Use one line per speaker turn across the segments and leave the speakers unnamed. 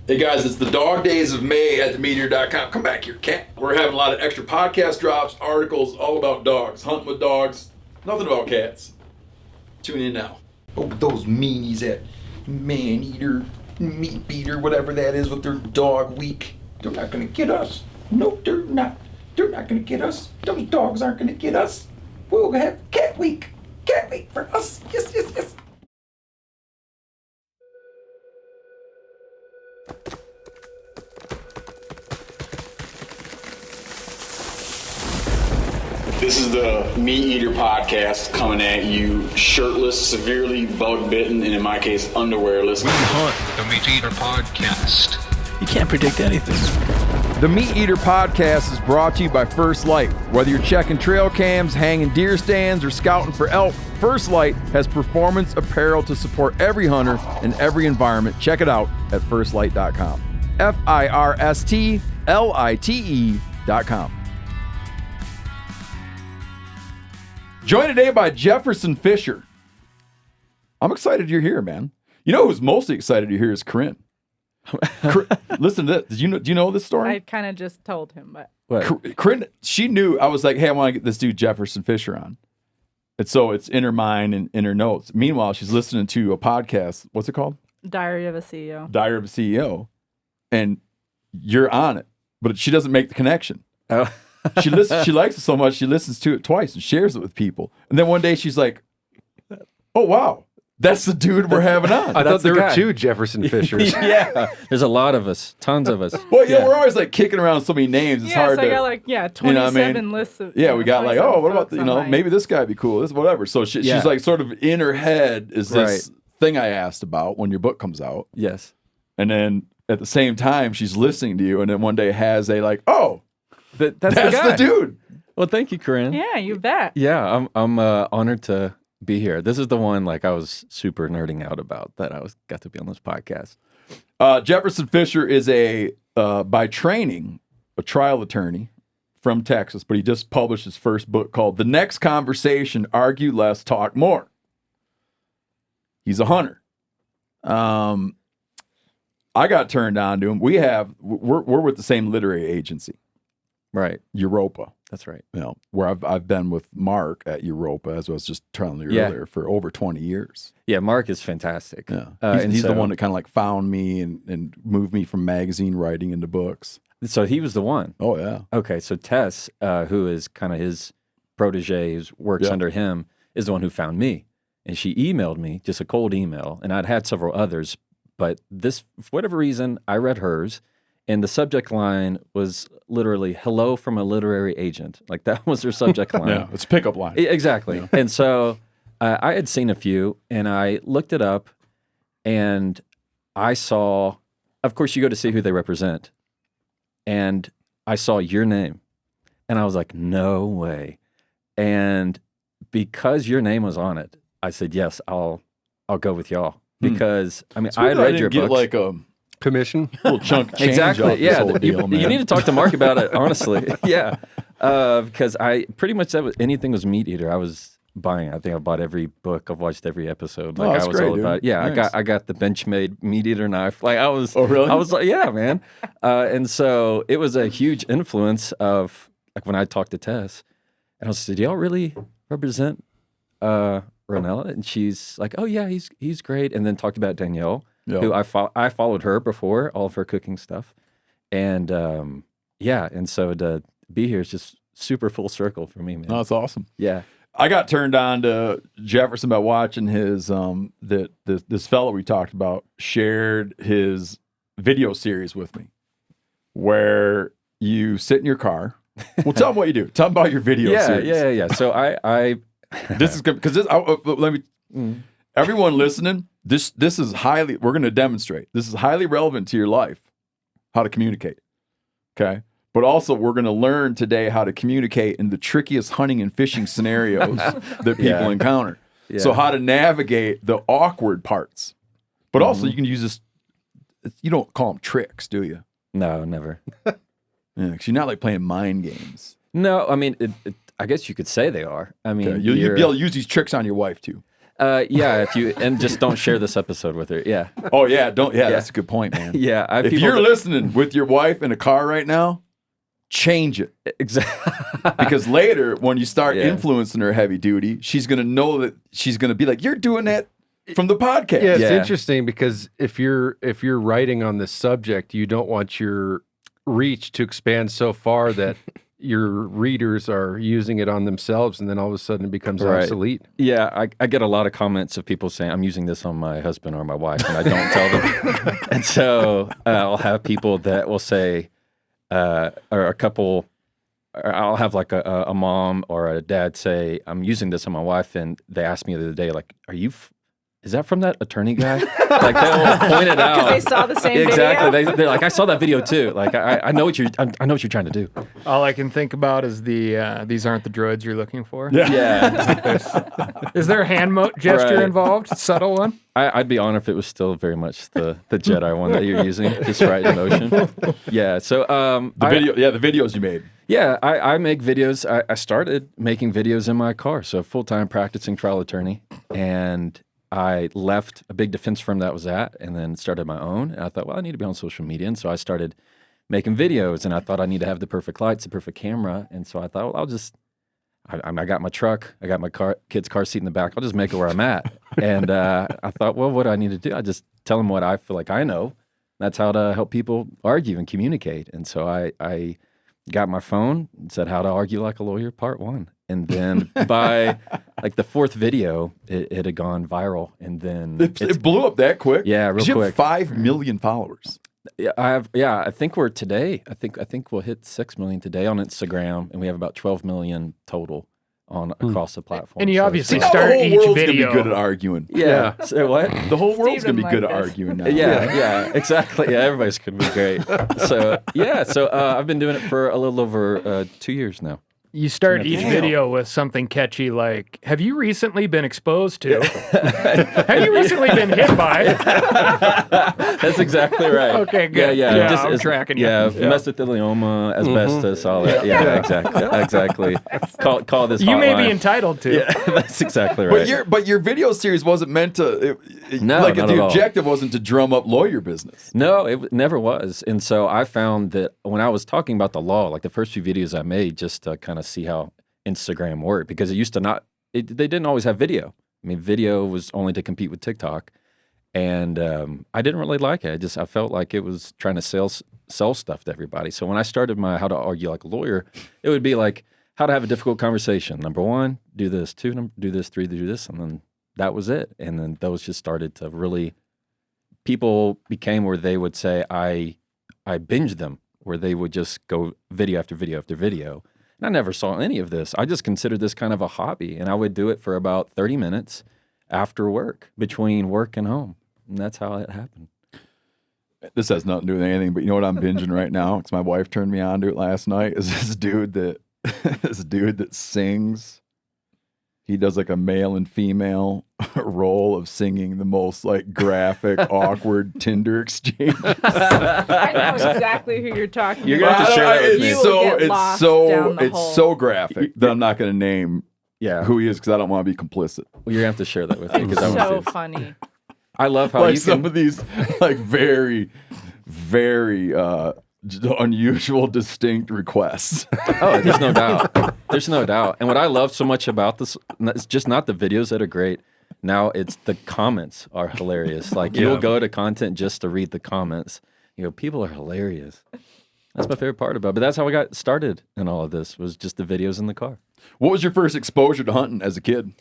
Hey guys, it's the dog days of May at MeatEater.com. Come back here, cat. We're having a lot of extra podcast drops, articles, all about dogs, hunting with dogs, nothing about cats. Tune in now. Oh, but those meanies at MeatEater, MeatEater, whatever that is with their dog week, they're not gonna get us. No, they're not. They're not gonna get us. Those dogs aren't gonna get us. We'll have cat week. Cat week for us. Yes, yes, yes.
This is the MeatEater podcast coming at you shirtless, severely bug-bitten, and in my case, underwearless.
We hunt the MeatEater podcast.
You can't predict anything.
The MeatEater podcast is brought to you by First Light. Whether you're checking trail cams, hanging deer stands, or scouting for elk, First Light has performance apparel to support every hunter in every environment. Check it out at firstlight.com. FIRSTLITE.com. Joined today by Jefferson Fisher. I'm excited you're here, man. You know who's mostly excited you're here is Corinne. Listen to this. Do you know this story?
I kind of just told him, but
Corinne, she knew. I was like, hey, I want to get this dude Jefferson Fisher on. And so it's in her mind and in her notes. Meanwhile, she's listening to a podcast. What's it called?
Diary of a CEO.
Diary of a CEO. And you're on it, but she doesn't make the connection.
Oh.
She likes it so much, she listens to it twice and shares it with people. And then one day she's like, oh, wow, that's the dude we're having on.
I thought there were two Jefferson Fishers.
Yeah. There's a lot of us. Tons of us.
Well, yeah, we're always like kicking around so many names. It's hard
so
to.
I got like, 27
you know what I mean?
lists of.
Yeah, we got like, oh, what about,
my...
maybe this guy would be cool. This, whatever. So she's like sort of in her head is this thing I asked about when your book comes out.
Yes.
And then at the same time, she's listening to you. And then one day has a like, oh, that's the dude.
Well, thank you, Corinne.
Yeah, you bet.
Yeah, I'm honored to be here. This is the one like I was super nerding out about that got to be on this podcast.
Jefferson Fisher is by training, a trial attorney from Texas, but he just published his first book called The Next Conversation, Argue Less, Talk More. He's a hunter. I got turned on to him. We're with the same literary agency.
Right.
Europa.
That's right.
You know, where I've been with Mark at Europa, as I was just telling you earlier, for over 20 years.
Yeah, Mark is fantastic.
Yeah. He's the one that kind of like found me and moved me from magazine writing into books.
So he was the one.
Oh, yeah.
Okay, so Tess, who is kind of his protege, who works under him, is the one who found me. And she emailed me, just a cold email, and I'd had several others, but this, for whatever reason, I read hers. And the subject line was literally "Hello from a literary agent." Like that was her subject line.
Yeah, it's a pickup line.
Exactly. Yeah. And so I had seen a few, and I looked it up, and I saw. Of course, you go to see who they represent, and I saw your name, and I was like, "No way!" And because your name was on it, I said, "Yes, I'll go with y'all." Because I mean, I had read your books.
Like a
commission,
little chunk change
exactly. Yeah,
whole deal,
you need to talk to Mark about it. Honestly, yeah, because I pretty much said anything was MeatEater, I was buying. I think I bought every book. I've watched every episode. Like
that's
I was
great,
all about it. Yeah,
nice.
I got the Benchmade MeatEater knife. Like I was.
Oh really?
I was like, yeah, man. And so it was a huge influence of like when I talked to Tess, and I was like, do y'all really represent Rinella? And she's like, oh yeah, he's great. And then talked about Danielle.
Yeah.
Who I followed her before, all of her cooking stuff. And and so to be here is just super full circle for me, man.
Oh, that's awesome.
Yeah.
I got turned on to Jefferson by watching his this fellow we talked about shared his video series with me where you sit in your car. Well, tell them what you do. Tell them about your video series.
Yeah. So I
this is good because let me everyone listening, this is highly, we're going to demonstrate. This is highly relevant to your life, how to communicate. Okay? But also we're going to learn today how to communicate in the trickiest hunting and fishing scenarios that people encounter. Yeah. So how to navigate the awkward parts. But also you can use this, you don't call them tricks, do you?
No, never.
Yeah, because you're not like playing mind games.
No, I mean, I guess you could say they are. I mean,
you'll be able to use these tricks on your wife too.
Yeah, if you and just don't share this episode with her. Yeah,
Oh yeah, don't. Yeah, that's a good point, man.
yeah. I have
If
people
you're
that-
listening with your wife in a car right now, change it.
exactly.
Because later, when you start
Yeah.
influencing her heavy duty, she's gonna know that she's gonna be like, "You're doing that from the podcast."
Yeah, it's
Yeah.
interesting because if you're writing on this subject, you don't want your reach to expand so far that your readers are using it on themselves, and then all of a sudden it becomes
Right.
obsolete.
Yeah, I get a lot of comments of people saying I'm using this on my husband or my wife, and I don't tell them. And so I'll have people that will say, or a couple, or I'll have like a mom or a dad say, I'm using this on my wife, and they asked me the other day, like, is that from that attorney guy? Like they'll point it out.
Because they saw the same
Exactly.
video.
They're like, I saw that video too. Like I know what I know what you're trying to do.
All I can think about is the these aren't the droids you're looking for.
Yeah.
Is there a hand gesture
Right.
involved? Subtle one?
I'd be honored if it was still very much the Jedi one that you're using, just right in motion. Yeah. So
The videos you made.
Yeah, I make videos. I started making videos in my car. So full-time practicing trial attorney, and I left a big defense firm that I was at, and then started my own. And I thought, well, I need to be on social media, and so I started making videos. And I thought I need to have the perfect lights, the perfect camera, and so I thought, well, I got my truck, I got my kid's car seat in the back. I'll just make it where I'm at. And I thought, well, what do I need to do? I just tell them what I feel like I know. That's how to help people argue and communicate. And so I got my phone and said, how to argue like a lawyer, part 1. And then by like the 4th video, it had gone viral. And then
It blew up that quick.
Yeah, real
'Cause you
quick.
have 5 million followers.
I think we're today. I think we'll hit 6 million today on Instagram, and we have about 12 million total on across the platform.
And you
So-
obviously
Now
start
the whole
each
world's
video.
gonna be good at arguing.
yeah. So what?
The whole world's
Steven
gonna be good at
like this.
arguing now.
Yeah, exactly. Yeah, everybody's gonna be great. So I've been doing it for a little over 2 years now.
You start each
Damn.
video with something catchy like, have you recently been exposed to? Have you recently been hit by?
That's exactly right.
Okay, good. Yeah, I'm tracking you.
Yeah,
Yeah.
mesothelioma, asbestos, all that. Yeah, exactly. Call this.
You may
hotline.
be entitled to.
Yeah, that's exactly right.
But your video series wasn't meant to.
No,
like
not
the
at all.
objective wasn't to drum up lawyer business.
No, it never was. And so I found that when I was talking about the law, like the first few videos I made just to kind of see how Instagram worked, because it used to not, they didn't always have video. I mean, video was only to compete with TikTok. And I didn't really like it. I felt like it was trying to sell stuff to everybody. So when I started my How to Argue Like a Lawyer, it would be like how to have a difficult conversation. Number 1, do this. 2, do this. 3, do this. And then that was it. And then those just started to really, people became where they would say, I binged them, where they would just go video after video after video. And I never saw any of this. I just considered this kind of a hobby. And I would do it for about 30 minutes after work, between work and home. And that's how it happened.
This has nothing to do with anything, but you know what I'm binging right now? Because my wife turned me on to it last night. Is this dude that sings? He does like a male and female role of singing the most like graphic, awkward Tinder exchange.
I know exactly who you're talking
You're
about.
gonna have to share that with
You
me.
will get lost down the
It's
hole.
so graphic that I'm not going to name
Yeah.
who he is because I don't want to be complicit.
Well, you're going to have to share that with me.
It's
'cause I
so
want to.
funny.
I love how
Like
you
some
can.
of these like very, very unusual, distinct requests.
Oh, there's no doubt. There's no doubt. And what I love so much about this, it's just not the videos that are great. Now it's the comments are hilarious. Like you'll go to content just to read the comments. You know, people are hilarious. That's my favorite part about it. But that's how I got started in all of this, was just the videos in the car.
What was your first exposure to hunting as a kid?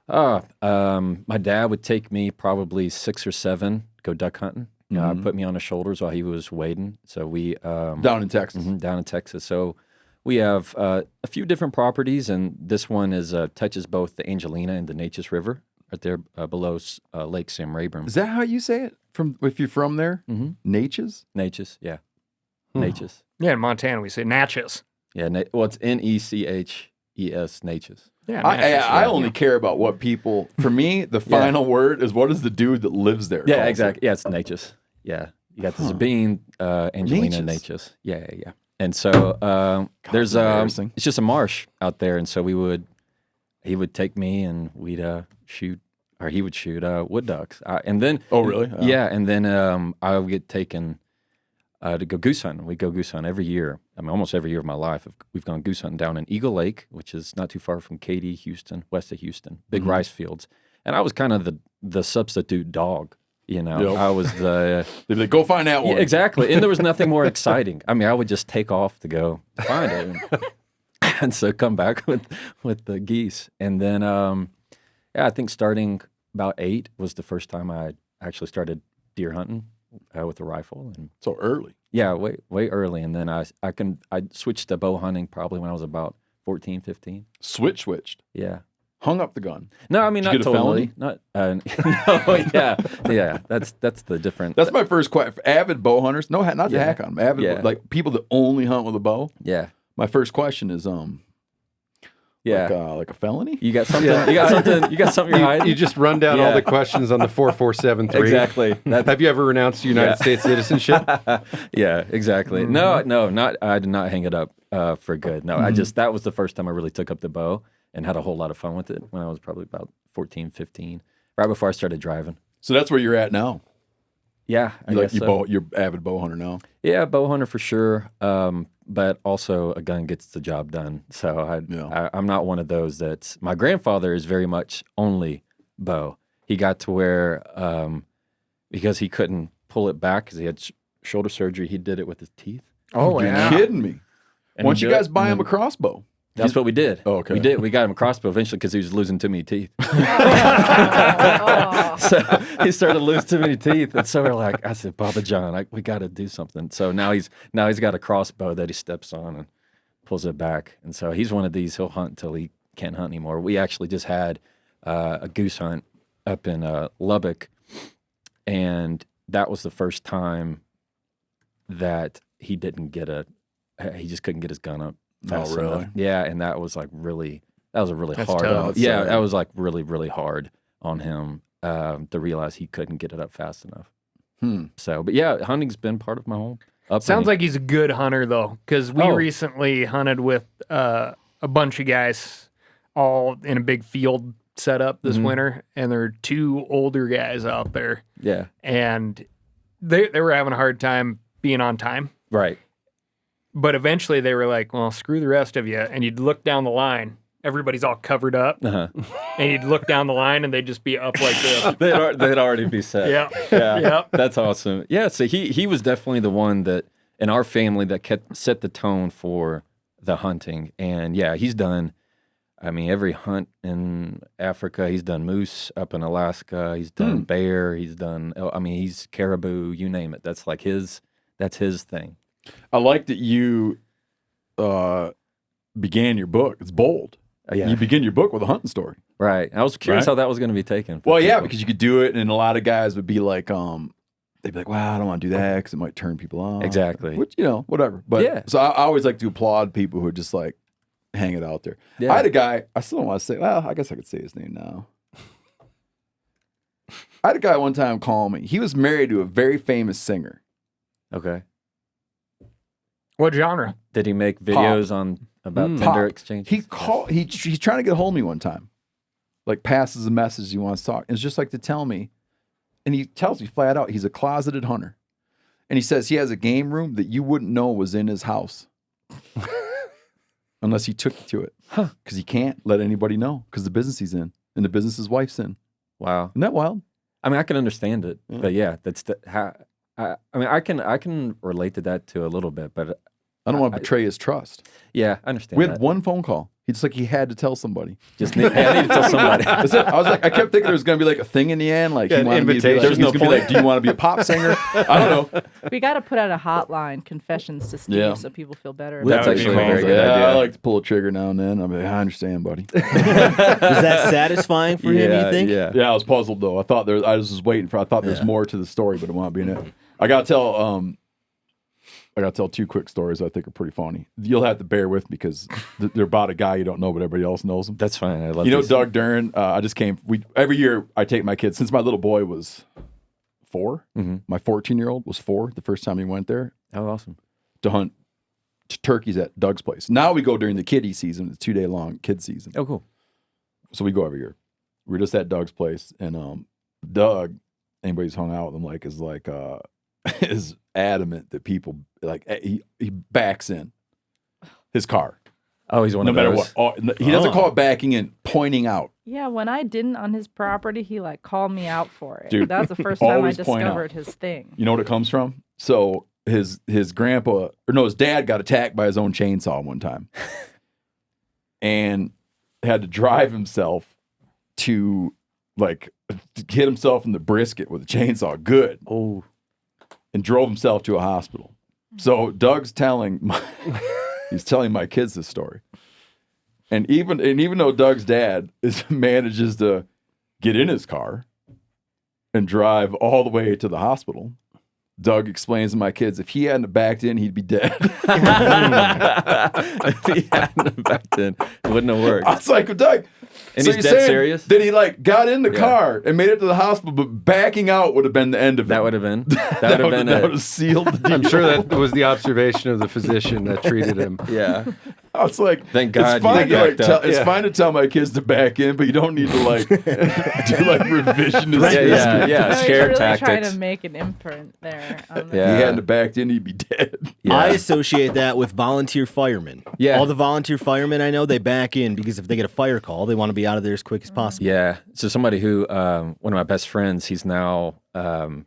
My dad would take me probably 6 or 7, go duck hunting. Put me on his shoulders while he was wading. So we
Down in Texas.
down in Texas. So we have a few different properties, and this one touches both the Angelina and the Natchez River right there below Lake Sam Rayburn.
Is that how you say it? If you're from there?
Mm-hmm.
Natchez?
Natchez, yeah. Natchez.
Yeah, in Montana we say Natchez.
Yeah, well, it's Necches, Natchez.
Yeah,
I
Natchez,
I
yeah.
only care about what people. For me, the final word is what is the dude that lives there?
Yeah,
calls it.
exactly. Yeah, it's Natchez. Yeah, you got the Sabine, Angelina,
Natchez.
Natchez. Yeah. And so there's
embarrassing.
it's just a marsh out there, and so he would take me and we'd shoot or he would shoot wood ducks. And then,
Oh, really?
Yeah, and then I would get taken to go goose hunting. We go goose hunting every year. I mean, almost every year of my life, we've gone goose hunting down in Eagle Lake, which is not too far from Katy, Houston, west of Houston, big rice fields. And I was kind of the substitute dog. You know,
Yep.
I was the
They'd be like, go find that one.
yeah, exactly, and there was nothing more exciting. I mean, I would just take off to go find it, and so come back with the geese. And then, I think starting about 8 was the first time I actually started deer hunting with a rifle, and
So early.
yeah, way early. And then I switched to bow hunting probably when I was about 14, 15.
Switched.
Yeah.
Hung up the gun.
No, I mean
Did you
not
get a
totally. Not no, yeah. That's the different.
That's my first question. Avid bow hunters. No, not to
Yeah.
hack on them. Avid,
Yeah.
like people that only hunt with a bow.
yeah.
My first question is,
Yeah.
like a felony?
You got something. You got something. You got something you're hiding.
You just run down all
Yeah.
the questions on the 4473.
Exactly.
Have you ever renounced United States citizenship?
Yeah, exactly. No, not. I did not hang it up for good. No, that was the first time I really took up the bow and had a whole lot of fun with it when I was probably about 14, 15, right before I started driving.
So that's where you're at now.
Yeah, I
You're
guess
like
so.
you're avid bow hunter now.
Yeah, bow hunter for sure. But also a gun gets the job done. So I'm not one of those that's. My grandfather is very much only bow. He got to where because he couldn't pull it back because he had shoulder surgery. He did it with his teeth.
Oh,
You're
yeah.
kidding me.
And
Why don't
he
you
did
guys
it,
buy
and
him a
then-
crossbow?
That's what we did.
Oh, okay.
We did. We got him a crossbow eventually because he was losing too many teeth.
Oh.
So he started to lose too many teeth, and so we're like, I said, Baba John, we got to do something. So now he's got a crossbow that he steps on and pulls it back, and so he's one of these. He'll hunt until he can't hunt anymore. We actually just had a goose hunt up in Lubbock, and that was the first time that he didn't get he just couldn't get his gun up fast
really?
enough. Yeah, and that was a really
That's
hard.
tough.
Yeah, that was like really hard on him to realize he couldn't get it up fast enough. So, but yeah, hunting's been part of my whole upbringing.
Sounds like he's a good hunter, though, because we
Oh.
recently hunted with a bunch of guys all in a big field setup this winter, and there were 2 older guys out there,
yeah,
and they were having a hard time being on time.
right.
But eventually they were like, well, screw the rest of you. And you'd look down the line, everybody's all covered up,
Uh-huh.
and you'd look down the line and they'd just be up like this.
They'd already be set.
Yeah.
Yeah.
Yep.
That's awesome. Yeah, so he was definitely the one that in our family that set the tone for the hunting. And yeah, he's done, I mean, every hunt in Africa. He's done moose up in Alaska. He's done bear. He's done, he's caribou, you name it. That's like that's his thing.
I like that you began your book. It's bold.
Yeah.
You begin your book with a hunting story.
Right. I was curious
Right?
how that was going to be taken. for
Well, yeah,
people.
because you could do it, and a lot of guys would be like, they'd be like, "Wow, I don't want to do that because it might turn people off."
Exactly.
Which whatever. But
Yeah.
so I always like to applaud people who are just like hang it out there.
Yeah.
I had a guy. I still don't want to say. Well, I guess I could say his name now. I had a guy one time call me. He was married to a very famous singer.
Okay.
What genre?
Did he make videos about Tinder
Pop.
exchange?
He's trying to get a hold of me one time. Like passes a message he wants to talk. And it's just like to tell me. And he tells me flat out he's a closeted hunter. And he says he has a game room that you wouldn't know was in his house. Unless he took you to it. Because he can't let anybody know. Because the business he's in. And the business his wife's in.
Wow.
Isn't that wild?
I mean, I can understand it, but yeah, that's how. I mean, I can relate to that too a little bit, but
I don't want to betray his trust.
yeah, I understand.
We had
that.
one phone call. It's like he had to tell somebody.
Just need, I need to tell somebody.
That's it. I was like, I kept thinking there was going to be like a thing in the end. Like
Yeah,
he
an
wanted me to be like,
invitation.
he was gonna be like, do you want to be a pop singer? I don't know.
We got to put out a hotline, confessions to Steve,
Yeah.
so people feel better.
That
about
would
it.
actually a very good
Yeah,
idea.
I like to pull a trigger now and then. I'm like, I understand, buddy.
Was that satisfying for him, you think?
Yeah.
Yeah, I was puzzled though. I thought I was just waiting for. I thought there's more to the story, but it won't be in it. I gotta tell 2 quick stories I think are pretty funny. You'll have to bear with me because they're about a guy you don't know, but everybody else knows him.
That's fine. I love
You know
these.
Doug Dern? I just came. Every year I take my kids since my little boy was 4.
Mhm.
My 14-year-old was 4 the first time he went there
Oh, awesome.
to hunt turkeys at Doug's place. Now we go during the kiddie season, the 2-day long kid season.
Oh, cool.
So we go every year. we're just at Doug's place, and Doug, anybody who's hung out with him, is adamant that people he backs in his car.
Oh, he's one
no
of
matter
those.
what. He doesn't call it backing in, pointing out.
Yeah, when I didn't on his property, he like called me out for it.
Dude,
that was the first time I
always point out.
discovered his thing.
You know what it comes from? So his dad got attacked by his own chainsaw one time, and had to drive himself to hit himself in the brisket with a chainsaw. Good.
Oh.
And drove himself to a hospital. So Doug's telling my kids this story. And even though Doug's dad manages to get in his car and drive all the way to the hospital, Doug explains to my kids, if he hadn't backed in, he'd be dead.
If he hadn't backed in, it wouldn't have worked.
I was like, Doug.
And
so
he's
you're
dead
saying
serious?
that he got in the car and made it to the hospital, but backing out would have been the end of it.
That would have been. That would have
sealed the deal.
I'm sure that was the observation of the physician that treated him.
Yeah.
I was like,
thank God.
It's fine to tell my kids to back in, but you don't need to do revisionist.
Yeah. Scare
really
tactics.
Trying to make an imprint there.
If he hadn't backed in, he'd be dead.
Yeah.
I associate that with volunteer firemen.
Yeah.
All the volunteer firemen I know, they back in because if they get a fire call, they want to be out of there as quick as possible.
Yeah. So somebody who, one of my best friends, he's now the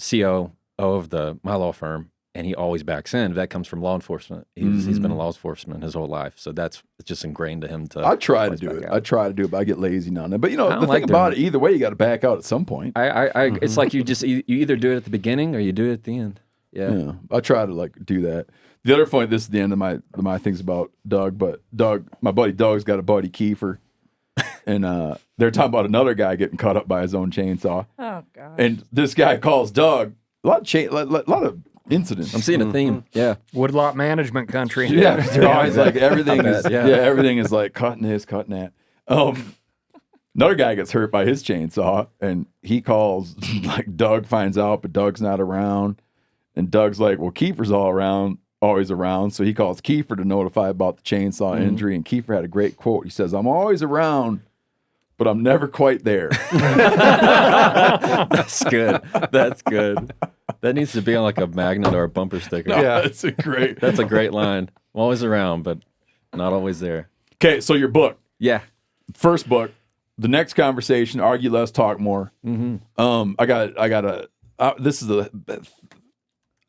COO of my law firm, and he always backs in. That comes from law enforcement. He's been a law enforcement his whole life, so it's just ingrained to him.
I try to do it. But I get lazy now and then. But the thing about it, either way, you got to back out at some point.
It's like you either do it at the beginning or you do it at the end.
Yeah. I try to do that. The other point, this is the end of my things about Doug, but my buddy Doug's got a buddy Kiefer, and they're talking about another guy getting cut up by his own chainsaw.
Oh God!
And this guy calls Doug. A lot of incidents.
I'm seeing a theme. Yeah,
woodlot management country.
Yeah, they're always everything is everything is cutting this, cutting that. Another guy gets hurt by his chainsaw, and he calls. Doug finds out, but Doug's not around, and Doug's like, "Well, Kiefer's always around," so he calls Kiefer to notify about the chainsaw injury. And Kiefer had a great quote. He says, "I'm always around, but I'm never quite there."
That's good. That's good. That needs to be on a magnet or a bumper sticker.
Yeah, that's a great line.
I'm always around, but not always there.
Okay, so your book.
Yeah.
First book. The next conversation, argue less, talk more. Mm-hmm. I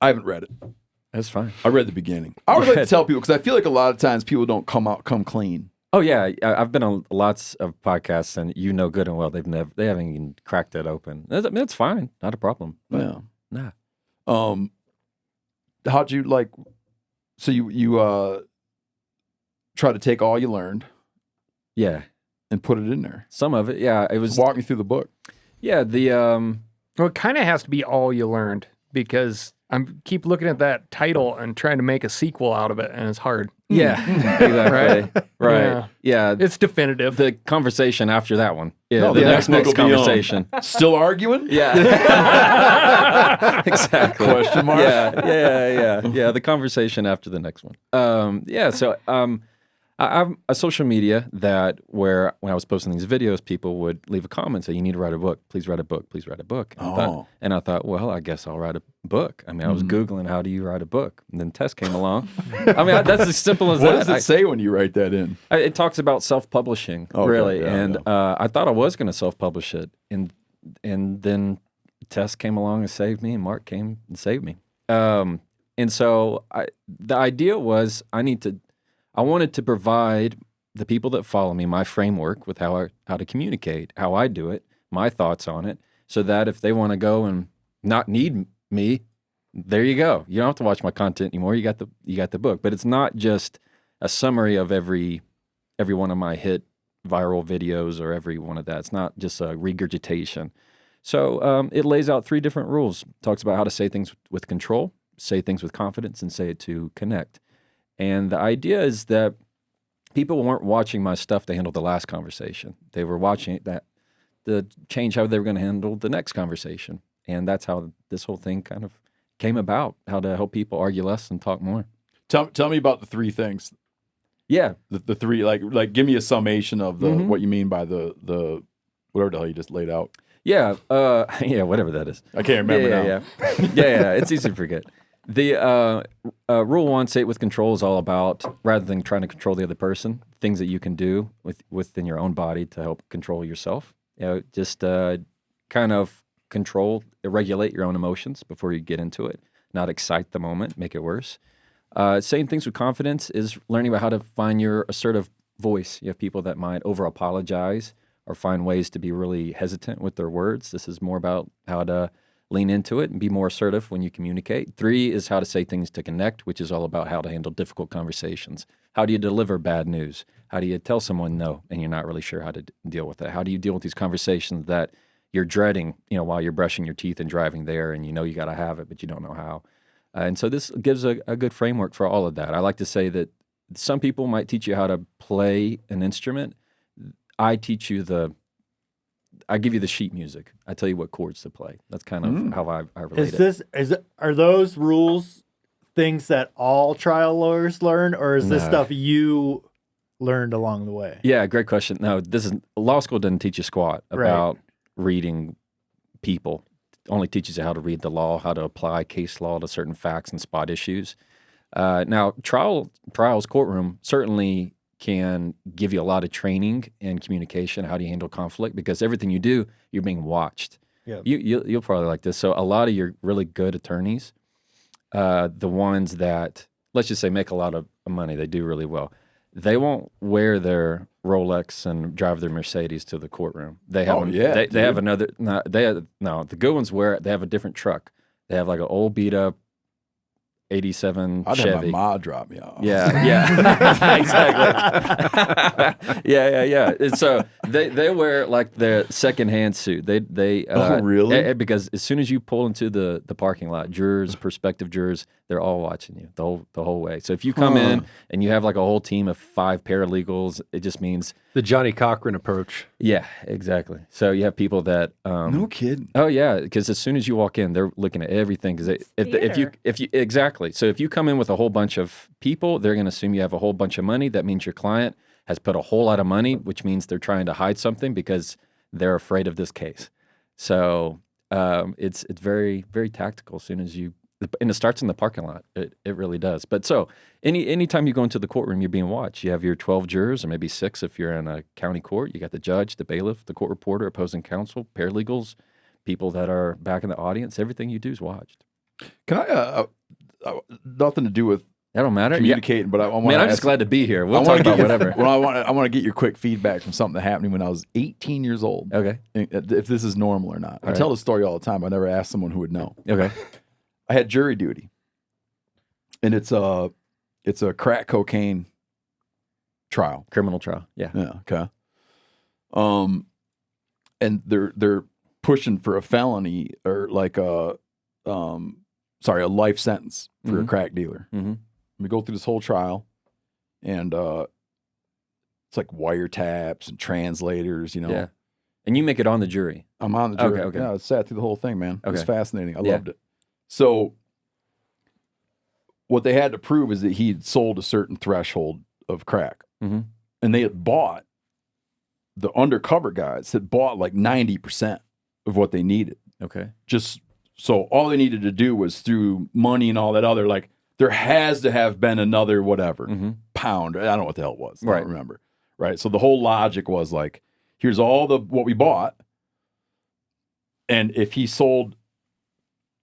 haven't read it.
That's fine.
I read the beginning. I always like to tell people, because I feel like a lot of times people don't come clean.
Oh yeah, I've been on lots of podcasts, and good and well they haven't even cracked it open. That's fine, not a problem.
Yeah.
Nah.
How'd you so you try to take all you learned,
yeah,
and put it in there?
Some of it, yeah. It was
walk me through the book.
Yeah,
well, it kind of has to be all you learned, because I keep looking at that title and trying to make a sequel out of it, and it's hard.
Yeah, exactly. Right. Yeah,
it's definitive.
The conversation after that one. Yeah,
no,
the
next
conversation.
Still arguing?
Yeah. Exactly.
Question mark?
Yeah. The conversation after the next one. So I'm a social media where when I was posting these videos, people would leave a comment, say, "You need to write a book. Please write a book. Please write a book." And I thought, well, I guess I'll write a book. I mean, I was Googling, how do you write a book? And then Tess came along. I mean, that's as simple as
what
that.
What does it say when you write that in?
It talks about self-publishing, really.
Yeah,
and I thought I was going to self-publish it. And then Tess came along and saved me, and Mark came and saved me. And so the idea was I wanted to provide the people that follow me my framework with how to communicate, how I do it, my thoughts on it, so that if they want to go and not need me, there you go. You don't have to watch my content anymore. You got the book. But it's not just a summary of every one of my hit viral videos or every one of that. It's not just a regurgitation. So it lays out 3 different rules. It talks about how to say things with control, say things with confidence, and say it to connect. And the idea is that people weren't watching my stuff to handle the last conversation. They were watching to change how they were going to handle the next conversation. And that's how this whole thing kind of came about, how to help people argue less and talk more.
Tell me about the 3 things.
Yeah.
The three, like give me a summation of the what you mean by the whatever the hell you just laid out.
Yeah. Yeah. Whatever that is.
I can't remember now.
Yeah. It's easy to forget. The rule 1, say it with control, is all about, rather than trying to control the other person, things that you can do within your own body to help control yourself. Just kind of control, regulate your own emotions before you get into it. Not excite the moment, make it worse. Saying things with confidence is learning about how to find your assertive voice. You have people that might over-apologize or find ways to be really hesitant with their words. This is more about how to lean into it and be more assertive when you communicate. 3 is how to say things to connect, which is all about how to handle difficult conversations. How do you deliver bad news? How do you tell someone no and you're not really sure how to deal with that? How do you deal with these conversations that you're dreading, while you're brushing your teeth and driving there and you got to have it, but you don't know how? And so this gives a good framework for all of that. I like to say that some people might teach you how to play an instrument. I give you the sheet music. I tell you what chords to play. That's kind of how I relate it.
Are those rules things that all trial lawyers learn, or is this stuff you learned along the way?
Yeah, great question. No, law school doesn't teach you squat about reading people. Only teaches you how to read the law, how to apply case law to certain facts and spot issues. Now, trials, courtroom certainly can give you a lot of training and communication. How do you handle conflict? Because everything you do, you're being watched. Yeah. You'll probably like this. So a lot of your really good attorneys, the ones that, let's just say, make a lot of money, they do really well. They won't wear their Rolex and drive their Mercedes to the courtroom. They have they have another. The good ones wear it. They have a different truck. They have like an old beat up 87
I'd
Chevy.
have my ma drop me off.
Yeah, exactly. yeah. And so they wear like their secondhand suit. They
really?
Because as soon as you pull into the parking lot, prospective jurors, they're all watching you the whole way. So if you come in and you have like a whole team of 5 paralegals, it just means
the Johnny Cochran approach.
Yeah, exactly. So you have people that
no kidding.
Oh yeah, because as soon as you walk in, they're looking at everything. Because if you exactly. So if you come in with a whole bunch of people, they're going to assume you have a whole bunch of money. That means your client has put a whole lot of money, which means they're trying to hide something because they're afraid of this case. So it's very, very tactical as soon as you, and it starts in the parking lot. It really does. But so anytime you go into the courtroom, you're being watched. You have your 12 jurors, or maybe 6 if you're in a county court. You got the judge, the bailiff, the court reporter, opposing counsel, paralegals, people that are back in the audience. Everything you do is watched.
Can I nothing to do with
that don't matter
communicating, but I want.
Man, I'm just glad to be here. We'll talk about whatever.
Well, I want to get your quick feedback from something that happened to me when I was 18 years old.
Okay,
if this is normal or not. I tell the story all the time. I never asked someone who would know.
Okay,
I had jury duty, and it's a crack cocaine trial,
criminal trial. Yeah.
Okay. And they're pushing for a felony or like a life sentence for a crack dealer.
Mm-hmm.
We go through this whole trial, and it's like wiretaps and translators,
Yeah. And you make it on the jury.
I'm on the jury.
Okay.
Yeah, I sat through the whole thing, man. It was fascinating. I loved it. So what they had to prove is that he'd sold a certain threshold of crack.
Mm-hmm.
And they had bought, the undercover guys had bought like 90% of what they needed.
Okay.
Just so all they needed to do was through money and all that other, like, there has to have been another whatever pound. I don't know what the hell it was. I don't remember. Right. So the whole logic was like, here's all what we bought. And if he sold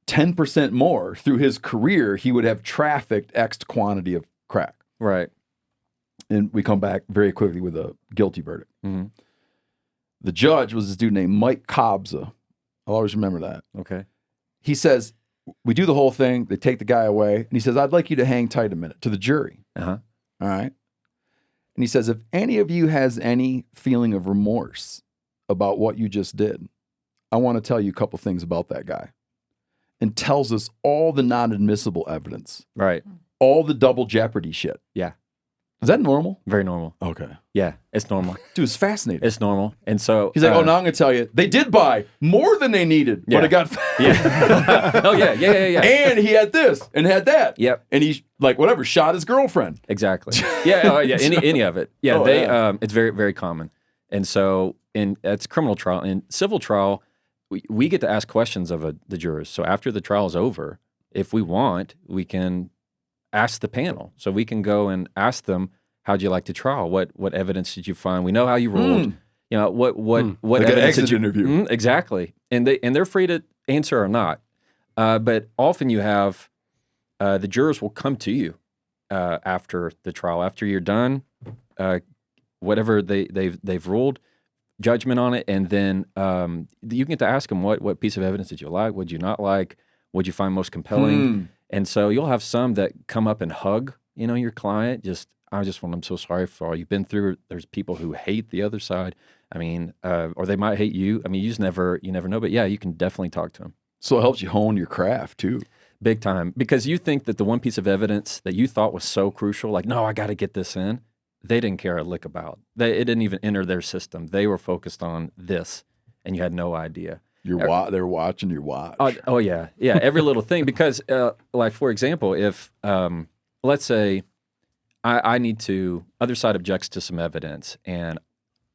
10% more through his career, he would have trafficked X quantity of crack.
Right.
And we come back very quickly with a guilty verdict.
Mm-hmm.
The judge was this dude named Mike Kobza. I'll always remember that.
Okay.
He says, we do the whole thing. They take the guy away. And he says, I'd like you to hang tight a minute to the jury.
Uh-huh.
All right. And he says, if any of you has any feeling of remorse about what you just did, I want to tell you a couple things about that guy. And tells us all the non-admissible evidence.
Right.
All the double jeopardy shit.
Yeah.
Is that normal?
Very normal.
Okay.
Yeah, it's normal.
Dude, it's fascinating.
It's normal. And so
He's like, oh, now I'm going to tell you, they did buy more than they needed,
Yeah.
but it got
yeah. Oh yeah.
And he had this and had that.
Yep.
And he, like, whatever, shot his girlfriend.
Exactly. Yeah. Yeah. Any of it. Yeah.
Oh, yeah.
It's very, very common. And so it's criminal trial. In civil trial, we get to ask questions of the jurors. So after the trial is over, if we want, we can ask the panel. So we can go and ask them, how'd you like the trial? What evidence did you find? We know how you ruled. You know, what
Like an
evidence
exit
did you
interview.
Exactly. And they're free to answer or not. But often you have the jurors will come to you after the trial, after you're done, whatever they've ruled, judgment on it, and then you get to ask them what piece of evidence did you like, what did you not like, what did you find most compelling. And so you'll have some that come up and hug, your client. I just want, I'm so sorry for all you've been through. There's people who hate the other side. I mean, or they might hate you. I mean, you never know. But yeah, you can definitely talk to them.
So it helps you hone your craft too.
Big time. Because you think that the one piece of evidence that you thought was so crucial, like, no, I got to get this in, they didn't care a lick about. It didn't even enter their system. They were focused on this, and you had no idea.
They're watching your watch.
Oh yeah. Yeah, every little thing. Because, like, for example, if, let's say, I need to, other side objects to some evidence, and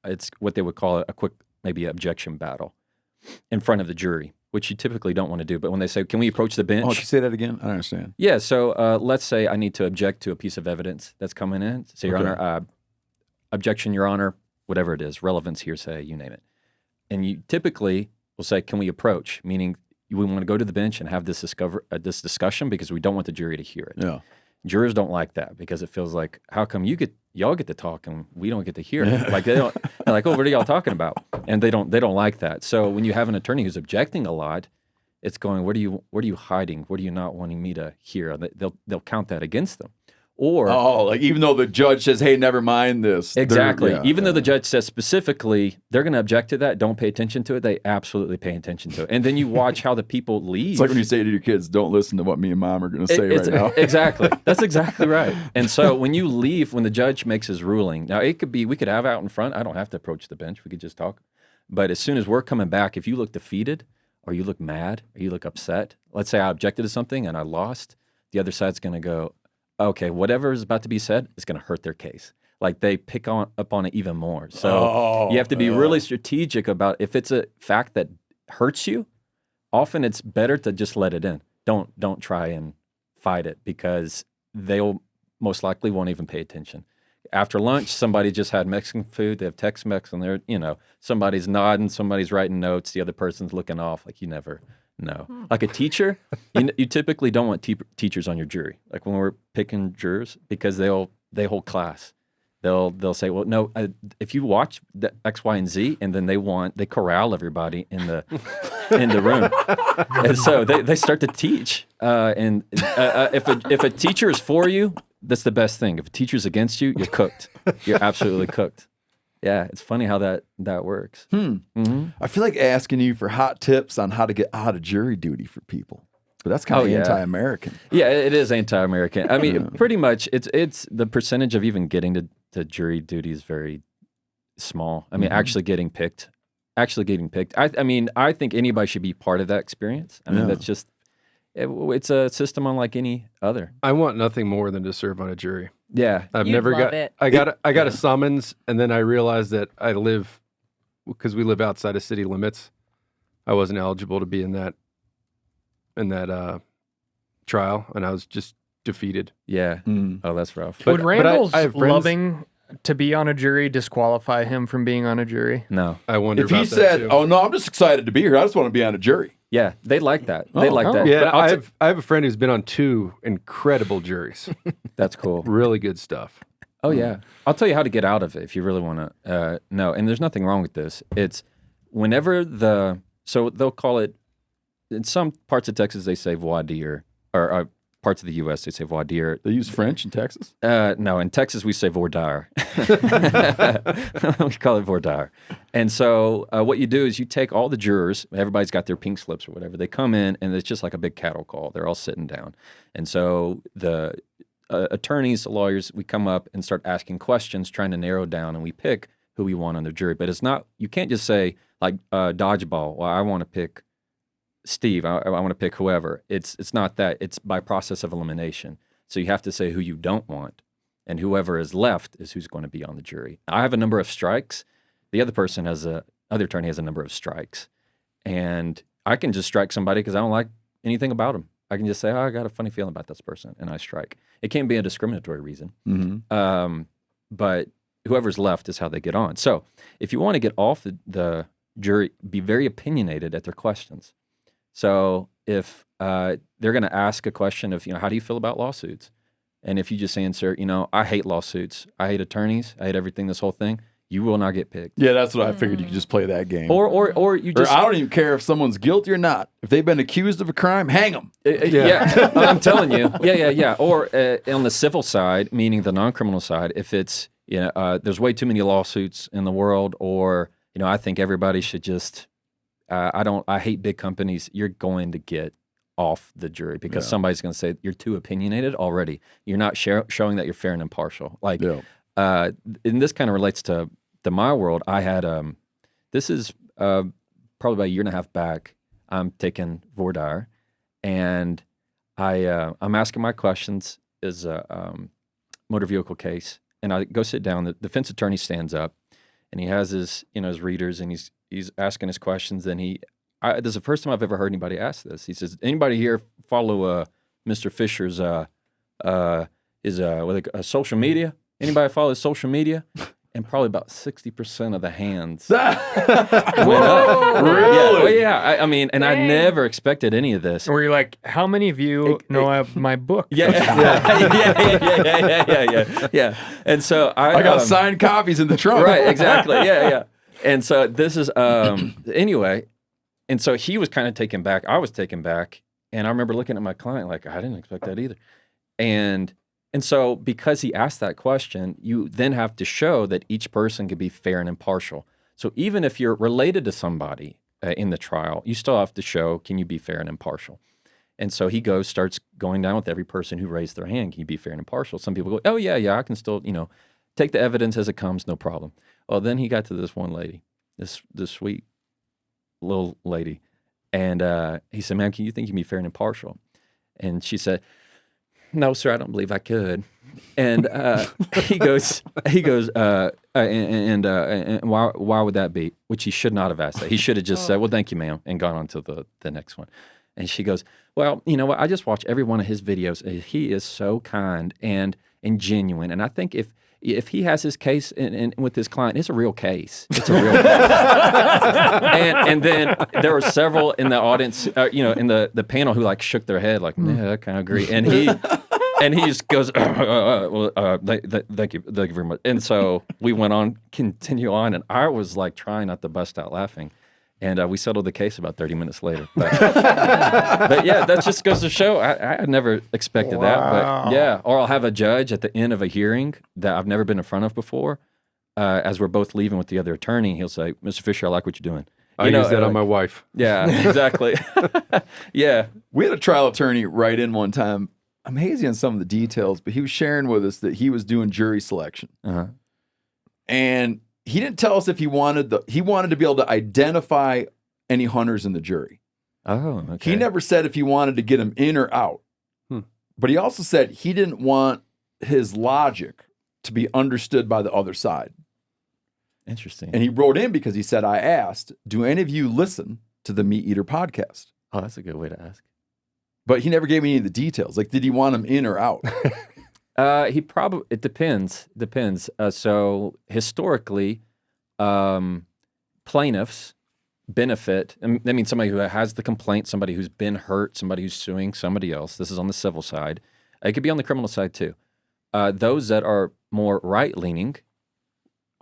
it's what they would call a quick, maybe objection battle in front of the jury, which you typically don't want to do. But when they say, can we approach the bench?
Oh, can you say that again? I don't understand.
Yeah, so let's say I need to object to a piece of evidence that's coming in. So, Your Honor, objection, Your Honor, whatever it is, relevance, hearsay, you name it. And you typically will say, can we approach? Meaning we want to go to the bench and have this discussion because we don't want the jury to hear it.
Yeah.
Jurors don't like that because it feels like, how come y'all get to talk and we don't get to hear it? Like they're like, oh, what are y'all talking about? And they don't like that. So when you have an attorney who's objecting a lot, it's going, what are you hiding? What are you not wanting me to hear? They'll count that against them. Or
like even though the judge says, hey, never mind this.
Exactly. Even though the judge says specifically they're going to object to that, don't pay attention to it, they absolutely pay attention to it. And then you watch how the people leave.
It's like when you say to your kids, don't listen to what me and mom are going to say right now.
Exactly. That's exactly right. And so when you leave, when the judge makes his ruling, now it could be, we could have out in front, I don't have to approach the bench, we could just talk. But as soon as we're coming back, if you look defeated or you look mad or you look upset, let's say I objected to something and I lost, the other side's going to go, okay, whatever is about to be said is going to hurt their case. Like they pick up on it even more. So you have to be really strategic about if it's a fact that hurts you, often it's better to just let it in. Don't try and fight it because they'll most likely won't even pay attention. After lunch, somebody just had Mexican food. They have Tex-Mex and they're, somebody's nodding, somebody's writing notes, the other person's looking off like you never know. Like a teacher, you typically don't want teachers on your jury. Like when we're picking jurors, because they hold class. They'll say, well, no, if you watch the X, Y, and Z, and then they corral everybody in the room, and so they start to teach. And if a teacher is for you, that's the best thing. If a teacher's against you, you're cooked. You're absolutely cooked. Yeah, it's funny how that works.
I feel like asking you for hot tips on how to get out of jury duty for people. But that's kind of anti-American.
Yeah, it is anti-American. I mean, pretty much it's the percentage of even getting to jury duty is very small. I mean, actually getting picked. I mean, I think anybody should be part of that experience. I mean, that's just, it's a system unlike any other.
I want nothing more than to serve on a jury.
Yeah.
You'd love it.
I got a summons, and then I realized that because we live outside of city limits, I wasn't eligible to be in that trial, and I was just defeated.
Yeah. Oh, that's rough.
Would Randall's
I have friends-
loving to be on a jury disqualify him from being on a jury?
No.
I wonder
If he
about that,
said,
too.
oh, no, I'm just excited to be here. I just want to be on a jury.
Yeah, they like that. They like that.
Yeah,
But
I have a friend who's been on 2 incredible juries.
that's cool.
Really good stuff.
Oh, yeah. I'll tell you how to get out of it if you really want to know. And there's nothing wrong with this. It's whenever so they'll call it, in some parts of Texas, they say voir dire, or parts of the U.S., they say voir dire.
They use French in Texas?
No, in Texas, we say voir dire. We call it voir dire. And so what you do is you take all the jurors, everybody's got their pink slips or whatever. They come in, and it's just like a big cattle call. They're all sitting down. And so attorneys, lawyers, we come up and start asking questions, trying to narrow down, and we pick who we want on the jury. But it's not, you can't just say, like, dodgeball, well, I want to pick Steve, I want to pick whoever. It's not that. It's by process of elimination. So you have to say who you don't want, and whoever is left is who's going to be on the jury. I have a number of strikes. The other person other attorney has a number of strikes. And I can just strike somebody because I don't like anything about them. I can just say, oh, I got a funny feeling about this person, and I strike. It can't be a discriminatory reason. But whoever's left is how they get on. So if you want to get off the jury, be very opinionated at their questions. So if they're going to ask a question of, how do you feel about lawsuits? And if you just answer, I hate lawsuits, I hate attorneys, I hate everything, this whole thing, you will not get picked.
Yeah, that's what I figured. You could just play that game.
Or you just...
Or I don't even care if someone's guilty or not. If they've been accused of a crime, hang them.
Yeah, I'm telling you. Yeah. Or on the civil side, meaning the non-criminal side, if it's, there's way too many lawsuits in the world, or, I think everybody should just... I hate big companies. You're going to get off the jury because somebody's going to say you're too opinionated already. You're not showing that you're fair and impartial. Like, and this kind of relates to my world. I had this is probably about a year and a half back. I'm taking Vordar, and I'm asking my questions. Is a motor vehicle case, and I go sit down. The defense attorney stands up, and he has his his readers, and he's asking his questions. And this is the first time I've ever heard anybody ask this. He says, "Anybody here follow Mr. Fisher's social media? Anybody follow his social media?" And probably about 60% of the hands went up.
Really?
I mean, and I never expected any of this.
Where you're like, how many of you know my book?
Yeah. And so
I got signed copies in the trunk.
Right, exactly. Yeah. And so this is anyway. And so he was kind of taken back. I was taken back, and I remember looking at my client like, I didn't expect that either. And so because he asked that question, you then have to show that each person can be fair and impartial. So even if you're related to somebody in the trial, you still have to show, can you be fair and impartial? And so he starts going down with every person who raised their hand. Can you be fair and impartial? Some people go, oh, yeah, I can still, take the evidence as it comes, no problem. Well, then he got to this one lady, this sweet little lady. And he said, ma'am, you think you can be fair and impartial? And she said, no, sir, I don't believe I could. And he goes, and why would that be? Which he should not have asked that. He should have just said, well, thank you, ma'am, and gone on to the next one. And she goes, well, you know what? I just watch every one of his videos. He is so kind and genuine. And I think if he has his case and with his client, it's a real case. It's a real case. and then there were several in the audience, in the panel who like shook their head like, yeah, I kind of agree. And he just goes, thank you very much. And so we went on, continue on, and I was like trying not to bust out laughing. And we settled the case about 30 minutes later. But yeah, that just goes to show I never expected that. But yeah, or I'll have a judge at the end of a hearing that I've never been in front of before. As we're both leaving with the other attorney, he'll say, Mr. Fisher, I like what you're doing.
I use that on my wife.
Yeah, exactly. Yeah.
We had a trial attorney write in one time. I'm hazy on some of the details, but he was sharing with us that he was doing jury selection. And he didn't tell us if he wanted to be able to identify any hunters in the jury.
Oh, okay.
He never said if he wanted to get them in or out. But he also said he didn't want his logic to be understood by the other side.
Interesting.
And he wrote in because he said, I asked, do any of you listen to the MeatEater podcast?
Oh, that's a good way to ask.
But he never gave me any of the details. Like, did he want them in or out?
It depends. So historically, plaintiffs benefit, and that means somebody who has the complaint, somebody who's been hurt, somebody who's suing somebody else. This is on the civil side. It could be on the criminal side too. Those that are more right-leaning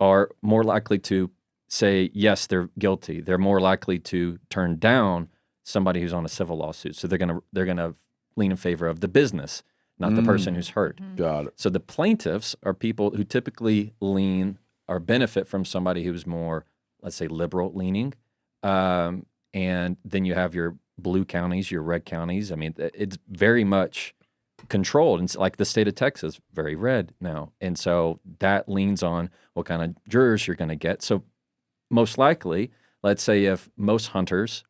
are more likely to say, yes, they're guilty. They're more likely to turn down somebody who's on a civil lawsuit. So they're gonna lean in favor of the business, not the person who's hurt.
Got it.
So the plaintiffs are people who typically lean or benefit from somebody who's more, let's say, liberal leaning. And then you have your blue counties, your red counties. I mean, it's very much controlled. And like the state of Texas, very red now. And so that leans on what kind of jurors you're going to get. So most likely, let's say if most hunters,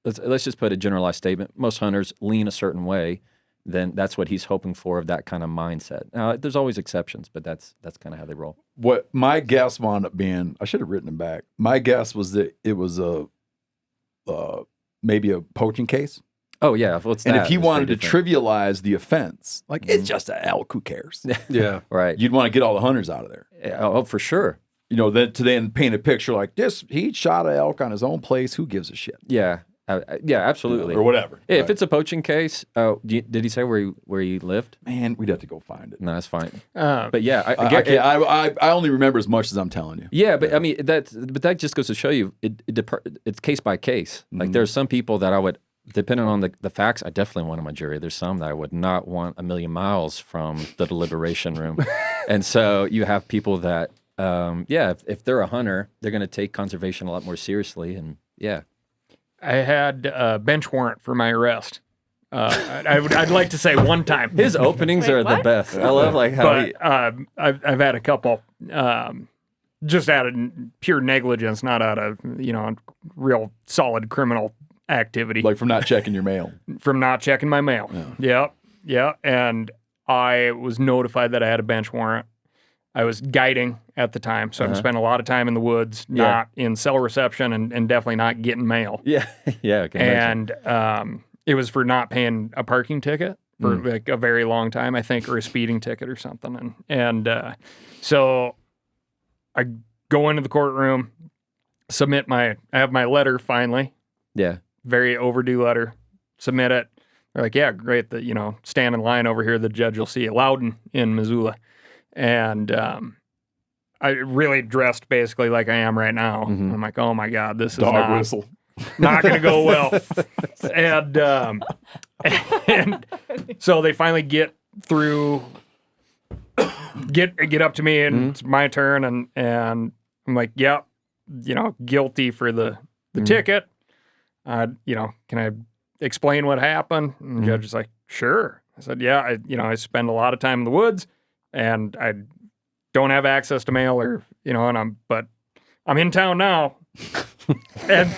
let's just put a generalized statement, most hunters lean a certain way, then that's what he's hoping for, of that kind of mindset. Now, there's always exceptions, but that's kind of how they roll.
What my guess wound up being, I should have written it back. My guess was that it was maybe a poaching case.
Oh, yeah. Well,
and if he wanted to trivialize the offense, like it's just an elk, who cares?
Yeah.
Right.
You'd want to get all the hunters out of there.
Oh, for sure.
You know, then paint a picture like this. He shot an elk on his own place. Who gives a shit?
Yeah. Yeah, absolutely.
Or whatever.
If
Right.
it's a poaching case, did he say where he lived?
Man, we'd have to go find it.
No, that's fine. But yeah,
I only remember as much as I'm telling you.
Yeah, but I mean that just goes to show you it's case by case. Like there's some people that I would, depending on the facts, I definitely want on my jury. There's some that I would not want a million miles from the deliberation room. And so you have people that, if they're a hunter, they're going to take conservation a lot more seriously. And yeah.
I had a bench warrant for my arrest. I'd like to say one time.
His openings are the best. I love like how
I've had a couple, just out of pure negligence, not out of real solid criminal activity.
Like from not checking your mail.
From not checking my mail. Yeah. And I was notified that I had a bench warrant. I was guiding at the time, so I spent a lot of time in the woods, not in cell reception, and definitely not getting mail.
Yeah, yeah. Okay,
and it was for not paying a parking ticket for like a very long time, I think, or a speeding ticket or something. And so I go into the courtroom, I have my letter finally.
Yeah.
Very overdue letter. Submit it. They're like, yeah, great. Stand in line over here. The judge will see you. Loudon in Missoula. And I really dressed basically like I am right now. I'm like, oh my God, this is
dog whistle.
Not going to go well. And so they finally get through, get up to me, and it's my turn, and I'm like, yep, guilty for the ticket. Can I explain what happened? And the judge is like, sure. I said, yeah, I spend a lot of time in the woods, and I don't have access to mail, but I'm in town now. And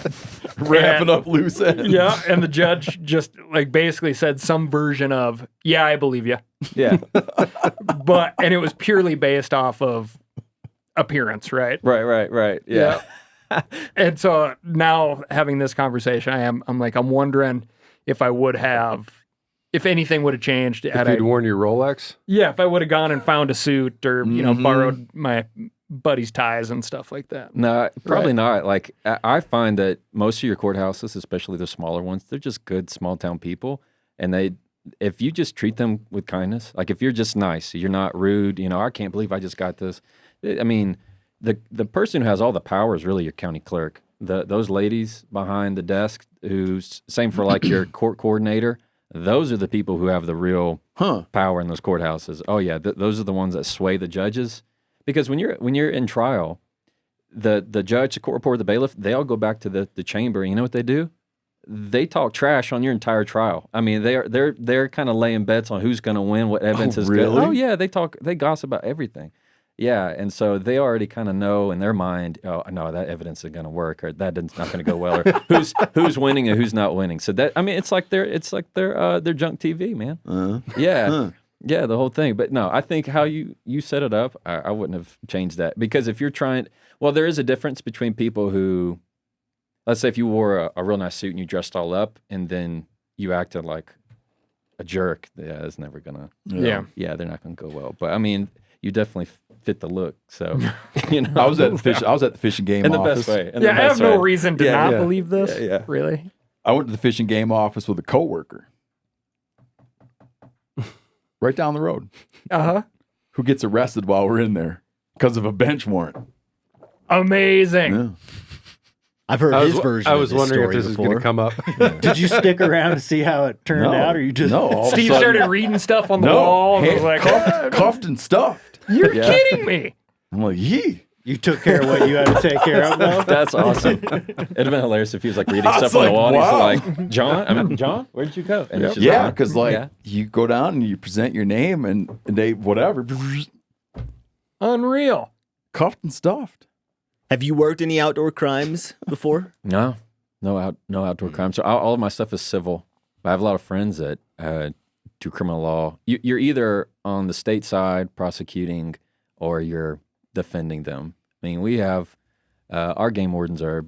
wrapping up loose ends.
Yeah, and the judge just basically said some version of, yeah, I believe you.
Yeah.
And it was purely based off of appearance, right?
Right. Yeah.
And so now having this conversation, I'm wondering if anything would have changed.
If you'd worn your Rolex?
Yeah, if I would have gone and found a suit or, borrowed my buddy's ties and stuff like that.
No, probably not. Like, I find that most of your courthouses, especially the smaller ones, they're just good small town people. And if you just treat them with kindness, like if you're just nice, you're not rude, I can't believe I just got this. I mean, the person who has all the power is really your county clerk. Those ladies behind the desk who's same for like your court coordinator, those are the people who have the real power in those courthouses. Oh yeah, those are the ones that sway the judges. Because when you're in trial, the judge, the court reporter, the bailiff, they all go back to the chamber. You know what they do? They talk trash on your entire trial. I mean, they're kind of laying bets on who's going to win, what evidence is good. Oh yeah, they gossip about everything. Yeah, and so they already kind of know in their mind, oh no, that evidence is going to work, or that's not going to go well, or who's winning and who's not winning. So it's like their junk TV, man. Yeah. Yeah, the whole thing. But no, I think how you set it up, I wouldn't have changed that. Because if you're there is a difference between people who, let's say if you wore a real nice suit and you dressed all up and then you acted like a jerk, yeah, it's never going to, yeah, they're not going to go well. But I mean, you definitely fit the look. So,
I was at the fishing game
in
office.
The best way.
I have no reason to not believe this.
Yeah.
Really?
I went to the fishing game office with a coworker. Right down the road. Who gets arrested while we're in there because of a bench warrant.
Amazing.
Yeah.
I've heard his version.
I was
of this
wondering if
story
this is going to
before.
come up.
Did you stick around to see how it turned out, or you just
Steve started reading stuff on the wall and was like,
cuffed and stuffed.
"You're kidding me!"
I'm like, yee.
You took care of what you had to take care of, though.
That's awesome. It'd have been hilarious if he was like reading
I was
stuff on the
like,
wall. And
wow.
he's like, John, where did you go? And it's just
Yeah,
like,
because like
yeah.
you go down and you present your name and they whatever
Unreal.
cuffed and stuffed.
Have you worked any outdoor crimes before?
No outdoor crime. So all of my stuff is civil. I have a lot of friends that do criminal law. You're either on the state side prosecuting or you're defending them. I mean, we have our game wardens are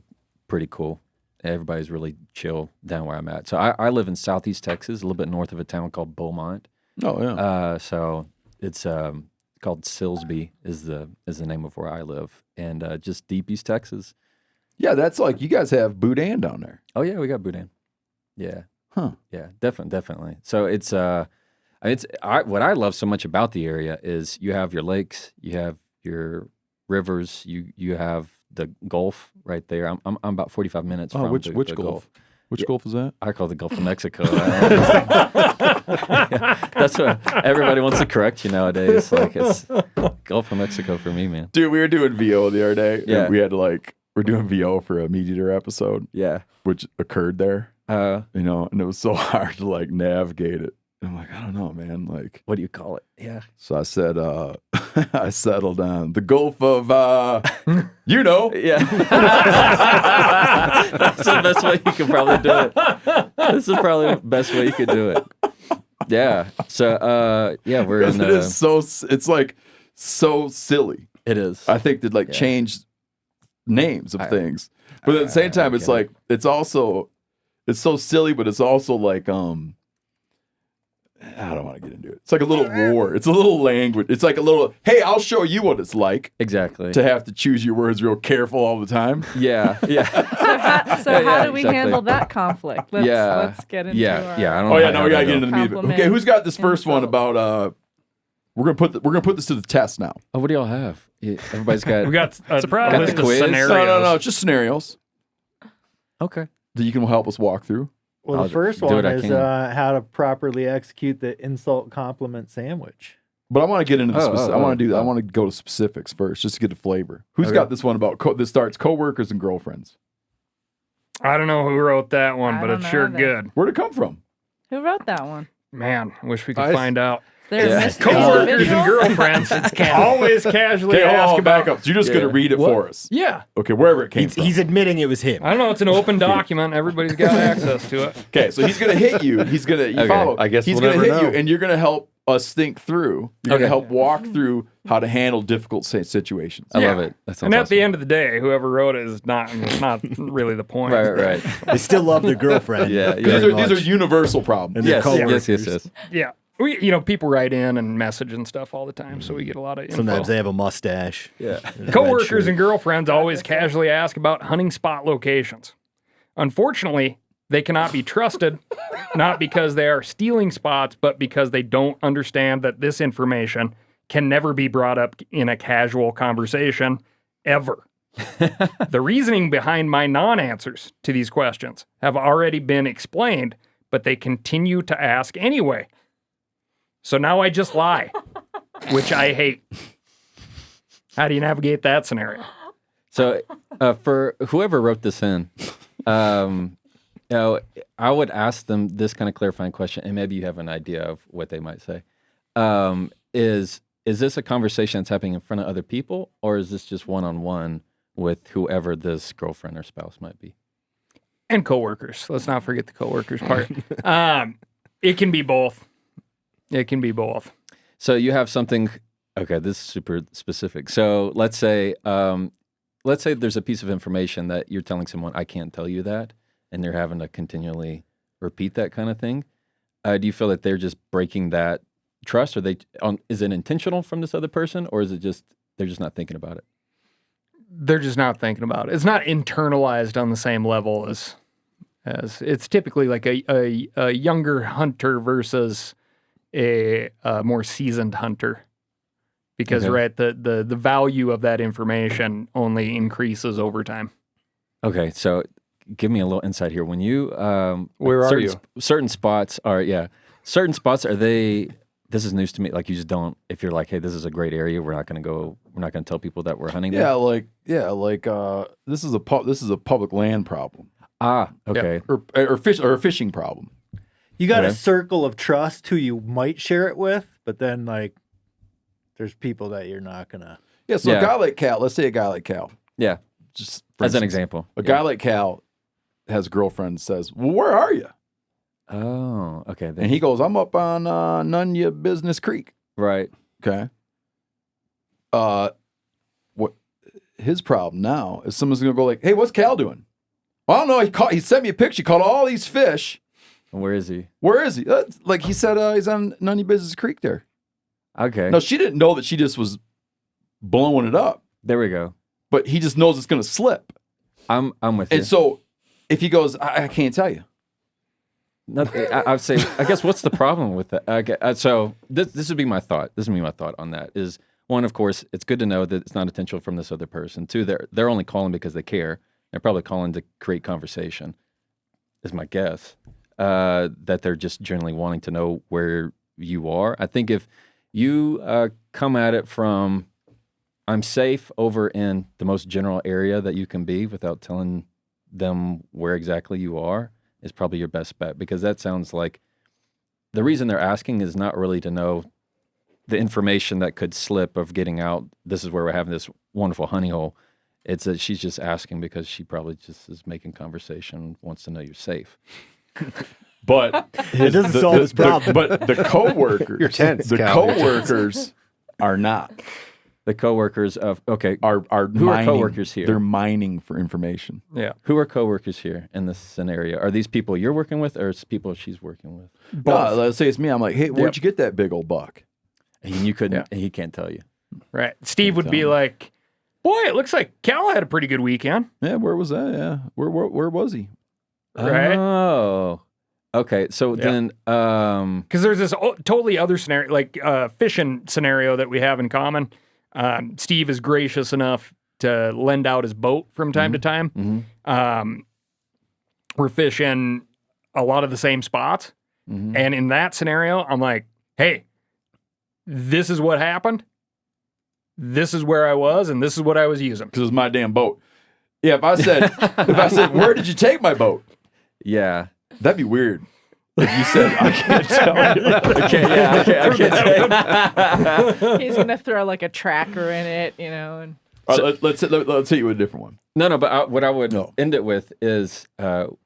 pretty cool. Everybody's really chill down where I'm at. So I live in Southeast Texas, a little bit north of a town called Beaumont.
Oh yeah.
So it's called Silsby is the name of where I live, and just deep East Texas.
Yeah, that's like you guys have Boudin down there.
Oh yeah, we got Boudin. Yeah.
Huh.
Yeah, definitely. So it's what I love so much about the area is you have your lakes, you have your rivers, you have the Gulf right there. I'm about 45 minutes from
which
the
Gulf? Which Gulf is that?
I call it the Gulf of Mexico. That's what everybody wants to correct you nowadays. Like it's Gulf of Mexico for me, man.
Dude, we were doing VO the other day.
Yeah.
We had to we're doing VO for a MeatEater episode.
Yeah.
Which occurred there. And it was so hard to navigate it. And I'm like, I don't know, man.
What do you call it? Yeah.
So I said, I settled on the Gulf of, Yeah.
That's the best way you could probably do it. This is probably the best way you could do it. Yeah. So, we're in.
It is it's so silly.
It is.
I think that change names of things. But at the same time, it's it's so silly, but it's also I don't want to get into it. It's like a little war. It's a little language. It's like a little, hey, I'll show you what it's like.
Exactly.
To have to choose your words real careful all the time.
Yeah.
So how do we handle that conflict? Let's get into our...
I don't
know.
We
gotta get into the meat of it.
Compliment
Okay, who's got this first one
insult.
about we're gonna put this to the test now.
Oh, what do y'all have? Everybody's got.
We got a
got
list
the
of
quiz?
scenarios.
No, just scenarios
Okay.
that you can help us walk through.
Well,
I'll
the first
do
one
what I
is
can.
how to properly execute the insult compliment sandwich.
But I want to get into the specifics. I want to do that. I
oh.
want to go to specifics first, just to get a flavor. Who's
Okay.
got this one about this starts coworkers and girlfriends?
I don't know who wrote that one,
I
but
don't
it's
know
sure
either.
good.
Where'd it come from?
Who wrote that one?
Man, I wish we could find out.
There's
Yeah.
mystery
Coworkers
individual?
and girlfriends always casually
Okay,
ask
hold on,
about.
back up. So you're just gonna read it for us.
Yeah.
Okay, wherever it came from.
He's admitting it was him.
I don't know. It's an open document. Everybody's got access to it.
Okay, so he's gonna hit you. He's gonna you
Okay,
follow.
I guess
he's
we'll
gonna
never
hit you,
know.
and you're gonna help us think through. You're
Okay.
gonna help walk through how to handle difficult situations.
I love
Yeah.
it. That sounds
And at the
awesome.
end of the day, whoever wrote it is not really the point.
Right.
They still love their girlfriend.
Yeah,
very
These are
much.
universal problems.
And their
Yes,
coworkers.
yes.
Yeah. People write in and message and stuff all the time, so we get a lot of info.
Sometimes they have a mustache.
Yeah.
and a red
Coworkers
shirt.
and girlfriends always casually ask about hunting spot locations. Unfortunately, they cannot be trusted, not because they are stealing spots, but because they don't understand that this information can never be brought up in a casual conversation, ever. The reasoning behind my non-answers to these questions have already been explained, but they continue to ask anyway. So now I just lie, which I hate. How do you navigate that scenario?
So for whoever wrote this in, I would ask them this kind of clarifying question, and maybe you have an idea of what they might say. Is this a conversation that's happening in front of other people, or is this just one-on-one with whoever this girlfriend or spouse might be?
And coworkers. Let's not forget the coworkers part. It can be both. It can be both.
So you have something. Okay, this is super specific. So let's say there's a piece of information that you're telling someone, I can't tell you that, and they're having to continually repeat that kind of thing. Do you feel that they're just breaking that trust, or is it intentional from this other person, or is it just they're just not thinking about it?
They're just not thinking about it. It's not internalized on the same level as it's typically like a younger hunter versus a more seasoned hunter. Because
Okay.
right, the value of that information only increases over time.
Okay, so give me a little insight here. When you
Where are
certain,
you?
Certain spots are they this is news to me. Like you just don't. If you're like, hey, this is a great area, we're not going to tell people that we're hunting there.
This is a public land problem.
Ah, okay.
Or a fishing problem.
You got a circle of trust who you might share it with, but then like there's people that you're not gonna.
Yeah, so a guy like Cal, let's say a guy like Cal.
Yeah.
Just
as an example.
A guy like Cal has a girlfriend and says, well, where are you?
Oh, okay.
And he goes, I'm up on Nunya Business Creek.
Right.
Okay. What his problem now is someone's gonna go like, hey, what's Cal doing? Well, I don't know. He sent me a picture. He caught all these fish.
And where is he?
Where is he? Like he said, he's on Nunya Business Creek there.
Okay.
No, she didn't know that she just was blowing it up.
There we go.
But he just knows it's gonna slip.
I'm with you.
And so if he goes, I can't tell you.
I'd say, I guess, what's the problem with that? Okay, so this would be my thought. This would be my thought on that. Is one, of course, it's good to know that it's not intentional from this other person. Two, they're only calling because they care. They're probably calling to create conversation. Is my guess that they're just generally wanting to know where you are. I think if you come at it from, I'm safe over in the most general area that you can be without telling them where exactly you are, is probably your best bet, because that sounds like the reason they're asking is not really to know the information that could slip of getting out. This is where we're having this wonderful honey hole. It's that she's just asking because she probably just is making conversation, wants to know you're safe.
But
it doesn't solve this problem.
But the coworkers,
You're tense,
the
Cal.
coworkers are not.
The coworkers of
are
who
mining,
are coworkers here?
They're mining for information.
Yeah.
Who are coworkers here in this scenario? Are these people you're working with, or it's people she's working with?
No, let's say it's me. I'm like, hey, where'd you get that big old buck?
And you couldn't. And he can't tell you.
Right. Steve would be like, boy, it looks like Cal had a pretty good weekend.
Yeah, where was that? Yeah, where was he?
Right.
Oh, okay. So then,
because there's this totally other scenario, like fishing scenario that we have in common. Steve is gracious enough to lend out his boat from time to time. We're fishing a lot of the same spots. And in that scenario, I'm like, hey, this is what happened. This is where I was, and this is what I was using.
Because it was my damn boat. Yeah, if I said, where did you take my boat?
Yeah.
That'd be weird. If you said, I can't tell you.
I can't tell you.
He's gonna throw like a tracker in it, you know. And
let's hit you with a different one.
No, but what I would end it with is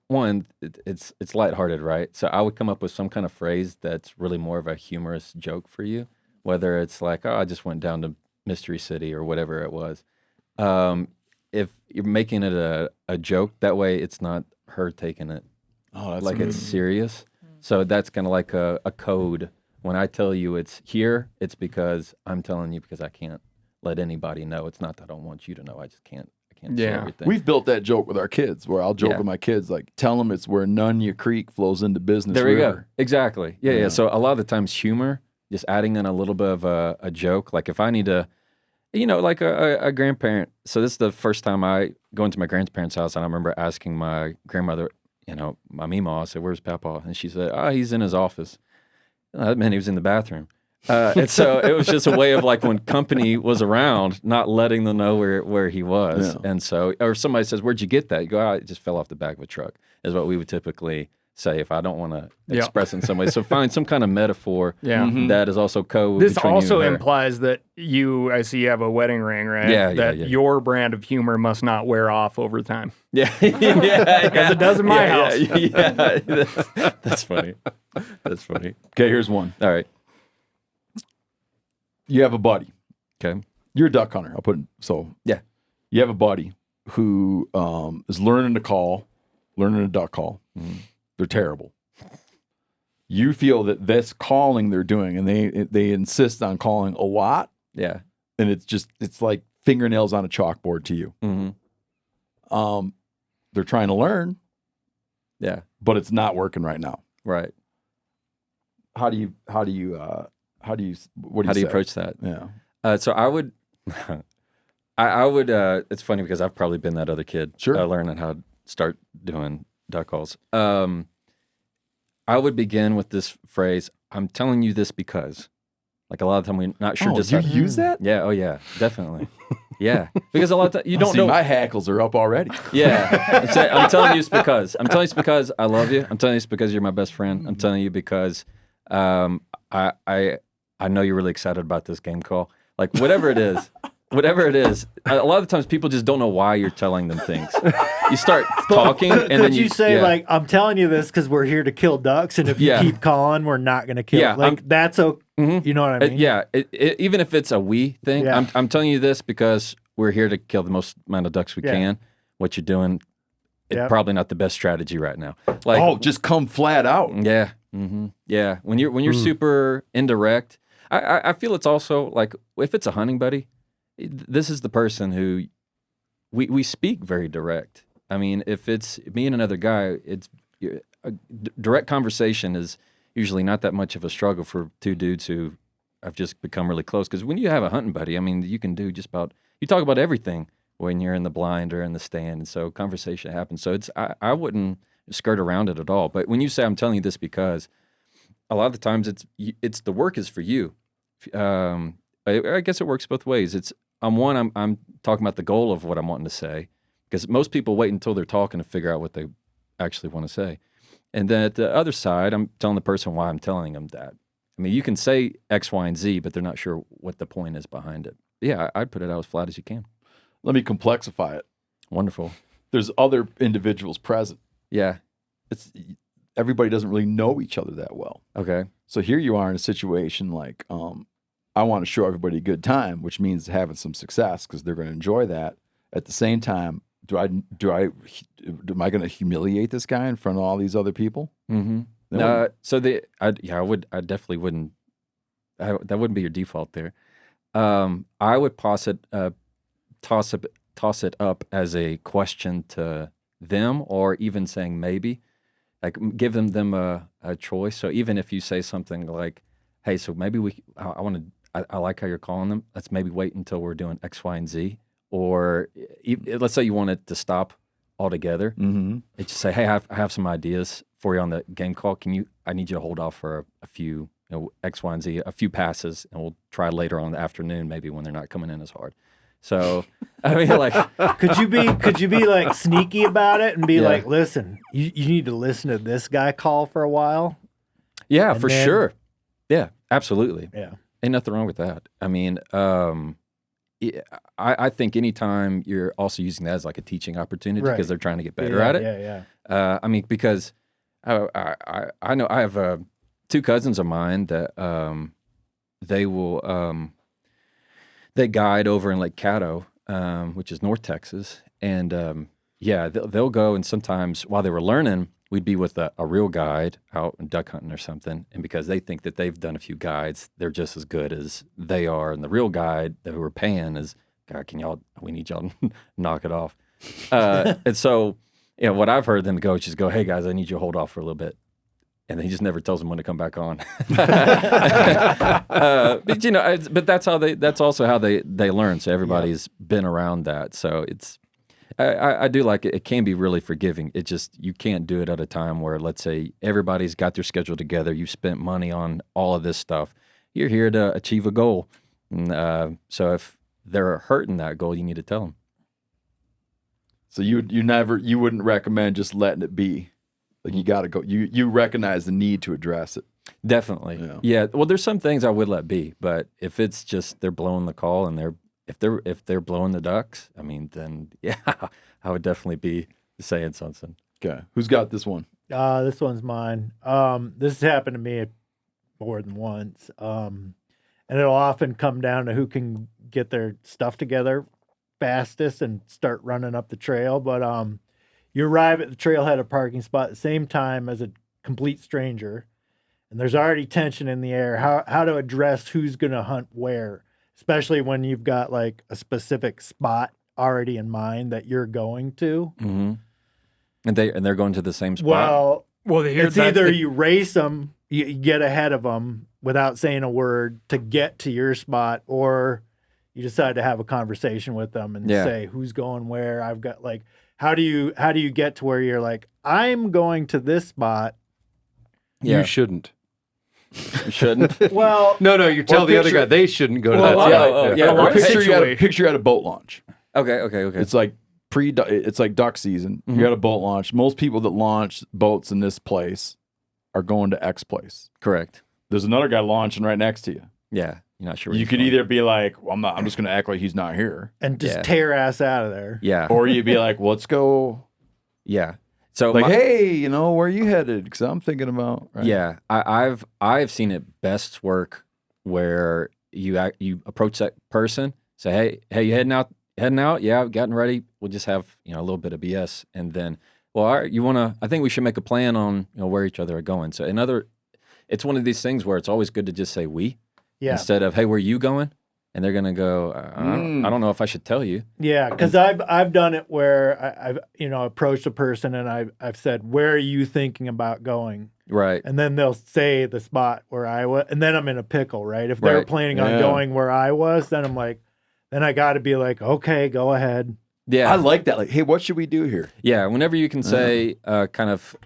one, it's lighthearted, right? So I would come up with some kind of phrase that's really more of a humorous joke for you, whether it's like, oh, I just went down to Mystery City or whatever it was. If you're making it a joke, that way it's not her taking it like it's serious. So that's kind of like a code. When I tell you it's here, it's because I'm telling you because I can't let anybody know. It's not that I don't want you to know. I just can't. Say everything.
We've built that joke with our kids, where I'll joke with my kids, like, tell them it's where Nunya Creek flows into Business
River.
There
we go. Exactly. Yeah. So a lot of the times humor, just adding in a little bit of a joke. Like if I need to, like a grandparent. So this is the first time I go into my grandparents' house, and I remember asking my grandmother, my Meemaw, I said, where's Papa? And she said, he's in his office. That meant he was in the bathroom. And so it was just a way of like when company was around, not letting them know where he was. Yeah. And so, or somebody says, where'd you get that? You go, it just fell off the back of a truck, is what we would typically say if I don't want to express in some way. So find some kind of metaphor that is also code.
This also implies that I see you have a wedding ring, right?
Yeah.
Your brand of humor must not wear off over time.
Yeah.
As it does in my house.
Yeah. That's funny. That's funny.
Okay, here's one.
All right.
You have a buddy.
Okay.
You're a duck hunter. I'll put it so.
Yeah.
You have a buddy who is learning a duck call. They're terrible. You feel that this calling they're doing, and they insist on calling a lot.
Yeah.
And it's like fingernails on a chalkboard to you. They're trying to learn.
Yeah.
But it's not working right now.
Right.
How do you
approach that?
Yeah.
So I would, I would. It's funny because I've probably been that other kid.
Sure.
Learning how to start doing duck calls. I would begin with this phrase: "I'm telling you this because," Like a lot of the time we're not sure.
Oh,
Just
you use that?
Yeah. Oh yeah. Definitely. Yeah. Because a lot of times you don't
See,
know.
my hackles are up already.
Yeah. I'm telling you it's because. I'm telling you it's because I love you. I'm telling you it's because you're my best friend. I'm telling you because I know you're really excited about this game call. Like whatever it is. Whatever it is, a lot of the times people just don't know why you're telling them things. You start talking, and then
you say like, "I'm telling you this because we're here to kill ducks, and if you keep calling, we're not going to kill."
Yeah,
like that's okay. You know what I mean?
Yeah. Even if it's a we thing, I'm telling you this because we're here to kill the most amount of ducks we can. What you're doing, it's probably not the best strategy right now. Like,
just come flat out.
Yeah. Mm-hmm. Yeah. When you're super indirect, I feel it's also like if it's a hunting buddy. This is the person who we speak very direct. I mean, if it's me and another guy, it's a direct conversation is usually not that much of a struggle for two dudes who have just become really close. Because when you have a hunting buddy, I mean, you can do just about you talk about everything when you're in the blind or in the stand, and so conversation happens. So I wouldn't skirt around it at all. But when you say I'm telling you this because a lot of the times it's the work is for you. I guess it works both ways. I'm talking about the goal of what I'm wanting to say, because most people wait until they're talking to figure out what they actually want to say. And then at the other side, I'm telling the person why I'm telling them that. I mean, you can say X, Y, and Z, but they're not sure what the point is behind it. Yeah, I'd put it out as flat as you can.
Let me complexify it.
Wonderful.
There's other individuals present.
Yeah.
Everybody doesn't really know each other that well.
Okay.
So here you are in a situation like, I want to show everybody a good time, which means having some success because they're going to enjoy that. At the same time, am I going to humiliate this guy in front of all these other people?
Mm-hmm. No. I definitely wouldn't. That wouldn't be your default there. I would toss it up as a question to them, or even saying maybe, like give them a choice. So even if you say something like, "Hey, so maybe I like how you're calling them. Let's maybe wait until we're doing X, Y, and Z." Or let's say you want it to stop altogether. Mm-hmm. It's just say, "Hey, I have some ideas for you on the game call. I need you to hold off for a few, X, Y, and Z, a few passes, and we'll try later on in the afternoon, maybe when they're not coming in as hard." So, I mean, like,
could you be like sneaky about it and be like, "Listen, you need to listen to this guy call for a while."
Yeah, and sure. Yeah, absolutely.
Yeah.
Ain't nothing wrong with that. I mean, I think anytime you're also using that as like a teaching opportunity because they're trying to get better at it.
Yeah.
I mean, because I know I have two cousins of mine that they guide over in Lake Caddo, which is North Texas, and they'll go, and sometimes while they were learning, we'd be with a real guide out duck hunting or something, and because they think that they've done a few guides, they're just as good as they are, and the real guide who we're paying is, "God, we need y'all to knock it off." And so, what I've heard them go is just go, "Hey guys, I need you to hold off for a little bit," and he just never tells them when to come back on. But that's also how they learn. So everybody's been around that, so it's. I do like it. It can be really forgiving. It just, you can't do it at a time where, let's say, everybody's got their schedule together. You've spent money on all of this stuff. You're here to achieve a goal. And, so if they're hurting that goal, you need to tell them.
So you wouldn't recommend just letting it be. Like you got to go. You recognize the need to address it.
Definitely. Yeah. Well, there's some things I would let be, but if it's just they're blowing the call and if they're blowing the ducks, I mean, then I would definitely be saying something.
Okay. Who's got this one?
This one's mine. This has happened to me more than once. And it'll often come down to who can get their stuff together fastest and start running up the trail. But you arrive at the trailhead or parking spot at the same time as a complete stranger, and there's already tension in the air. How to address who's going to hunt where, especially when you've got like a specific spot already in mind that you're going to.
Mm-hmm. And they're going to the same spot.
Well, it's either you race them, you get ahead of them without saying a word to get to your spot, or you decide to have a conversation with them and say who's going where. I've got like, how do you get to where you're like, I'm going to this spot?
You shouldn't.
You shouldn't.
Well,
No, you tell the other guy they shouldn't go to that.
Yeah.
Well, picture
Situation.
you're at a boat launch.
Okay.
It's like it's like duck season. You're at a boat launch. Most people that launch boats in this place are going to X place.
Correct.
There's another guy launching right next to you.
Yeah. You're not sure. where
You
he's
could
going.
either be like, well, I'm just going to act like he's not here.
and just
Yeah.
tear ass out of there.
Yeah.
Or you'd be like, well, let's go.
Yeah. So
Like, hey, where are you headed? Because I'm thinking about. Right?
Yeah, I've seen it best work where you approach that person, say, hey, you heading out? Yeah, I've gotten ready. We'll just have a little bit of BS, and then, well, all right, you want to? I think we should make a plan on where each other are going. So it's one of these things where it's always good to just say we instead of hey, where are you going? And they're gonna go. I don't know if I should tell you.
Yeah, because I've done it where I've approached a person and I've said, where are you thinking about going?
Right.
And then they'll say the spot where I was, and then I'm in a pickle, right? If they're
Right.
planning on going where I was, then I'm like, then I got to be like, okay, go ahead.
Yeah.
I like that. Like, hey, what should we do here?
Yeah. Whenever you can say, kind of,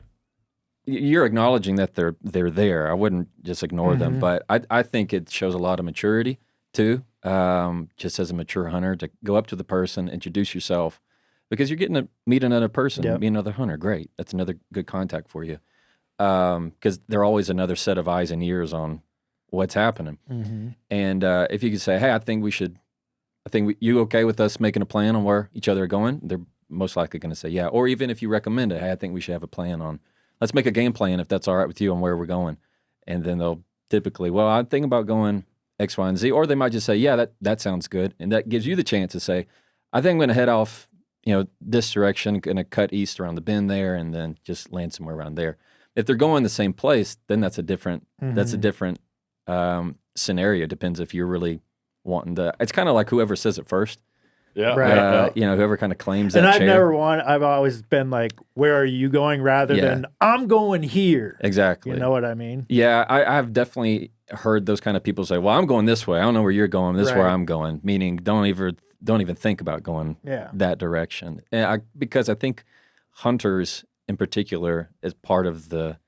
you're acknowledging that they're there. I wouldn't just ignore them, but I think it shows a lot of maturity too. Just as a mature hunter, to go up to the person, introduce yourself, because you're getting to meet another person, be another hunter. Great, that's another good contact for you, because they're always another set of eyes and ears on what's happening. And if you could say, "Hey, I think you okay with us making a plan on where each other are going?" They're most likely going to say, "Yeah." Or even if you recommend it, "Hey, I think we should have a plan on. Let's make a game plan if that's all right with you on where we're going," and then they'll typically, "Well, I'm thinking about going X, Y, and Z," or they might just say, "Yeah, that sounds good," and that gives you the chance to say, "I think I'm going to head off, this direction, going to cut east around the bend there, and then just land somewhere around there." If they're going the same place, then that's a different scenario. Depends if you're really wanting to. It's kind of like whoever says it first.
Yeah,
Right.
Whoever kind of claims
And
that
I've
chair.
never I've always been like, where are you going? Rather than I'm going here.
Exactly.
You know what I mean?
Yeah, I've definitely heard those kind of people say, "Well, I'm going this way. I don't know where you're going. This is where
Right.
I'm going." Meaning, don't even think about going that direction. And because I think hunters, in particular, as part of the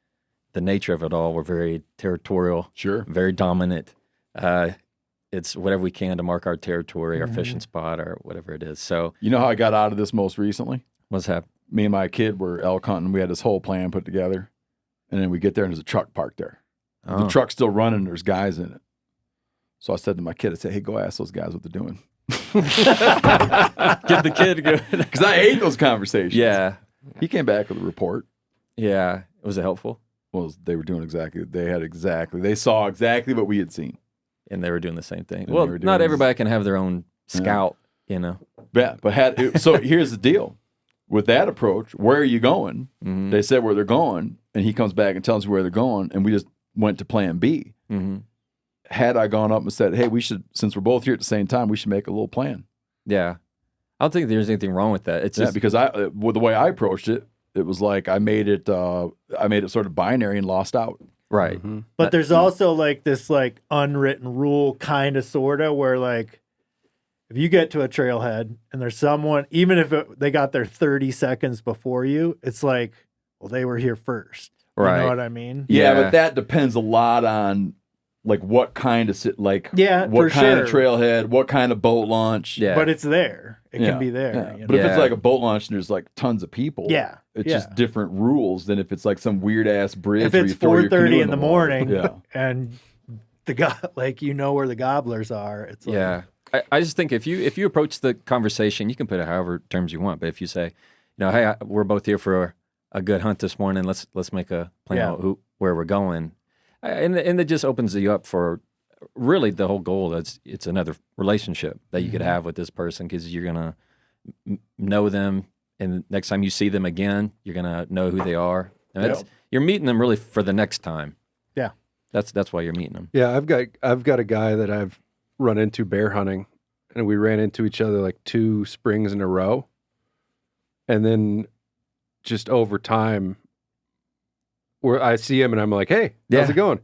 nature of it all, we're very territorial, very dominant. It's whatever we can to mark our territory, our fishing spot, or whatever it is. So,
you know how I got out of this most recently?
What's happening?
Me and my kid were elk hunting. We had this whole plan put together, and then we get there and there's a truck parked there. The truck's still running. There's guys in it. So I said to my kid, I said, "Hey, go ask those guys what they're doing."
Get the kid good.
Because I hate those conversations.
Yeah.
He came back with a report.
Yeah. Was it helpful?
Well, they were doing they saw exactly what we had seen.
And they were doing the same thing.
And
Well,
they were
not
doing
everybody can have their own scout,
Yeah, but so here's the deal. With that approach, where are you going?
Mm-hmm.
They said where they're going, and he comes back and tells us where they're going, and we just went to plan B.
Mm-hmm.
Had I gone up and said, "Hey, we should, since we're both here at the same time, we should make a little plan."
Yeah. I don't think there's anything wrong with that. It's just
because with the way I approached it, it was like I made it sort of binary and lost out.
Right.
Mm-hmm.
But there's also like this like unwritten rule kind of sort of where like if you get to a trailhead and there's someone, even if they got there 30 seconds before you, it's like, well, they were here first.
Right.
You know what I mean?
Yeah, but that depends a lot on like what kind of what
for
kind of
sure.
trailhead, what kind of boat launch.
Yeah.
But it's there. It
Yeah.
can be there.
Yeah.
You know?
But if it's like a boat launch and there's like tons of people, it's just different rules than if it's like some weird ass bridge.
If
where
it's
you throw your
4:30
canoe
in the
water.
morning and the where the gobblers are, it's like,
yeah. I just think if you approach the conversation, you can put it however terms you want. But if you say, hey, we're both here for a good hunt this morning. Let's make a plan on where we're going, and it just opens you up for really the whole goal. It's another relationship that you could have with this person because you're gonna know them, and next time you see them again, you're gonna know who they are. And you're meeting them really for the next time.
Yeah,
that's why you're meeting them.
Yeah, I've got a guy that I've run into bear hunting, and we ran into each other like 2 springs in a row, and then just over time, where I see him and I'm like, "Hey, how's it going?"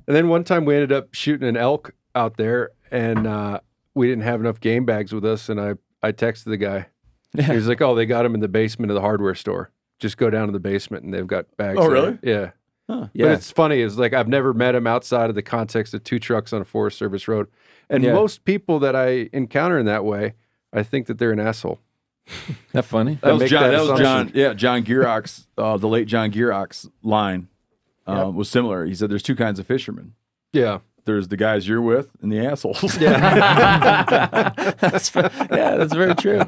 And then one time we ended up shooting an elk out there, and we didn't have enough game bags with us, and I texted the guy. He was like, "Oh, they got them in the basement of the hardware store. Just go down to the basement, and they've got bags."
Oh,
there."
really?
Yeah. But it's funny, is like I've never met him outside of the context of two trucks on a Forest Service road. And most people that I encounter in that way, I think that they're an asshole.
That funny?
That was John. Yeah, John Gearox, the late John Gearox line was similar. He said there's two kinds of fishermen.
Yeah.
There's the guys you're with and the assholes.
That's very true.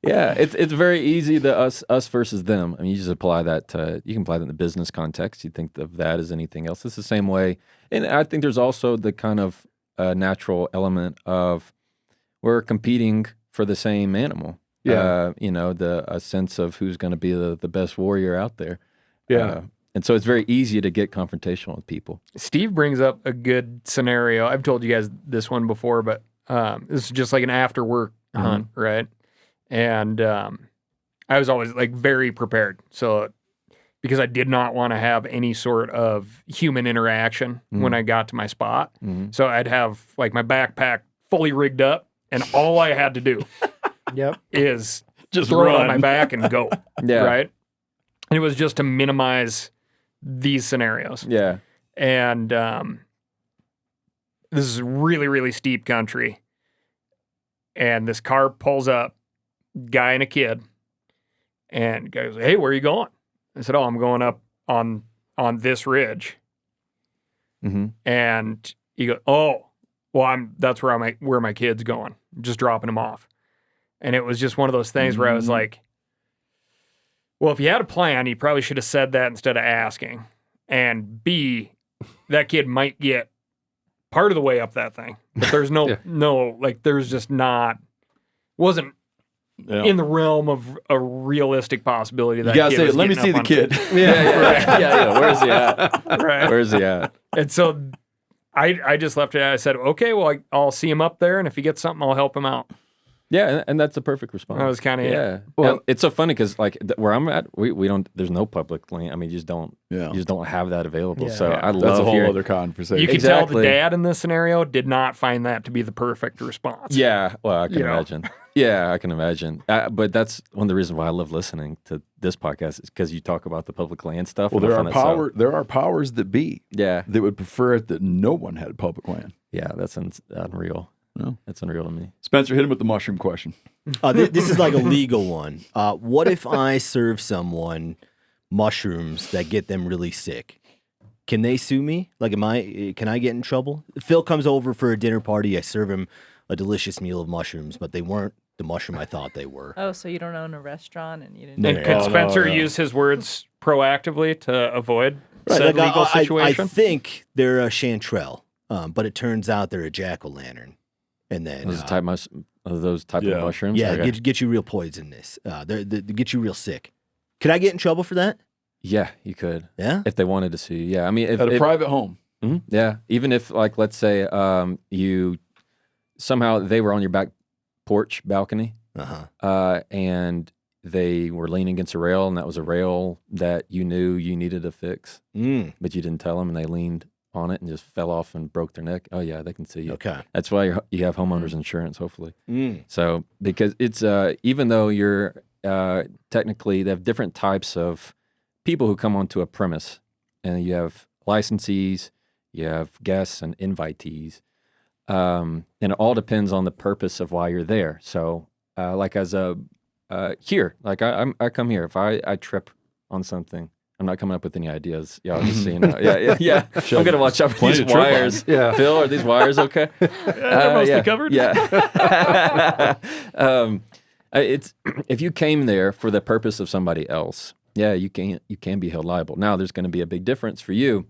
Yeah, it's very easy to us versus them. I mean, you just apply that to, you can apply that in the business context. You think of that as anything else. It's the same way. And I think there's also the kind of natural element of we're competing for the same animal. Yeah. A sense of who's going to be the best warrior out there.
Yeah.
And so it's very easy to get confrontational with people.
Steve brings up a good scenario. I've told you guys this one before, but this is just like an after work hunt, right? And I was always like very prepared. So because I did not want to have any sort of human interaction when I got to my spot. So I'd have like my backpack fully rigged up, and all I had to do is just throw it on my back and go. Right? And it was just to minimize these scenarios.
Yeah.
And this is really, really steep country. And this car pulls up, guy and a kid, and goes, "Hey, where are you going?" I said, "Oh, I'm going up on this ridge." And he goes, "Oh, well, that's where my kid's going. I'm just dropping him off." And it was just one of those things where I was like, well, if you had a plan, you probably should have said that instead of asking. And B, that kid might get part of the way up that thing. But there's there's just wasn't in the realm of a realistic possibility that
you gotta
kid
say,
was
let me
getting
see the
up
kid.
Yeah. Where's he at?
Right.
Where's he at?
And so I just left it. I said, okay, well, I'll see him up there, and if he gets something, I'll help him out.
Yeah, and that's a perfect response.
That was kind of
it. Well, it's so funny because like where I'm at, we don't. There's no public land. I mean, you just don't.
Yeah.
You just don't have that available.
Yeah.
So I love
That's a whole
hearing.
other conversation.
You can tell the dad in this scenario did not find that to be the perfect response.
Yeah, well, I can imagine. Yeah, I can imagine. But that's one of the reasons why I love listening to this podcast is because you talk about the public land stuff.
Well, there are powers that be.
Yeah,
that would prefer it that no one had public land.
Yeah, that's unreal. No, that's unreal to me.
Spencer, hit him with the mushroom question.
This is like a legal one. What if I serve someone mushrooms that get them really sick? Can they sue me? Like, can I get in trouble? Phil comes over for a dinner party. I serve him a delicious meal of mushrooms, but they weren't the mushroom I thought they were.
Oh, so you don't own a restaurant and you didn't.
And could Spencer use his words proactively to avoid said
like
legal situation?
I think they're a chanterelle, but it turns out they're a jack-o'-lantern. And then
those type of mushrooms.
Yeah, get you real poisonous. They get you real sick. Could I get in trouble for that?
Yeah, you could.
Yeah,
if they wanted to sue you. Yeah, I mean,
at a private home.
Yeah, even if like let's say you somehow they were on your back porch balcony, and they were leaning against a rail, and that was a rail that you knew you needed to fix, but you didn't tell them, and they leaned on it and just fell off and broke their neck. Oh yeah, they can see you.
Okay,
that's why you have homeowners insurance, hopefully. So because it's even though you're technically they have different types of people who come onto a premise, and you have licensees, you have guests and invitees, and it all depends on the purpose of why you're there. So like as a here, like I come here if I trip on something. I'm not coming up with any ideas. Yeah, just so you know. Yeah. I'm gonna watch out for these wires. Yeah, Phil, are these wires okay?
They're mostly covered.
Yeah. It's if you came there for the purpose of somebody else, yeah, you can be held liable. Now, there's going to be a big difference for you.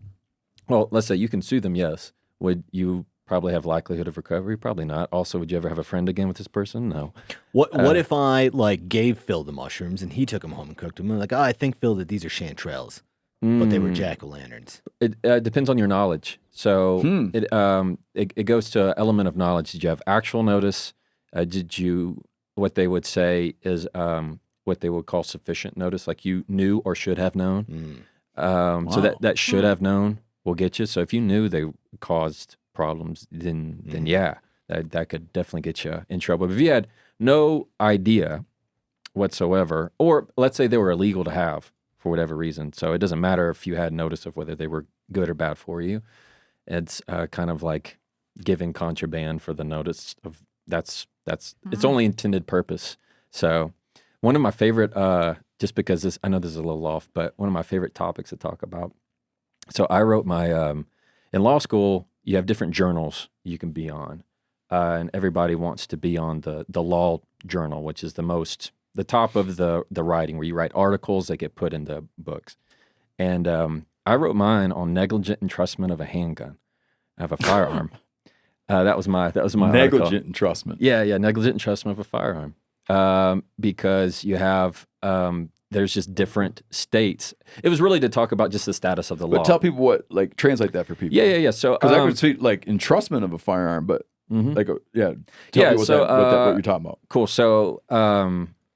Well, let's say you can sue them. Yes. Would you probably have likelihood of recovery? Probably not. Also, would you ever have a friend again with this person? No.
What if I like gave Phil the mushrooms and he took them home and cooked them? I'm like, I think, Phil, that these are chanterelles, but they were jack-o'-lanterns.
It depends on your knowledge. So it goes to an element of knowledge. Did you have actual notice? Did you, what they would say is what they would call sufficient notice, like you knew or should have known. So that should have known will get you. So if you knew they caused problems, then yeah, that could definitely get you in trouble. But if you had no idea whatsoever, or let's say they were illegal to have for whatever reason. So it doesn't matter if you had notice of whether they were good or bad for you. It's kind of like giving contraband for the notice of that's its only intended purpose. So one of my favorite, just because I know this is a little off, but one of my favorite topics to talk about. So I wrote my, in law school, you have different journals you can be on. And everybody wants to be on the law journal, which is the top of the writing, where you write articles that get put into books. And I wrote mine on negligent entrustment of a handgun, of a firearm. That was my
negligent
article.
entrustment.
Yeah, negligent entrustment of a firearm. Because you have there's just different states. It was really to talk about just the status of the law.
But tell people what, like, translate that for people.
Yeah. So
because I would speak like entrustment of a firearm, but like, tell me what you're talking about.
Cool. So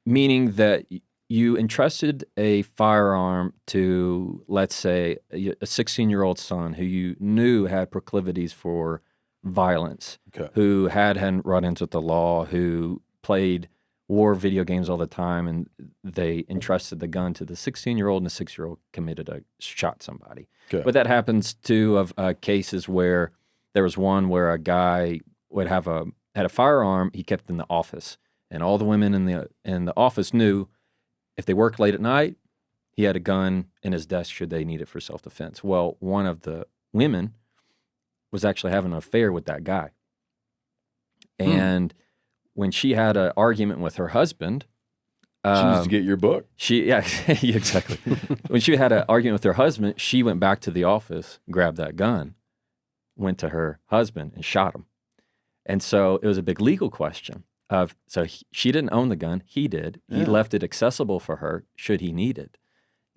meaning that you entrusted a firearm to, let's say, a 16-year-old son who you knew had proclivities for violence, who hadn't run into the law, who played war video games all the time, and they entrusted the gun to the 16-year-old, and the 6-year-old shot somebody. Okay. But that happens too of cases where there was one where a guy had a firearm he kept in the office, and all the women in the office knew if they worked late at night, he had a gun in his desk should they need it for self-defense. Well, one of the women was actually having an affair with that guy. And when she had an argument with her husband,
she needs to get your book.
Exactly. When she had an argument with her husband, she went back to the office, grabbed that gun, went to her husband, and shot him. And so it was a big legal question of, she didn't own the gun, he did. He left it accessible for her should he need it.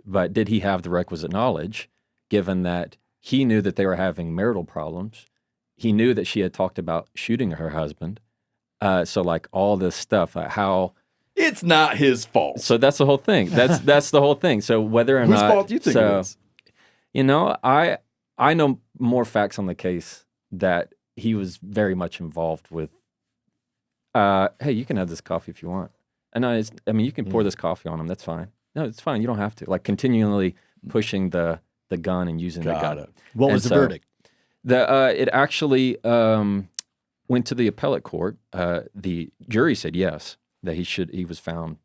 But did he have the requisite knowledge, given that he knew that they were having marital problems? He knew that she had talked about shooting her husband. So like all this stuff, how
it's not his fault.
So that's the whole thing. That's the whole thing. So whether or
whose
not,
fault do you think it is?
You know, I know more facts on the case that he was very much involved with. Hey, you can have this coffee if you want. And you can pour this coffee on him. That's fine. No, it's fine. You don't have to. Like continually pushing the gun and using the gun.
What was the verdict?
It actually went to the appellate court. The jury said yes, that he was found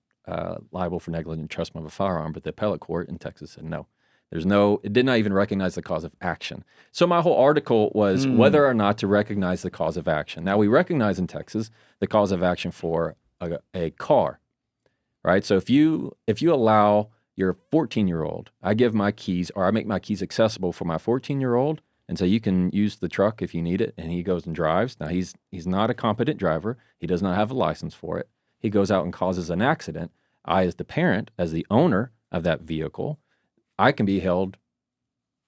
liable for negligent entrustment of a firearm, but the appellate court in Texas said no. It did not even recognize the cause of action. So my whole article was whether or not to recognize the cause of action. Now, we recognize in Texas the cause of action for a car, right? So if you allow your 14-year-old, I give my keys, or I make my keys accessible for my 14-year-old, and so you can use the truck if you need it, and he goes and drives. Now, he's not a competent driver. He does not have a license for it. He goes out and causes an accident. I, as the parent, as the owner of that vehicle, I can be held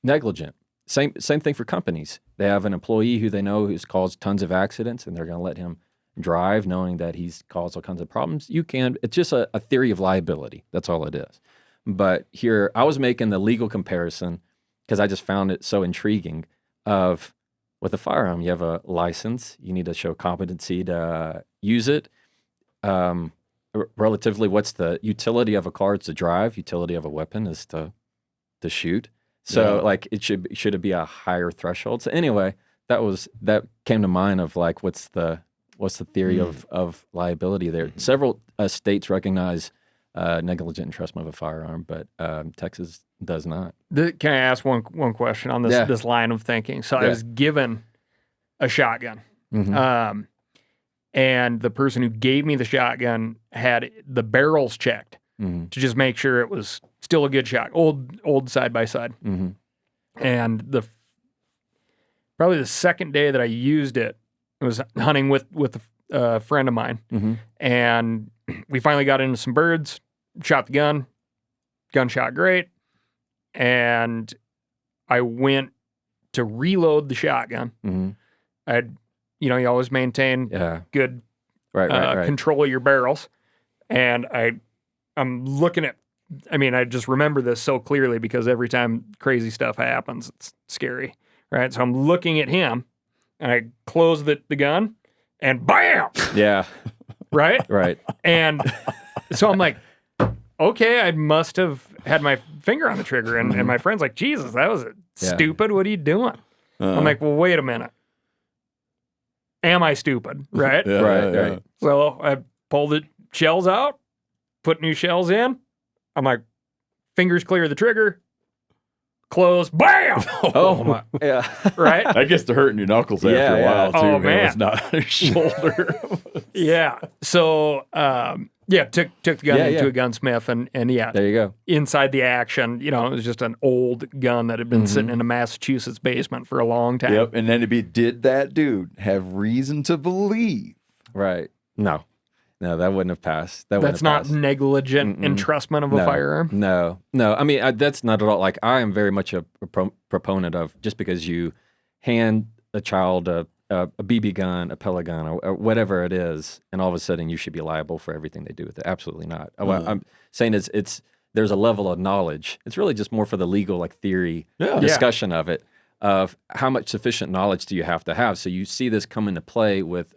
negligent. Same thing for companies. They have an employee who they know who's caused tons of accidents, and they're going to let him drive knowing that he's caused all kinds of problems. It's just a theory of liability. That's all it is. But here, I was making the legal comparison because I just found it so intriguing of, with a firearm, you have a license, you need to show competency to use it. Relatively, what's the utility of a car? It's to drive. Utility of a weapon is to shoot. So like should it be a higher threshold? So anyway, that came to mind of like what's the theory of liability there. Several states recognize negligent entrustment of a firearm, but Texas does not.
Can I ask one question on this line of thinking? So I was given a shotgun.
Mm-hmm.
And the person who gave me the shotgun had the barrels checked
mm-hmm.
to just make sure it was still a good shot, old side by side.
Mm-hmm.
And probably the second day that I used it, I was hunting with a friend of mine,
mm-hmm.
and we finally got into some birds, shot the gun shot great, and I went to reload the shotgun.
Mm-hmm.
You always maintain good
right.
control of your barrels. And I'm looking at, I just remember this so clearly because every time crazy stuff happens, it's scary, right? So I'm looking at him, and I close the gun, and bam!
Yeah.
Right?
Right.
And so I'm like, okay, I must have had my finger on the trigger. And my friend's like, Jesus, that was stupid. What are you doing? I'm like, well, wait a minute. Am I stupid? Right?
Right.
So I pulled the shells out, put new shells in. I'm like, fingers clear of the trigger. Close. Bam!
Oh my. Yeah.
Right?
I guess to hurting your knuckles after a while, too.
Oh,
man.
man.
It's not on your shoulder.
Yeah. So, took the gun into a gunsmith and
There you go.
inside the action, it was just an old gun that had been sitting in a Massachusetts basement for a long time.
Yep. And then it'd be, did that dude have reason to believe?
Right. No, that wouldn't have passed.
That's not negligent entrustment of a firearm.
No. I mean, that's not at all. Like, I am very much a proponent of just because you hand a child a BB gun, a pellet gun, or whatever it is, and all of a sudden you should be liable for everything they do with it. Absolutely not. What I'm saying is there's a level of knowledge. It's really just more for the legal theory discussion of it, of how much sufficient knowledge do you have to have. So you see this come into play with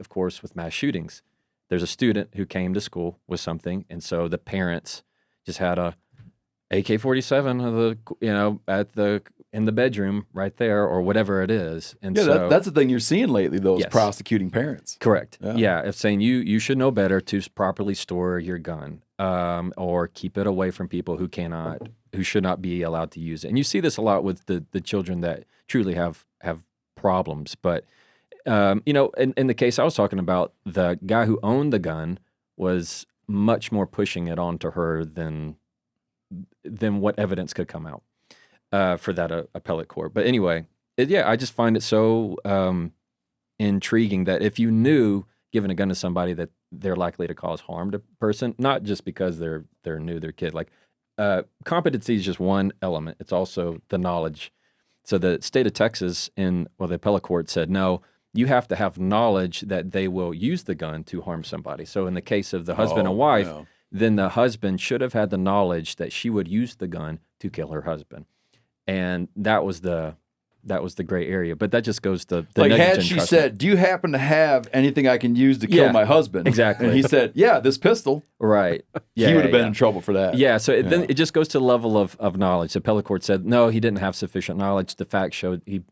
mass shootings. There's a student who came to school with something, and so the parents just had a AK-47 in the bedroom right there, or whatever it is. And so
that's the thing you're seeing lately. Those prosecuting parents.
Correct. Yeah, if saying you should know better to properly store your gun, or keep it away from people who should not be allowed to use it. And you see this a lot with the children that truly have problems, but. In the case I was talking about, the guy who owned the gun was much more pushing it onto her than what evidence could come out for that appellate court. But anyway, I just find it so intriguing that if you knew giving a gun to somebody that they're likely to cause harm to a person, not just because they're new, they're kid. Like competency is just one element. It's also the knowledge. So the state of Texas the appellate court said no. You have to have knowledge that they will use the gun to harm somebody. So in the case of the husband and wife, then the husband should have had the knowledge that she would use the gun to kill her husband. And that was the gray area. But that just goes to the
had she said, do you happen to have anything I can use to kill my husband?
Exactly.
And he said, yeah, this pistol.
Right. Yeah,
he would have been in trouble for that.
Yeah, so then it just goes to the level of knowledge. The appellate court said, no, he didn't have sufficient knowledge. The facts showed he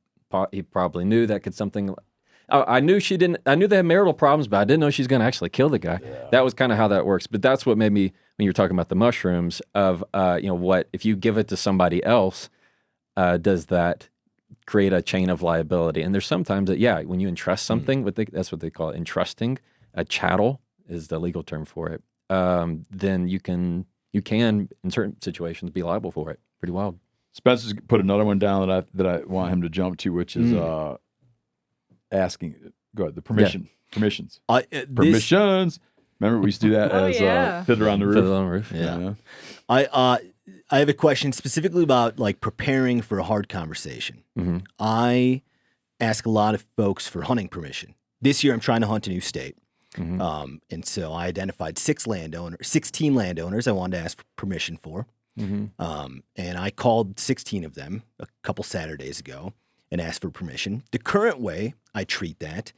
probably knew that could something... I knew she didn't. I knew they had marital problems, but I didn't know she's going to actually kill the guy. Yeah. That was kind of how that works. But that's what made me, when you were talking about the mushrooms, of what if you give it to somebody else, does that create a chain of liability? And there's sometimes that when you entrust something, that's what they call it, entrusting a chattel is the legal term for it. Then you can in certain situations be liable for it. Pretty wild.
Spencer's put another one down that I want him to jump to, which is. Asking, go ahead, the permissions. Permissions. Remember we used to do that as Fiddler on the Roof.
Fiddler on the Roof.
Yeah. I have a question specifically about preparing for a hard conversation.
Mm-hmm.
I ask a lot of folks for hunting permission. This year I'm trying to hunt a new state.
Mm-hmm.
And so I identified 16 landowners I wanted to ask for permission for.
Mm-hmm.
And I called 16 of them a couple Saturdays ago and ask for permission. The current way I treat that,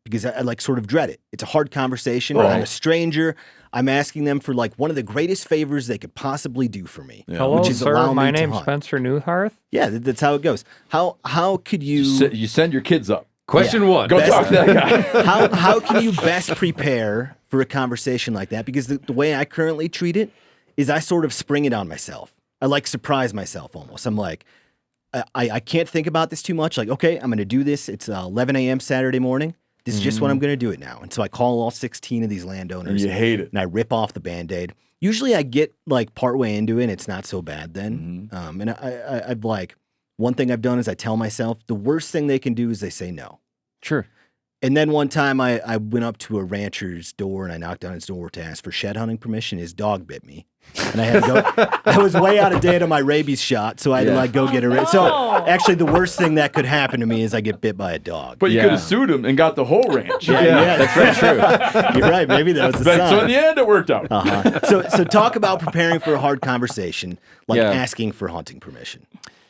because I sort of dread it. It's a hard conversation. Right. I'm a stranger. I'm asking them for one of the greatest favors they could possibly do for me.
Yeah. Hello,
which is
sir. My name's Spencer Neuharth.
Yeah, that's how it goes. How could you...
You send your kids up. Question one. Go talk to that guy.
How can you best prepare for a conversation like that? Because the way I currently treat it is I sort of spring it on myself. I surprise myself almost. I'm like... I can't think about this too much. Okay, I'm going to do this. It's 11 a.m. Saturday morning. This is just when I'm going to do it now. And so I call all 16 of these landowners.
And you hate it.
And I rip off the Band-Aid. Usually I get partway into it and it's not so bad then.
Mm-hmm.
And I've one thing I've done is I tell myself the worst thing they can do is they say no.
Sure.
And then one time I went up to a rancher's door and I knocked on his door to ask for shed hunting permission. His dog bit me. And I had to go. I was way out of date on my rabies shot, so I had to go get a. So actually, the worst thing that could happen to me is I get bit by a dog.
But you could have sued him and got the whole ranch.
Yeah, that's very true. You're right. Maybe that was a sign.
So in the end, it worked out.
So talk about preparing for a hard conversation, asking for hunting permission.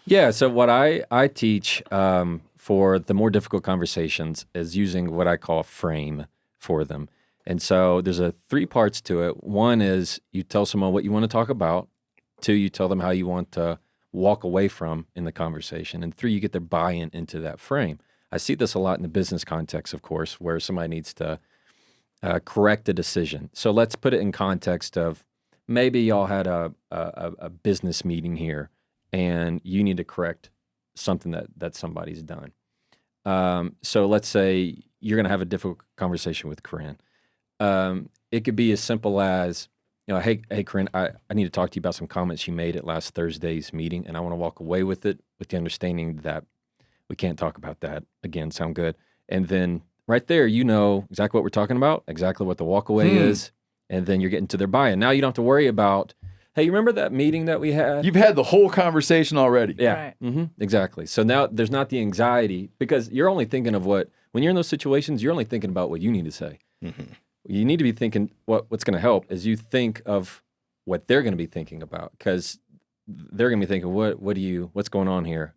Yeah. So what I teach for the more difficult conversations is using what I call a frame for them. And so there's 3 parts to it. One is you tell someone what you want to talk about. 2, you tell them how you want to walk away from in the conversation. And 3, you get their buy-in into that frame. I see this a lot in the business context, of course, where somebody needs to correct a decision. So let's put it in context of maybe y'all had a business meeting here and you need to correct something that somebody's done. So let's say you're going to have a difficult conversation with Corinne. It could be as simple as, hey, Corinne, I need to talk to you about some comments you made at last Thursday's meeting, and I want to walk away with it with the understanding that we can't talk about that again. Sound good? And then right there, you know exactly what we're talking about, exactly what the walkaway is, and then you're getting to their buy-in. Now you don't have to worry about, hey, you remember that meeting that we had?
You've had the whole conversation already.
Yeah,
Right.
Exactly. So now there's not the anxiety because you're only thinking of when you're in those situations, you're only thinking about what you need to say. Mm-hmm. You need to be thinking what's going to help is you think of what they're going to be thinking about because they're going to be thinking, what's going on here?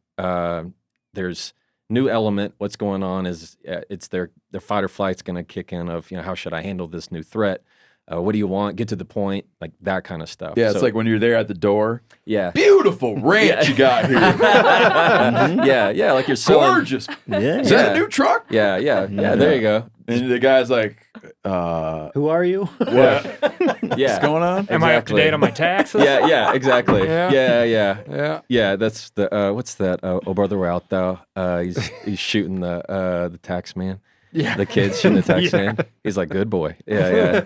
There's new element. What's going on is it's their fight or flight's going to kick in of, how should I handle this new threat? What do you want? Get to the point, like that kind of stuff.
Yeah, it's like when you're there at the door.
Yeah.
Beautiful ranch you got here.
Yeah, like you're selling.
Gorgeous.
Yeah.
Is that a new truck?
Yeah, there you go.
And the guy's like,
Who are you?
what?
Yeah.
What's going on?
Am I up to date on my taxes?
Yeah, exactly.
Yeah.
Yeah, that's the what's that? Oh brother, we're out though. He's shooting the tax man.
Yeah.
The kid's shooting the tax man. He's like, good boy. Yeah.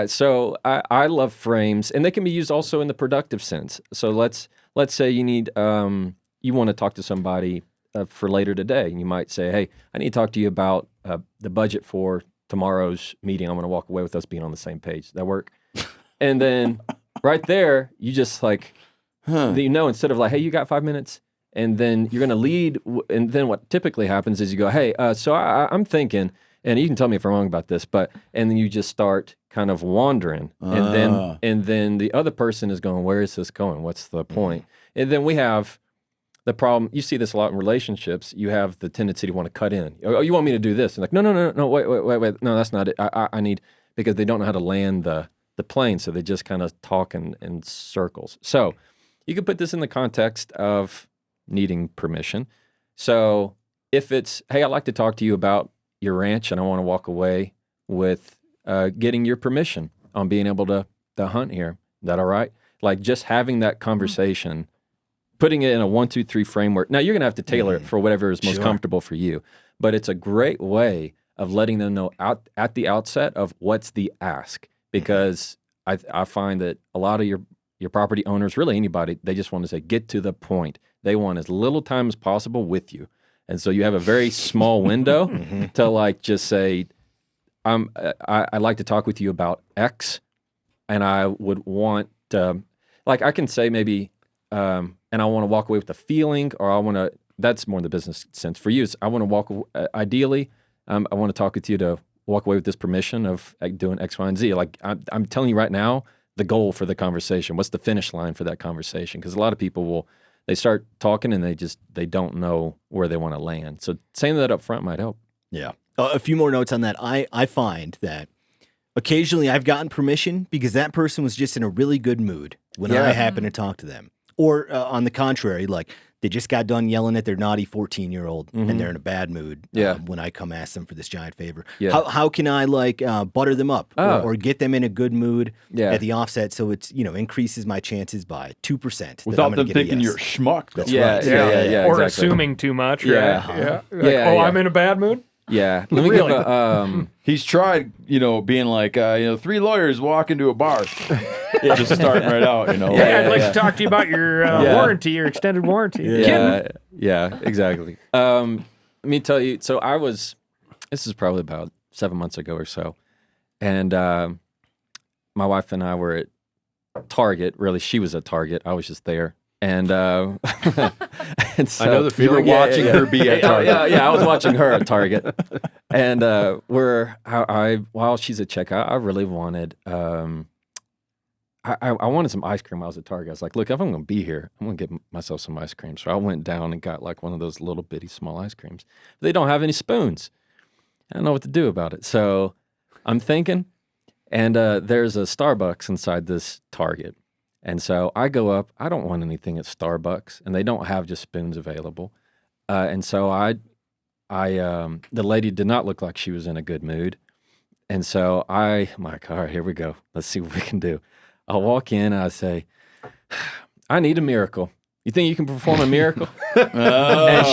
So I love frames, and they can be used also in the productive sense. So let's say you need you want to talk to somebody for later today, and you might say, hey, I need to talk to you about the budget for tomorrow's meeting. I'm going to walk away with us being on the same page. Does that work? And then right there, you just instead of like, hey, you got 5 minutes, and then you're going to lead, and then what typically happens is you go, hey, so I'm thinking, and you can tell me if I'm wrong about this, and then you just start kind of wandering, and then the other person is going, where is this going? What's the point? And then we have the problem, you see this a lot in relationships, you have the tendency to want to cut in. Oh, you want me to do this? And like, no, wait, no, that's not it. I need, because they don't know how to land the plane, so they just kind of talk in circles. So you can put this in the context of needing permission. So if it's, hey, I'd like to talk to you about your ranch, and I want to walk away with getting your permission on being able to hunt here. Is that all right? Like just having that conversation, putting it in a 1, 2, 3 framework. Now you're going to have to tailor it for whatever is most comfortable for you, but it's a great way of letting them know at the outset of what's the ask, because I find that a lot of your property owners, really anybody, they just want to say, get to the point. They want as little time as possible with you. And so you have a very small window to like just say, I'd like to talk with you about X, and I would want like I can say maybe, and I want to walk away with a feeling, or I want to. That's more in the business sense. For you, it's I want to walk. Ideally, I want to talk with you to walk away with this permission of doing X, Y, and Z. Like I'm telling you right now, the goal for the conversation. What's the finish line for that conversation? Because a lot of people they start talking and they don't know where they want to land. So saying that up front might help.
Yeah. A few more notes on that. I find that occasionally I've gotten permission because that person was just in a really good mood when I happen to talk to them. Or on the contrary, like they just got done yelling at their naughty 14-year-old and they're in a bad mood when I come ask them for this giant favor. Yeah. How can I like butter them up or get them in a good mood at the offset so it's, increases my chances by 2%.
Without them thinking you're a schmuck.
That's
right. Yeah,
or
exactly.
assuming too much, right?
Yeah.
Like, I'm in a bad mood?
Yeah. Let me give
He's tried, being like, 3 lawyers walk into a bar. Just starting right out,
Yeah, I'd like to talk to you about your warranty, your extended warranty.
Yeah, exactly. Let me tell you, so this is probably about 7 months ago or so, and my wife and I were at Target. Really, she was at Target. I was just there. And, and so,
I know the feeling. You were watching her be at Target.
Yeah, I was watching her at Target. And while she's at checkout, I really wanted, I wanted some ice cream while I was at Target. I was like, look, if I'm going to be here, I'm going to get myself some ice cream. So I went down and got like one of those little bitty small ice creams. They don't have any spoons. I don't know what to do about it. So I'm thinking, and there's a Starbucks inside this Target. And so I go up. I don't want anything at Starbucks, and they don't have just spoons available. And so the lady did not look like she was in a good mood. And so I'm like, all right, here we go. Let's see what we can do. I'll walk in and I say, I need a miracle. You think you can perform a miracle? And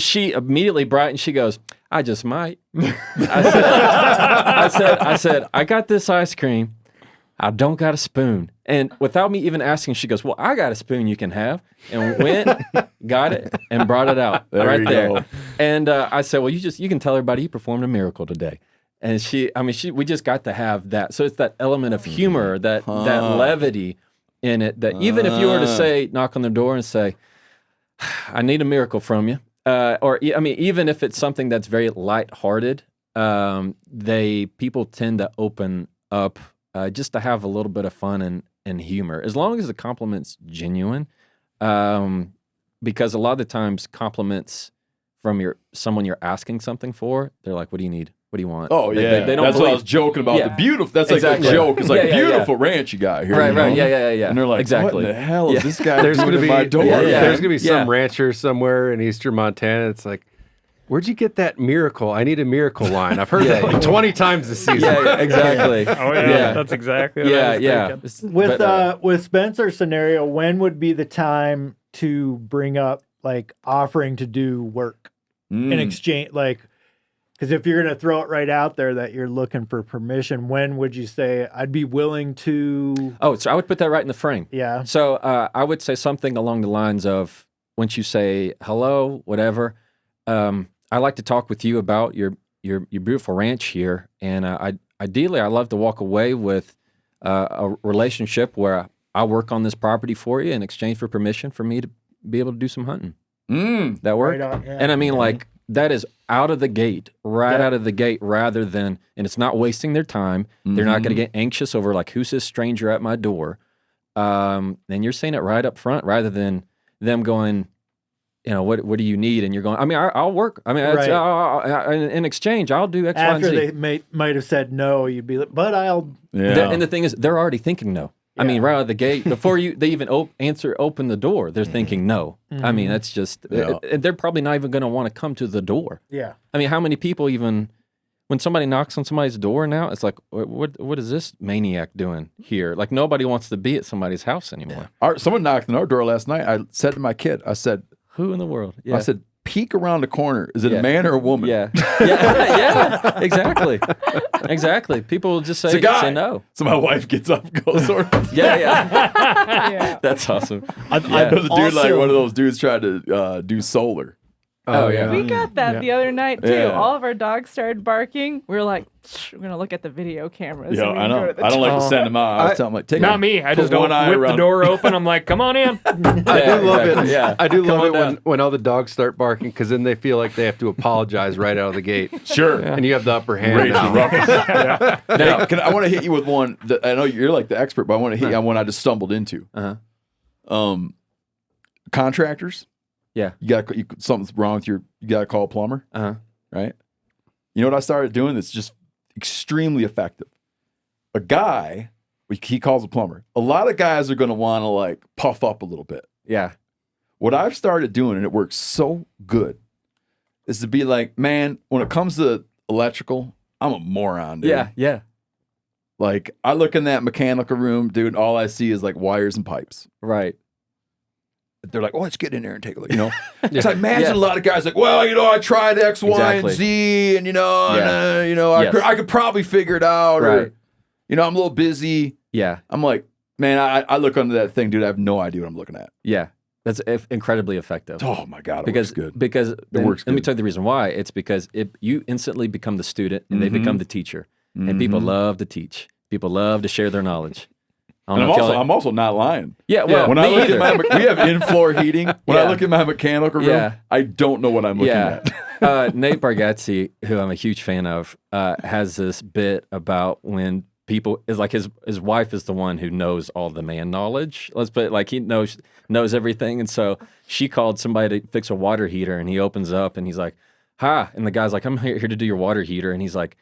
she immediately brightened. She goes, I just might. I said, I got this ice cream. I don't got a spoon. And without me even asking, she goes, well, I got a spoon you can have. And went, got it, and brought it out right there. And I said, well, you can tell everybody you performed a miracle today. And we just got to have that. So it's that element of humor, that levity in it, that even if you were to say, knock on the door and say, I need a miracle from you. Even if it's something that's very lighthearted, people tend to open up just to have a little bit of fun and humor, as long as the compliment's genuine. Because a lot of the times compliments from someone you're asking something for, they're like, what do you need? What do you want?
Oh, yeah.
They don't
That's what I was joking about.
Yeah.
The beautiful. That's
Exactly.
like a joke. It's like,
Yeah.
beautiful ranch you got here.
Right,
you know?
right. Yeah.
And they're like,
exactly.
what in the hell is this guy
There's
doing
gonna
at
be
my door?
There's gonna be some
Yeah.
rancher somewhere in Eastern Montana. It's like, where'd you get that miracle? I need a miracle line. I've heard that like 20 times this season.
Yeah, exactly.
Oh yeah, that's exactly what I was thinking.
With Spencer's scenario, when would be the time to bring up like offering to do work in exchange? Like, because if you're going to throw it right out there that you're looking for permission, when would you say I'd be willing to?
Oh, so I would put that right in the frame.
Yeah.
So I would say something along the lines of, once you say hello, whatever, I like to talk with you about your beautiful ranch here, and ideally I love to walk away with a relationship where I work on this property for you in exchange for permission for me to be able to do some hunting. That work?
Right on, yeah.
And I mean, like, that is out of the gate, out of the gate, rather than, and it's not wasting their time. They're not going to get anxious over, like, who's this stranger at my door? And you're saying it right up front, rather than them going, you know, what do you need? And you're going, I mean, I'll work. I mean, in exchange, I'll do X,
After
Y, and Z.
they might have said no, you'd be like, but I'll.
Yeah.
And the thing is, they're already thinking no. I mean, right out of the gate, before they even open the door, they're thinking no. I mean, that's just, and they're probably not even going to want to come to the door.
Yeah.
I mean, how many people even, when somebody knocks on somebody's door now, it's like, what is this maniac doing here? Like, nobody wants to be at somebody's house anymore.
Someone knocked on our door last night. I said to my kid, I said,
who in the world?
I said, peek around the corner. Is it a man or a woman?
Yeah. Yeah, exactly. Exactly. People will just say no.
So my wife gets up and goes, sort of.
Yeah. That's awesome.
I know the dude, like one of those dudes tried to do solar.
Oh, yeah.
We got that the other night too.
Yeah.
All of our dogs started barking. We were like, we're gonna look at the video cameras.
Yeah,
and we
I
can
know.
go to the
I don't like to
top.
send them out. I was telling them, like, take
Not me. I just don't whip the door open. I'm like, come on in.
I do love it.
Yeah.
I do
Come
love
on
it when all the dogs start barking, because then they feel like they have to apologize right out of the gate.
Sure.
And you have the upper hand.
Raging
now.
ruckus. Hey, I want to hit you with one that I know you're like the expert, but I want to hit you on one I just stumbled into. Contractors.
Yeah.
Something's wrong with you got to call a plumber. Right. You know what I started doing that's just extremely effective? A guy, he calls a plumber. A lot of guys are going to want to like puff up a little bit.
Yeah.
What I've started doing, and it works so good, is to be like, man, when it comes to electrical, I'm a moron, dude.
Yeah.
Like, I look in that mechanical room, dude, all I see is like wires and pipes.
Right.
They're like, oh, let's get in there and take a look, you know? So I imagine a lot of guys like, well, you know, I tried X, Y, and Z, and, I could probably figure it out.
Right.
Or, you know, I'm a little busy.
Yeah.
I'm like, man, I look under that thing, dude, I have no idea what I'm looking at.
Yeah. That's incredibly effective.
Oh, my God, it works good.
Because
works
let me
good.
tell you the reason why. It's because you instantly become the student, and they become the teacher. And people love to teach. People love to share their knowledge.
And I'm also not lying.
Yeah, well,
when I look
either.
at we have in-floor heating. When I look at my mechanical room, I don't know what I'm looking at.
Nate Bargatze, who I'm a huge fan of, has this bit about when people is like his wife is the one who knows all the man knowledge. Let's put it like he knows everything, and so she called somebody to fix a water heater, and he opens up and he's like, "Ha!" And the guy's like, "I'm here to do your water heater," and he's like,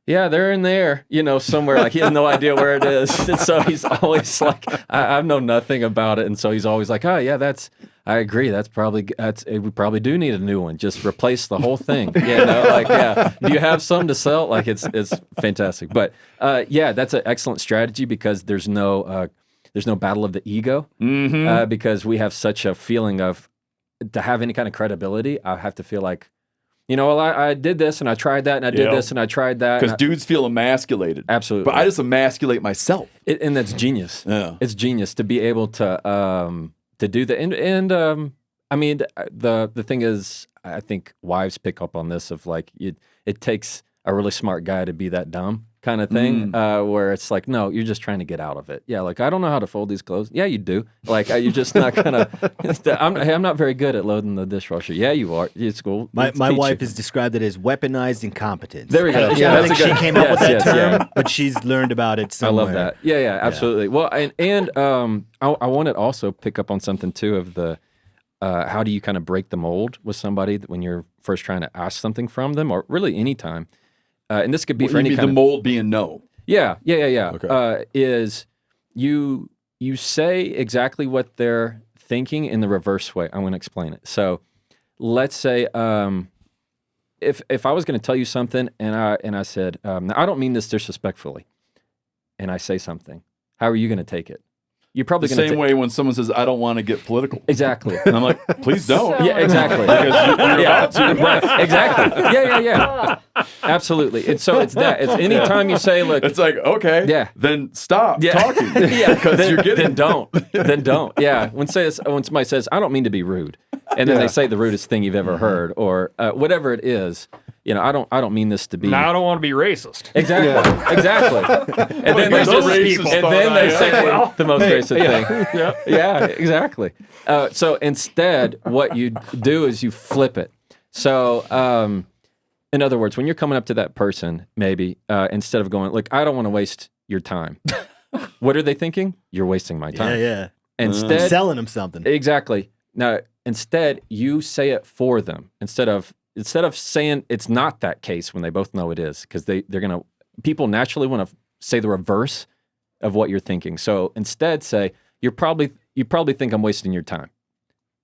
"Yeah, they're in there, somewhere." Like he has no idea where it is, and so he's always like, "I know nothing about it," and so he's always like, "Oh yeah, I agree. We probably do need a new one. Just replace the whole thing." Do you have some to sell? Like it's fantastic. But that's an excellent strategy because there's no battle of the ego because we have such a feeling of to have any kind of credibility. I have to feel like, I did this and I tried that and I did this and I tried that.
Because dudes feel emasculated.
Absolutely.
But I just emasculate myself.
And that's genius.
Yeah.
It's genius to be able to do that. And I mean, the thing is, I think wives pick up on this of like, it takes a really smart guy to be that dumb kind of thing, where it's like, no, you're just trying to get out of it. Yeah, like, I don't know how to fold these clothes. Yeah, you do. Like, you're just not gonna, I'm not very good at loading the dishwasher. Yeah, you are. It's cool.
My wife has described it as weaponized incompetence.
There we go.
I don't think she came up with that term, but she's learned about it somewhere.
I love that. Yeah, absolutely. Well, and I want to also pick up on something too of the, how do you kind of break the mold with somebody when you're first trying to ask something from them, or really any time. And this could be for any kind
the
of
mold being no.
Yeah.
Okay.
Is you say exactly what they're thinking in the reverse way. I'm going to explain it. So let's say if I was going to tell you something and I said, now I don't mean this disrespectfully, and I say something, how are you going to take it? You're probably
the
going to
same way when someone says, "I don't want to get political."
Exactly.
And I'm like, "Please don't."
Yeah, exactly.
Because you're about to.
Right. Exactly. Yeah. Absolutely. And so it's that. It's any time you say, "Look,"
it's like, okay, then stop talking. Because you're getting.
Then don't. Yeah. When somebody says, "I don't mean to be rude," and then they say the rudest thing you've ever heard, or whatever it is. I don't mean this to be.
No, I don't want to be racist.
Exactly. And then they say the most racist thing. Yeah, exactly. So instead, what you do is you flip it. So, in other words, when you're coming up to that person, maybe instead of going, "Look, I don't want to waste your time," what are they thinking? You're wasting my time.
Yeah.
Instead,
selling them something.
Exactly. Now, instead, you say it for them instead of saying it's not that case when they both know it is, because people naturally want to say the reverse of what you're thinking. So instead say, you probably think I'm wasting your time,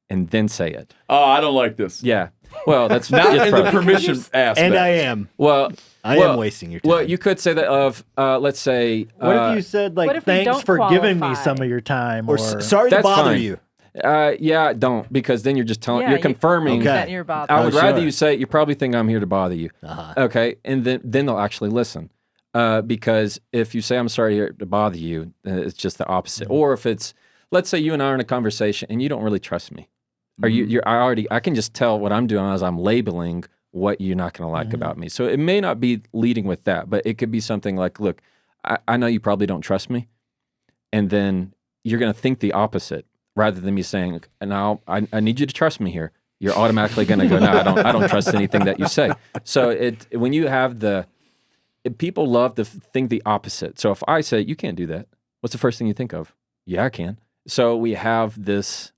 and then say it.
Oh, I don't like this.
Yeah. Well, that's
not in the permission aspect.
And I am.
Well,
I am wasting your time.
Well, you could say that of, let's say.
What if you said, like, "Thanks for giving me some of your time," or
"Sorry to bother you"?
Yeah, don't, because then you're just telling, you're confirming.
That you're bothered.
I would rather you say, "You probably think I'm here to bother you."
Uh-huh.
Okay, and then they'll actually listen. Because if you say, "I'm sorry here to bother you," it's just the opposite. Mm-hmm. Or if it's, let's say you and I are in a conversation and you don't really trust me, or I can just tell what I'm doing as I'm labeling what you're not going to like about me. So it may not be leading with that, but it could be something like, "Look, I know you probably don't trust me," and then you're going to think the opposite. Rather than me saying, "Now I need you to trust me here," you're automatically going to go, "No, I don't trust anything that you say." So when you have people love to think the opposite. So if I say, "You can't do that," what's the first thing you think of? Yeah, I can. So we have this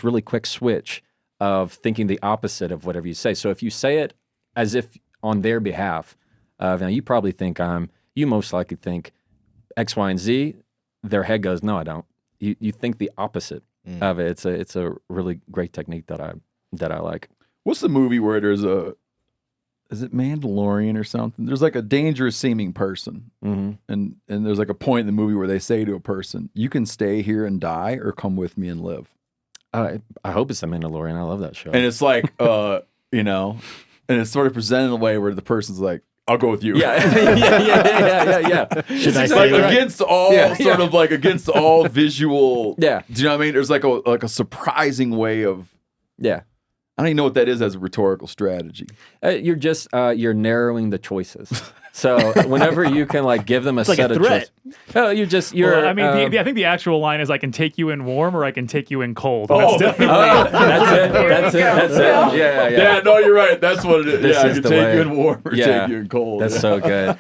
really quick switch of thinking the opposite of whatever you say. So if you say it as if on their behalf, now you probably think you most likely think X, Y, and Z. Their head goes, "No, I don't." You think the opposite of it. It's a really great technique that I like.
What's the movie where there's is it Mandalorian or something? There's like a dangerous seeming person, and there's like a point in the movie where they say to a person, "You can stay here and die, or come with me and live."
I hope it's the Mandalorian. I love that show.
And it's like, and it's sort of presented in a way where the person's like, "I'll go with you."
Yeah.
Should I
like
say
against all against all visual.
Yeah.
Do you know what I mean? There's like a surprising way of.
Yeah.
I don't even know what that is as a rhetorical strategy.
You're just you're narrowing the choices. So whenever you can like give them a set of choices. Oh, I
think the actual line is, "I can take you in warm or I can take you in cold."
That's it. Yeah.
No, you're right. That's what it is. I can take you in warm or
take
you in cold.
That's so good.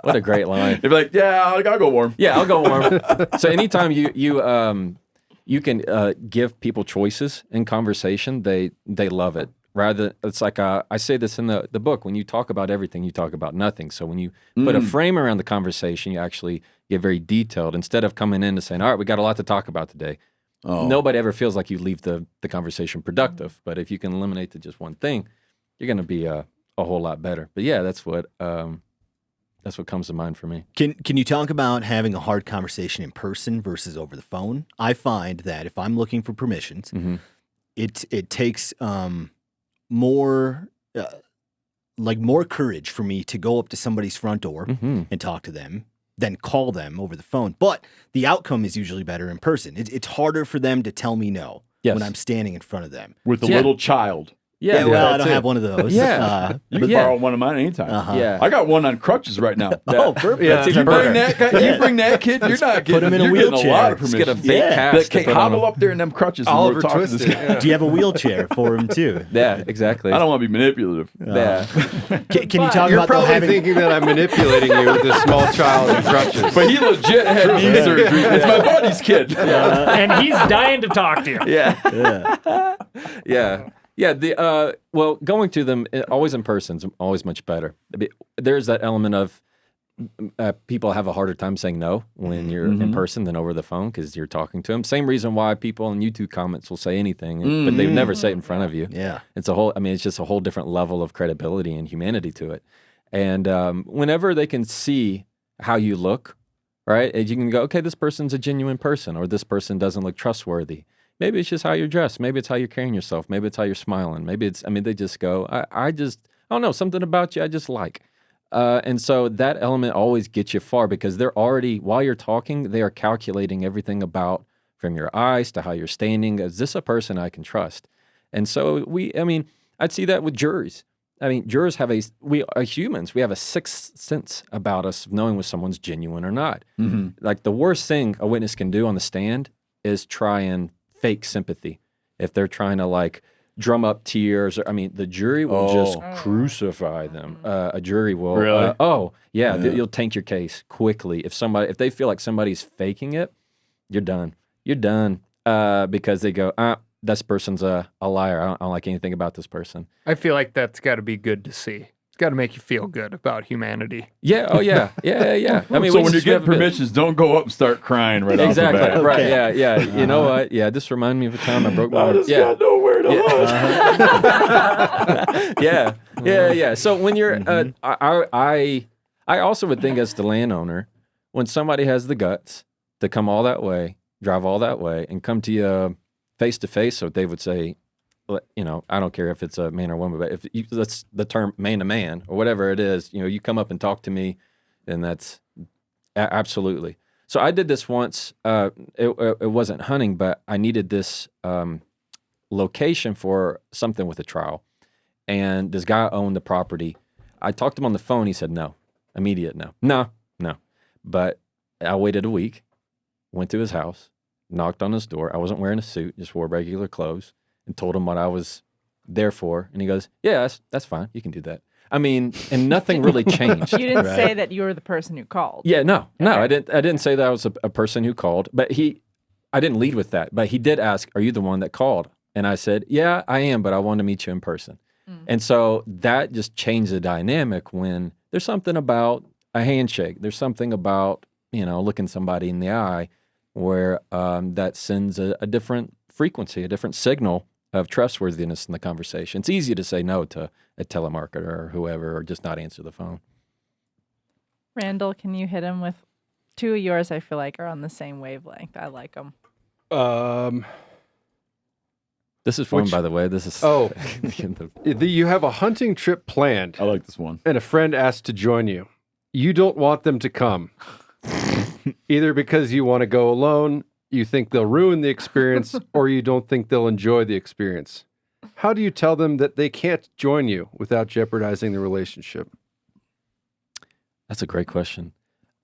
What a great line.
They'd be like, "Yeah, I'll go warm."
Yeah, I'll go warm. So anytime you can give people choices in conversation, they love it. Rather, it's like I say this in the book. When you talk about everything, you talk about nothing. So when you put a frame around the conversation, you actually get very detailed. Instead of coming in and saying, "All right, we got a lot to talk about today." Nobody ever feels like you leave the conversation productive. But if you can eliminate to just one thing, you're going to be a whole lot better. But yeah, that's what comes to mind for me.
Can you talk about having a hard conversation in person versus over the phone? I find that if I'm looking for permissions, it takes more courage for me to go up to somebody's front door and talk to them than call them over the phone. But the outcome is usually better in person. It's harder for them to tell me no when I'm standing in front of them.
With a little child.
Yeah, well, I don't have one of those.
You can borrow one of mine anytime. I got one on crutches right now.
Oh, perfect.
Yeah, you bring that kid, you're not getting,
put him in a
a
wheelchair.
lot of permission.
Get a fake cast.
Hobble up there in them crutches.
Oliver
and we're talking to
Twisted.
this guy.
Do you have a wheelchair for him too?
Yeah, exactly.
I don't want to be manipulative.
Yeah.
Can you talk
You're
about
probably
having?
thinking that I'm manipulating you with this small child in crutches.
But he legit had knee surgery. It's my buddy's kid.
And he's dying to talk to you.
Yeah. Well, going to them always in person is always much bech There's that element of people have a harder time saying no when you're in person than over the phone because you're talking to them. Same reason why people in YouTube comments will say anything, but they would never say it in front of you.
Yeah,
it's just a whole different level of credibility and humanity to it. And whenever they can see how you look, right, and you can go, okay, this person's a genuine person, or this person doesn't look trustworthy. Maybe it's just how you're dressed. Maybe it's how you're carrying yourself. Maybe it's how you're smiling. Maybe they just go, I don't know, something about you I just like. And so that element always gets you far because they're already, while you're talking, they are calculating everything about from your eyes to how you're standing. Is this a person I can trust? And so I'd see that with juries. Jurors we are humans. We have a sixth sense about us of knowing if someone's genuine or not. Like the worst thing a witness can do on the stand is try and fake sympathy. If they're trying to drum up tears, the jury will just crucify them. A jury will,
really?
You'll tank your case quickly. If they feel like somebody's faking it, you're done. You're done because they go, this person's a liar. I don't like anything about this person.
I feel like that's got to be good to see. It's got to make you feel good about humanity.
Yeah. Oh, yeah. Yeah.
So when you're getting permissions, don't go up and start crying right off the bat.
Exactly. Right. Yeah. You know what? Yeah. This reminded me of a time I broke my arm. Yeah.
Got nowhere to look.
Yeah. So when you're, I also would think as the landowner, when somebody has the guts to come all that way, drive all that way, and come to you face to face, so they would say, I don't care if it's a man or woman, but that's the term man to man or whatever it is, you come up and talk to me, then that's absolutely. So I did this once. It wasn't hunting, but I needed this location for something with a trial. And this guy owned the property. I talked to him on the phone. He said, no, immediate no. No. But I waited a week, went to his house, knocked on his door. I wasn't wearing a suit, just wore regular clothes. And told him what I was there for, and he goes, "Yeah, that's fine. You can do that." And nothing really changed.
You didn't say that you were the person who called.
Yeah, no, I didn't say that I was a person who called, but I didn't lead with that. But he did ask, "Are you the one that called?" And I said, "Yeah, I am, but I want to meet you in person." And so that just changed the dynamic when there's something about a handshake. There's something about looking somebody in the eye where that sends a different frequency, a different signal of trustworthiness in the conversation. It's easy to say no to a telemarketer or whoever, or just not answer the phone.
Randall, can you hit him with two of yours? I feel like are on the same wavelength. I like them.
This is fun, by the way. This is
you have a hunting trip planned.
I like this one.
And a friend asked to join you. You don't want them to come, either because you want to go alone, you think they'll ruin the experience, or you don't think they'll enjoy the experience. How do you tell them that they can't join you without jeopardizing the relationship?
That's a great question.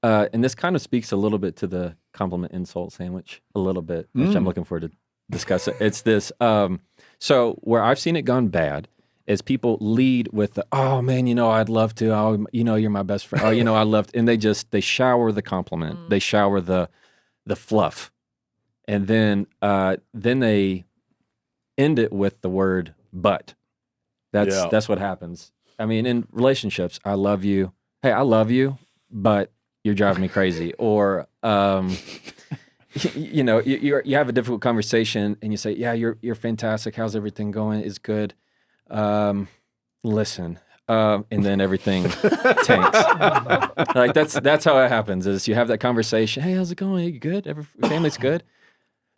And this kind of speaks a little bit to the compliment insult sandwich, a little bit, which I'm looking forward to discuss it. It's this. So where I've seen it gone bad is people lead with the, "Oh man, I'd love to. Oh, you're my best friend. Oh, I love to," and they shower the compliment. They shower the fluff. And then they end it with the word "but," That's what happens. I mean, in relationships, I love you. Hey, I love you, but you're driving me crazy. Or, you know, you have a difficult conversation and you say, yeah, you're fantastic. How's everything going? It's good. Listen. And then everything tanks. Like that's how it happens. Is you have that conversation. Hey, how's it going? You good? Family's good.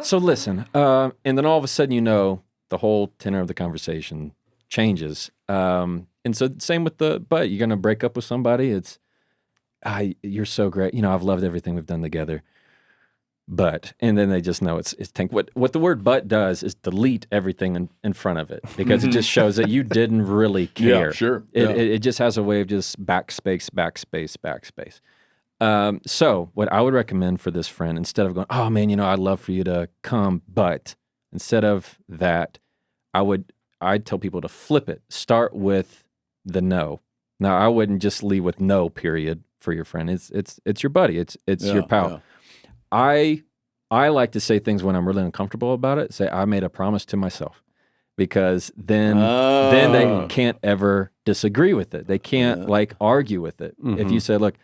So listen. And then all of a sudden, you know, the whole tenor of the conversation changes. And so same with but you're gonna break up with somebody. It's, you're so great. You know, I've loved everything we've done together. But, and then they just know it's tank. What the word but does is delete everything in front of it, because it just shows that you didn't really care.
Yeah, sure.
It just has a way of just backspace. So what I would recommend for this friend, instead of going, oh man, you know, I'd love for you to come, but instead of that, I'd tell people to flip it. Start with the no. Now, I wouldn't just leave with no, period, for your friend. It's your buddy. It's your pal.
Yeah.
I like to say things when I'm really uncomfortable about it. Say, I made a promise to myself, because then they can't ever disagree with it. They can't like argue with it. If you say, look,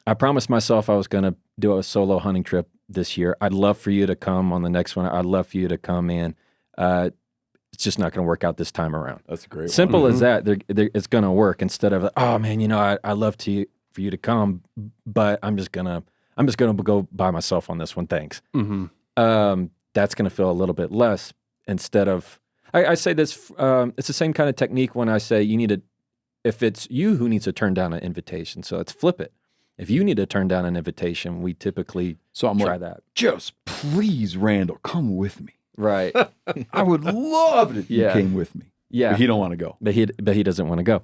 I promised myself I was going to do a solo hunting trip this year. I'd love for you to come on the next one. I'd love for you to come in. It's just not going to work out this time around.
That's a great
Simple
one.
as that. It's going to work, instead of, oh man, you know, I love for you to come, but I'm just gonna go by myself on this one. Thanks. That's gonna feel a little bit less, instead of, I say this. It's the same kind of technique when I say you need to, if it's you who needs to turn down an invitation, so let's flip it. If you need to turn down an invitation, we typically try that.
Just please, Randall, come with me.
Right.
I would love it if you came with me.
Yeah.
But he don't want to go.
But he doesn't want to go.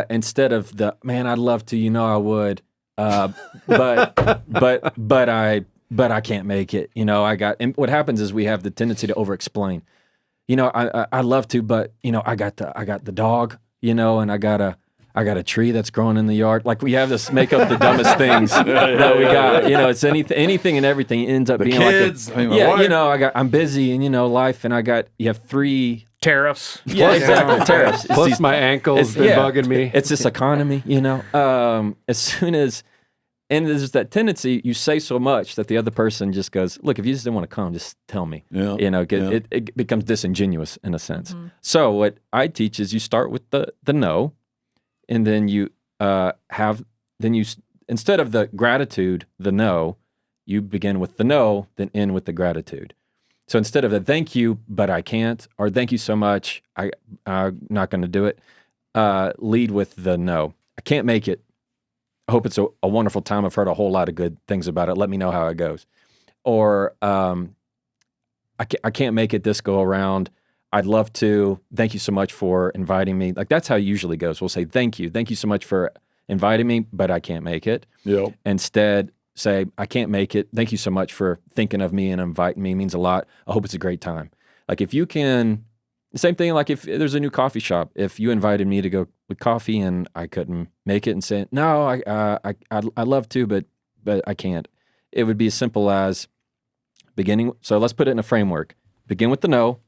Instead of the, man, I'd love to, you know, I would. But I can't make it. You know, and what happens is we have the tendency to over-explain. You know, I love to, but you know, I got the dog, you know, and I got a tree that's growing in the yard. Like, we have this make up the dumbest things that we got. You know, it's anything and everything ends up being
kids,
like you know, I'm busy, and you know, life, and you have 3
tariffs.
Yeah, exactly. Tariffs.
Plus my ankles been bugging me.
It's this economy, you know. As soon as, and there's that tendency, you say so much that the other person just goes, look, if you just didn't want to come, just tell me.
Yeah.
You know, it becomes disingenuous in a sense. So what I teach is you start with the no, and then you instead of the gratitude, the no, you begin with the no, then end with the gratitude. So instead of the thank you, but I can't, or thank you so much, I'm not going to do it, lead with the no. I can't make it. I hope it's a wonderful time. I've heard a whole lot of good things about it. Let me know how it goes. Or I can't make it this go around. I'd love to. Thank you so much for inviting me. Like, that's how it usually goes. We'll say, thank you. Thank you so much for inviting me, but I can't make it.
Yep.
Instead, say, I can't make it. Thank you so much for thinking of me and inviting me. It means a lot. I hope it's a great time. Like, if you can, same thing, like if there's a new coffee shop, if you invited me to go with coffee and I couldn't make it, and say, no, I'd love to, but I can't. It would be as simple as beginning. So let's put it in a framework. Begin with the no.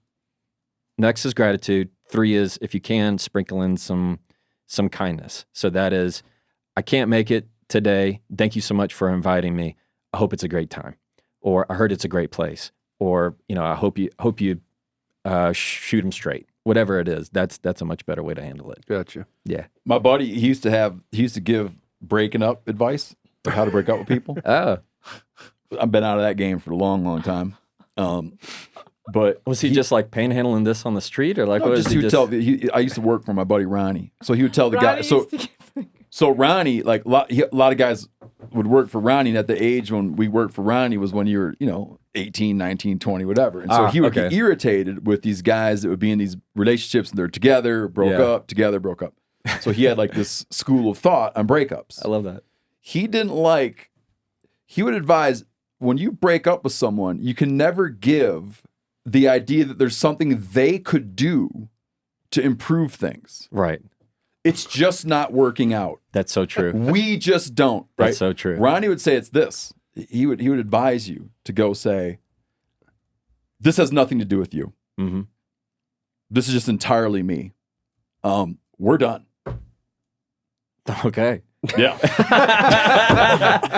Next is gratitude. 3 is, if you can, sprinkle in some kindness. So that is, I can't make it today. Thank you so much for inviting me. I hope it's a great time. Or I heard it's a great place. Or, you know, I hope you shoot them straight. Whatever it is, that's a much better way to handle it.
Gotcha.
Yeah.
My buddy, he used to give breaking up advice, like how to break up with people.
Oh.
I've been out of that game for a long, long time. But
was he just like panhandling this on the street, or like
no,
what
just
is he
would
just?
tell. I used to work for my buddy Ronnie, so he would tell the guy. So Ronnie, like a lot of guys would work for Ronnie. And at the age when we worked for Ronnie was when you were, you know, 18, 19, 20, whatever. And so he would get irritated with these guys that would be in these relationships and they're together, broke up, together, broke up. So he had like this school of thought on breakups.
I love that.
He would advise, when you break up with someone, you can never give the idea that there's something they could do to improve things.
Right.
It's just not working out.
That's so true.
We just don't. Right?
That's so true.
Ronnie would say it's this. He would advise you to go say, this has nothing to do with you.
Mm-hmm.
This is just entirely me. we're done.
Okay.
Yeah.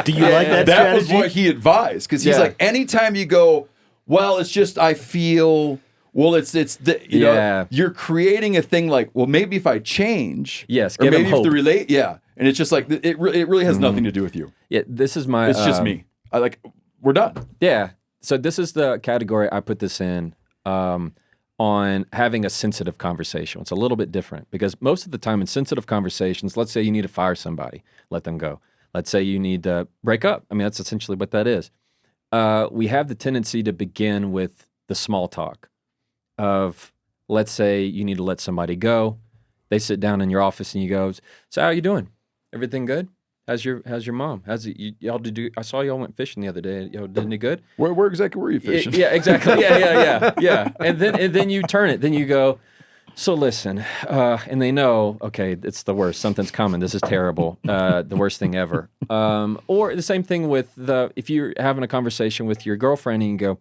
Do you like that
That was
strategy?
what he advised, because he's
Yeah.
like, anytime you go, well, it's just I feel. Well, it's the you know, you're creating a thing like, well, maybe if I change,
Yes,
or
give him
maybe if the
hope.
relate, and it's just like it really has nothing to do with you.
Yeah, this is my.
It's just me. We're done.
Yeah. So this is the category I put this in on having a sensitive conversation. It's a little bit different because most of the time in sensitive conversations, let's say you need to fire somebody, let them go. Let's say you need to break up. I mean, that's essentially what that is. We have the tendency to begin with the small talk of, let's say you need to let somebody go. They sit down in your office and you go, so how you doing? Everything good? How's your mom? How's it? Y'all I saw y'all went fishing the other day. Y'all did any good?
Where exactly were you fishing?
Yeah, exactly. Yeah. And then you turn it. Then you go, so listen, and they know, okay, it's the worst. Something's coming. This is terrible. The worst thing ever. Or the same thing with if you're having a conversation with your girlfriend and you go,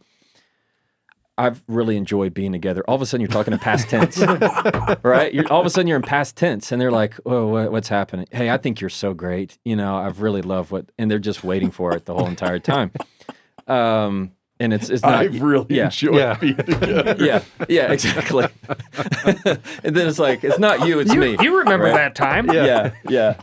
I've really enjoyed being together. All of a sudden, you're talking in past tense, right? All of a sudden, you're in past tense, and they're like, "Oh, what's happening? Hey, I think you're so great. You know, I've really loved what," and they're just waiting for it the whole entire time. And it's not.
I've really enjoyed being together.
Yeah, exactly. And then it's like, it's not you, it's me.
You remember
right?
that time?
Yeah.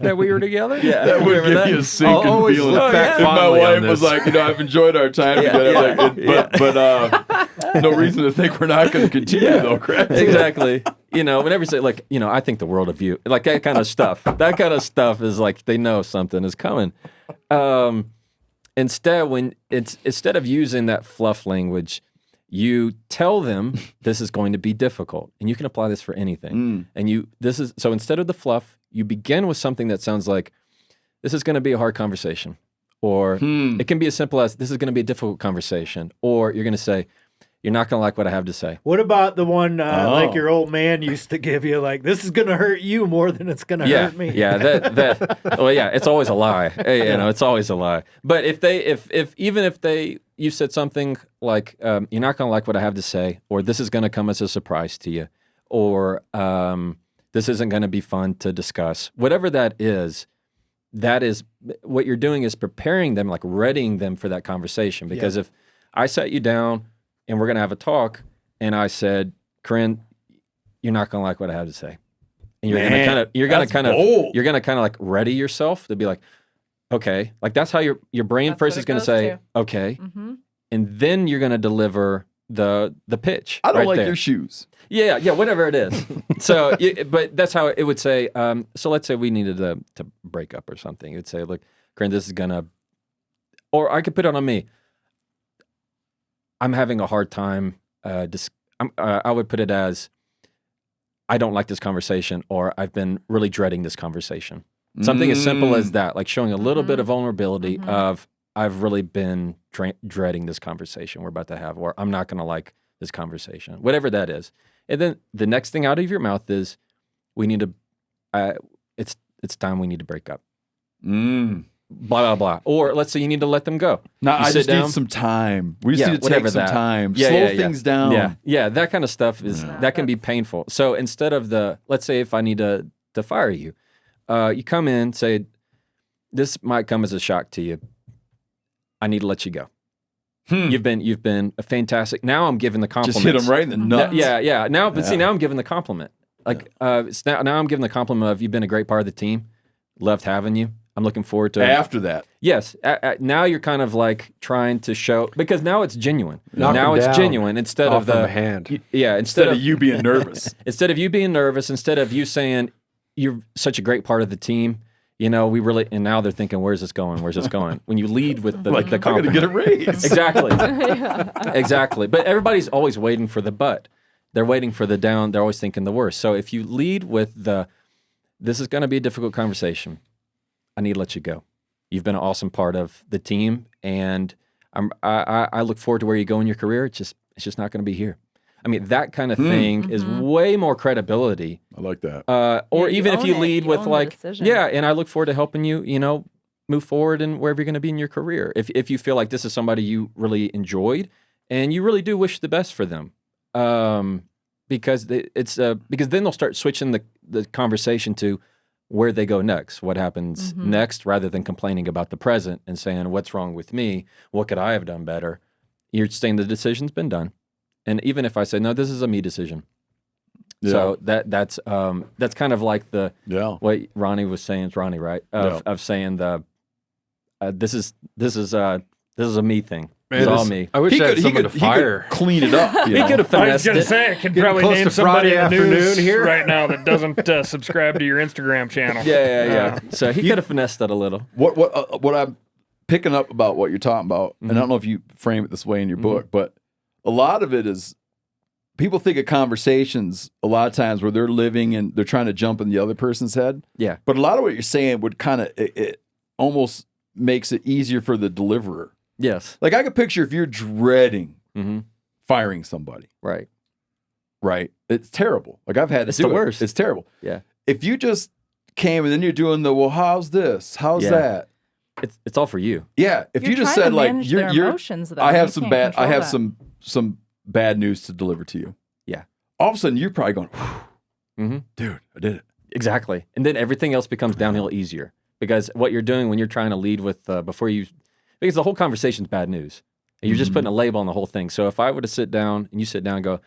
That we were together?
Yeah,
That would give you a sinking feeling.
back
And my
fondly on
wife was
this.
like, I've enjoyed our time together. But no reason to think we're not going to continue, though, correct?
Exactly. Whenever you say, like, I think the world of you, like that kind of stuff. That kind of stuff is like, they know something is coming. Instead of using that fluff language, you tell them this is going to be difficult, and you can apply this for anything. And so instead of the fluff, you begin with something that sounds like this is going to be a hard conversation, or it can be as simple as this is going to be a difficult conversation, or you're going to say you're not going to like what I have to say.
What about the one like your old man used to give you, like, this is going to hurt you more than it's going to hurt me?
Yeah, it's always a lie. It's always a lie. But if you said something like, you're not going to like what I have to say, or this is going to come as a surprise to you, or this isn't going to be fun to discuss, whatever that is what you're doing is preparing them, like readying them for that conversation. Because if I sat you down and we're going to have a talk, and I said, Corinne, you're not going to like what I have to say. And you're going to kind of like ready yourself to be like, okay, like that's how your brain first is going to say, okay.
Mm-hmm.
And then you're going to deliver the pitch.
I don't
right
like
there.
your shoes.
Yeah, whatever it is. So, but that's how it would say, so let's say we needed to break up or something. It would say, look, Corinne, this is going to, or I could put it on me. I'm having a hard time. I would put it as, I don't like this conversation, or I've been really dreading this conversation. Something as simple as that, like showing a little bit of vulnerability of, I've really been dreading this conversation we're about to have, or I'm not going to like this conversation, whatever that is. And then the next thing out of your mouth is, we need to, it's time we need to break up. Blah, blah, blah. Or let's say you need to let them go.
No, I just
down.
need some time. We just need to take some time.
Yeah,
Slow things down.
Yeah, that kind of stuff that can be painful. So instead of let's say if I need to fire you, you come in, say, this might come as a shock to you. I need to let you go. You've been a fantastic. Now I'm giving the compliment.
Just hit them right in the nuts.
Yeah. Now I'm giving the compliment. Like now I'm giving the compliment of, you've been a great part of the team. Loved having you. I'm looking forward to
after that.
Yes. Now you're kind of like trying to show, because now it's genuine.
Knock
now
them
it's
down
genuine instead
off
of the
a hand.
Instead
of you being nervous.
Instead of you being nervous, instead of you saying you're such a great part of the team. We really, and now they're thinking, where's this going? Where's this going? When you lead with the compliment.
I'm going to get a raise.
Exactly. Exactly. But everybody's always waiting for the but. They're waiting for the down. They're always thinking the worst. So if you lead with this is going to be a difficult conversation. I need to let you go. You've been an awesome part of the team, and I look forward to where you go in your career. It's just not going to be here. I mean, that kind of thing is way more credibility.
I like that.
Or even if you
own it.
lead
You
with
own the
like,
decision.
and I look forward to helping you, move forward and wherever you're going to be in your career. If you feel like this is somebody you really enjoyed and you really do wish the best for them. because because then they'll start switching the conversation to where they go next, what happens next, rather than complaining about the present and saying, what's wrong with me? What could I have done better? You're saying the decision's been done. And even if I say, no, this is a me decision.
Yeah.
So that's kind of like what Ronnie was saying. It's Ronnie, right? Of saying this is a me thing. Man, it's all me.
I wish I had someone to fire.
Clean it up.
He could have finessed it.
I was going to say, I could probably name somebody in the news here right now that doesn't subscribe to your Instagram channel.
Yeah. So he could have finessed that a little.
What I'm picking up about what you're talking about, and I don't know if you frame it this way in your book, but a lot of it is people think of conversations a lot of times where they're living and they're trying to jump in the other person's head.
Yeah.
But a lot of what you're saying would kind of, it almost makes it easier for the deliverer.
Yes.
Like I could picture if you're dreading firing somebody.
Right.
It's terrible. Like I've had to do
the worst.
It's terrible.
Yeah.
If you just came and then you're doing well, how's this? How's that?
It's all for you.
Yeah. If
You're
you just
trying
said
to
like
manage their
you're
emotions, though.
I have
You
some
can't
bad I
control
have
that.
some bad news to deliver to you.
Yeah.
All of a sudden you're probably going, dude, I did it.
Exactly. And then everything else becomes downhill easier because what you're doing when you're trying to lead with because the whole conversation's bad news. And you're just putting a label on the whole thing. So if I were to sit down and you sit down and go,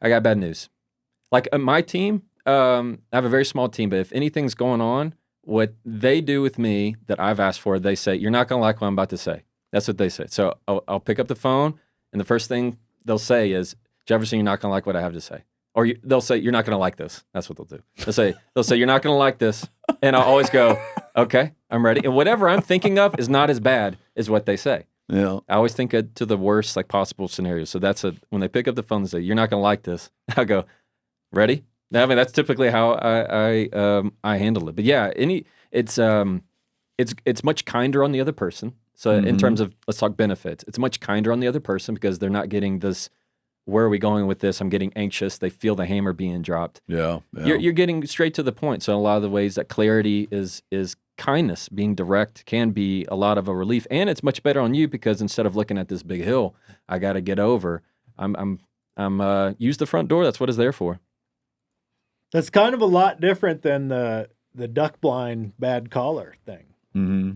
I got bad news. Like my team, I have a very small team, but if anything's going on, what they do with me that I've asked for, they say, you're not going to like what I'm about to say. That's what they say. So I'll pick up the phone and the first thing they'll say is, Jefferson, you're not going to like what I have to say. Or they'll say, you're not going to like this. That's what they'll do. They'll say, you're not going to like this. And I'll always go, okay, I'm ready. And whatever I'm thinking of is not as bad as what they say.
Yeah.
I always think to the worst like possible scenario. So when they pick up the phone and say, you're not going to like this, I go, ready? I mean, that's typically how I handle it. But yeah, it's much kinder on the other person. So in terms of, let's talk benefits, it's much kinder on the other person because they're not getting this, where are we going with this? I'm getting anxious. They feel the hammer being dropped.
Yeah.
You're getting straight to the point. So in a lot of the ways that clarity is kindness, being direct can be a lot of a relief. And it's much better on you because instead of looking at this big hill, I got to get over. I'm use the front door. That's what it's there for.
That's kind of a lot different than the duck blind bad collar thing.
Mm-hmm.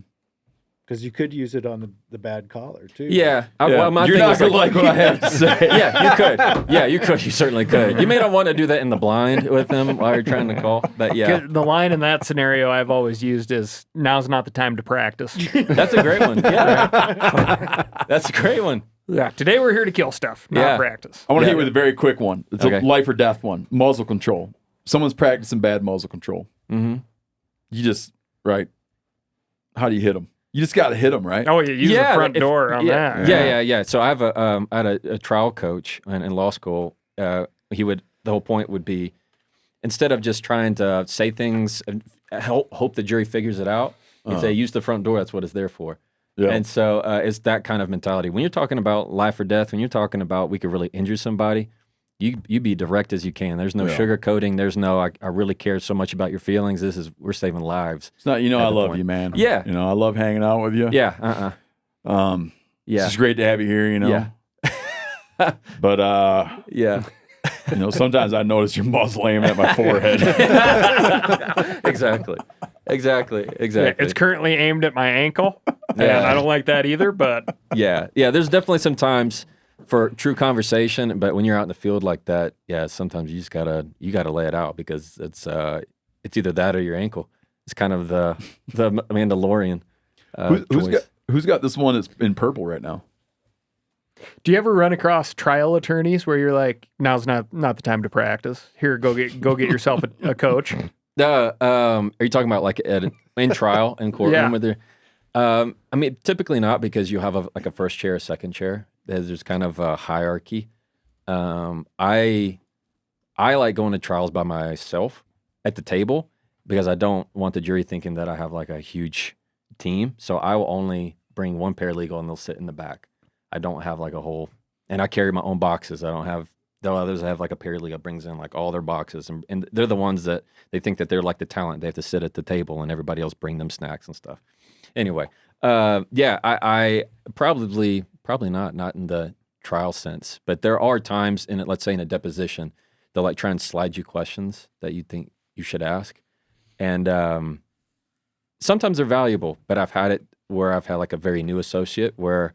Because you could use it on the bad collar too.
Yeah.
You're not going to like what I have to say.
Yeah, you could. Yeah, you could. You certainly could. You may not want to do that in the blind with them while you're trying to call, but yeah.
The line in that scenario I've always used is, now's not the time to practice.
That's a great one. Yeah. That's a great one.
Yeah, today we're here to kill stuff, not practice.
I want to hit you with a very quick one. It's a life or death one. Muzzle control. Someone's practicing bad muzzle control.
Mm-hmm.
You just, how do you hit them? You just got to hit them, right?
Oh, you use the front door on that.
Yeah. So I have I had a trial coach in law school. The whole point would be, instead of just trying to say things and hope the jury figures it out, you'd say, use the front door. That's what it's there for. Yeah. And so it's that kind of mentality. When you're talking about life or death, when you're talking about we could really injure somebody, you be direct as you can. There's no sugarcoating. There's no, I really care so much about your feelings. We're saving lives.
It's not, I love you, man.
Yeah.
I love hanging out with you.
Yeah.
Yeah. It's just great to have you here,
Yeah.
But,
yeah.
Sometimes I notice your muzzle aiming at my forehead.
Exactly.
Yeah, it's currently aimed at my ankle. And I don't like that either, but.
Yeah. There's definitely some times for true conversation, but when you're out in the field like that, sometimes you just gotta lay it out because it's either that or your ankle. It's kind of the Mandalorian.
Who's got this one that's in purple right now?
Do you ever run across trial attorneys where you're like, now's not the time to practice? Here, go get yourself a coach.
Are you talking about like in trial in courtroom with your? Typically not, because you have a first chair, a second chair. There's kind of a hierarchy. I like going to trials by myself at the table because I don't want the jury thinking that I have like a huge team. So I will only bring one paralegal and they'll sit in the back. I don't have like a whole, and I carry my own boxes. I don't have, though others have like a paralegal brings in like all their boxes, and they're the ones that they think that they're like the talent. They have to sit at the table and everybody else bring them snacks and stuff. Anyway, I probably not in the trial sense, but there are times let's say in a deposition, they'll like try and slide you questions that you think you should ask. And sometimes they're valuable, but I've had it where I've had like a very new associate where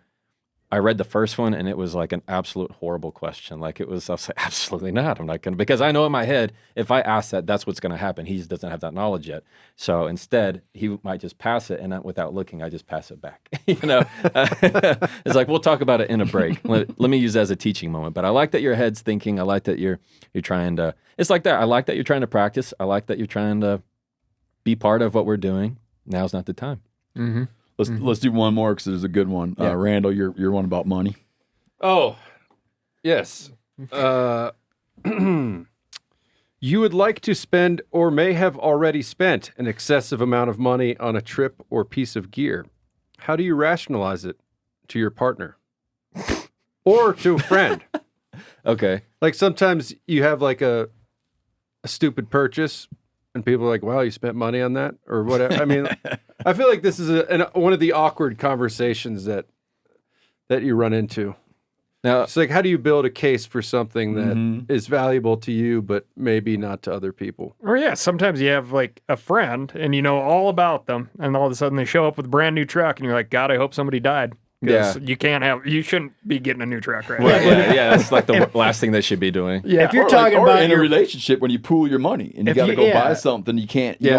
I read the first one and it was like an absolute horrible question. Like I was like, absolutely not. I'm not going to, because I know in my head, if I ask that, that's what's going to happen. He doesn't have that knowledge yet. So instead, he might just pass it. And without looking, I just pass it back. It's like, we'll talk about it in a break. Let me use it as a teaching moment. But I like that your head's thinking. I like that you're trying to, it's like that. I like that you're trying to practice. I like that you're trying to be part of what we're doing. Now's not the time.
Mm-hmm.
Let's do one more because there's a good one.
Yeah.
Randall, you're one about money.
Oh, yes. You would like to spend or may have already spent an excessive amount of money on a trip or piece of gear. How do you rationalize it to your partner or to a friend?
Okay.
Like sometimes you have like a stupid purchase and people are like, wow, you spent money on that or whatever. I mean, I feel like this is one of the awkward conversations that you run into.
Now,
It's like, how do you build a case for something that is valuable to you, but maybe not to other people?
Or yeah, sometimes you have like a friend and you know all about them, and all of a sudden they show up with a brand new truck, and you're like, God, I hope somebody died. 'Cause you shouldn't be getting a new truck right now.
yeah, that's like the last thing they should be doing.
Yeah.
If you're
Or
talking
or
about
in
your,
a relationship when you pool your money and you
If
got to
you-
go
yeah.
buy something, you can't. You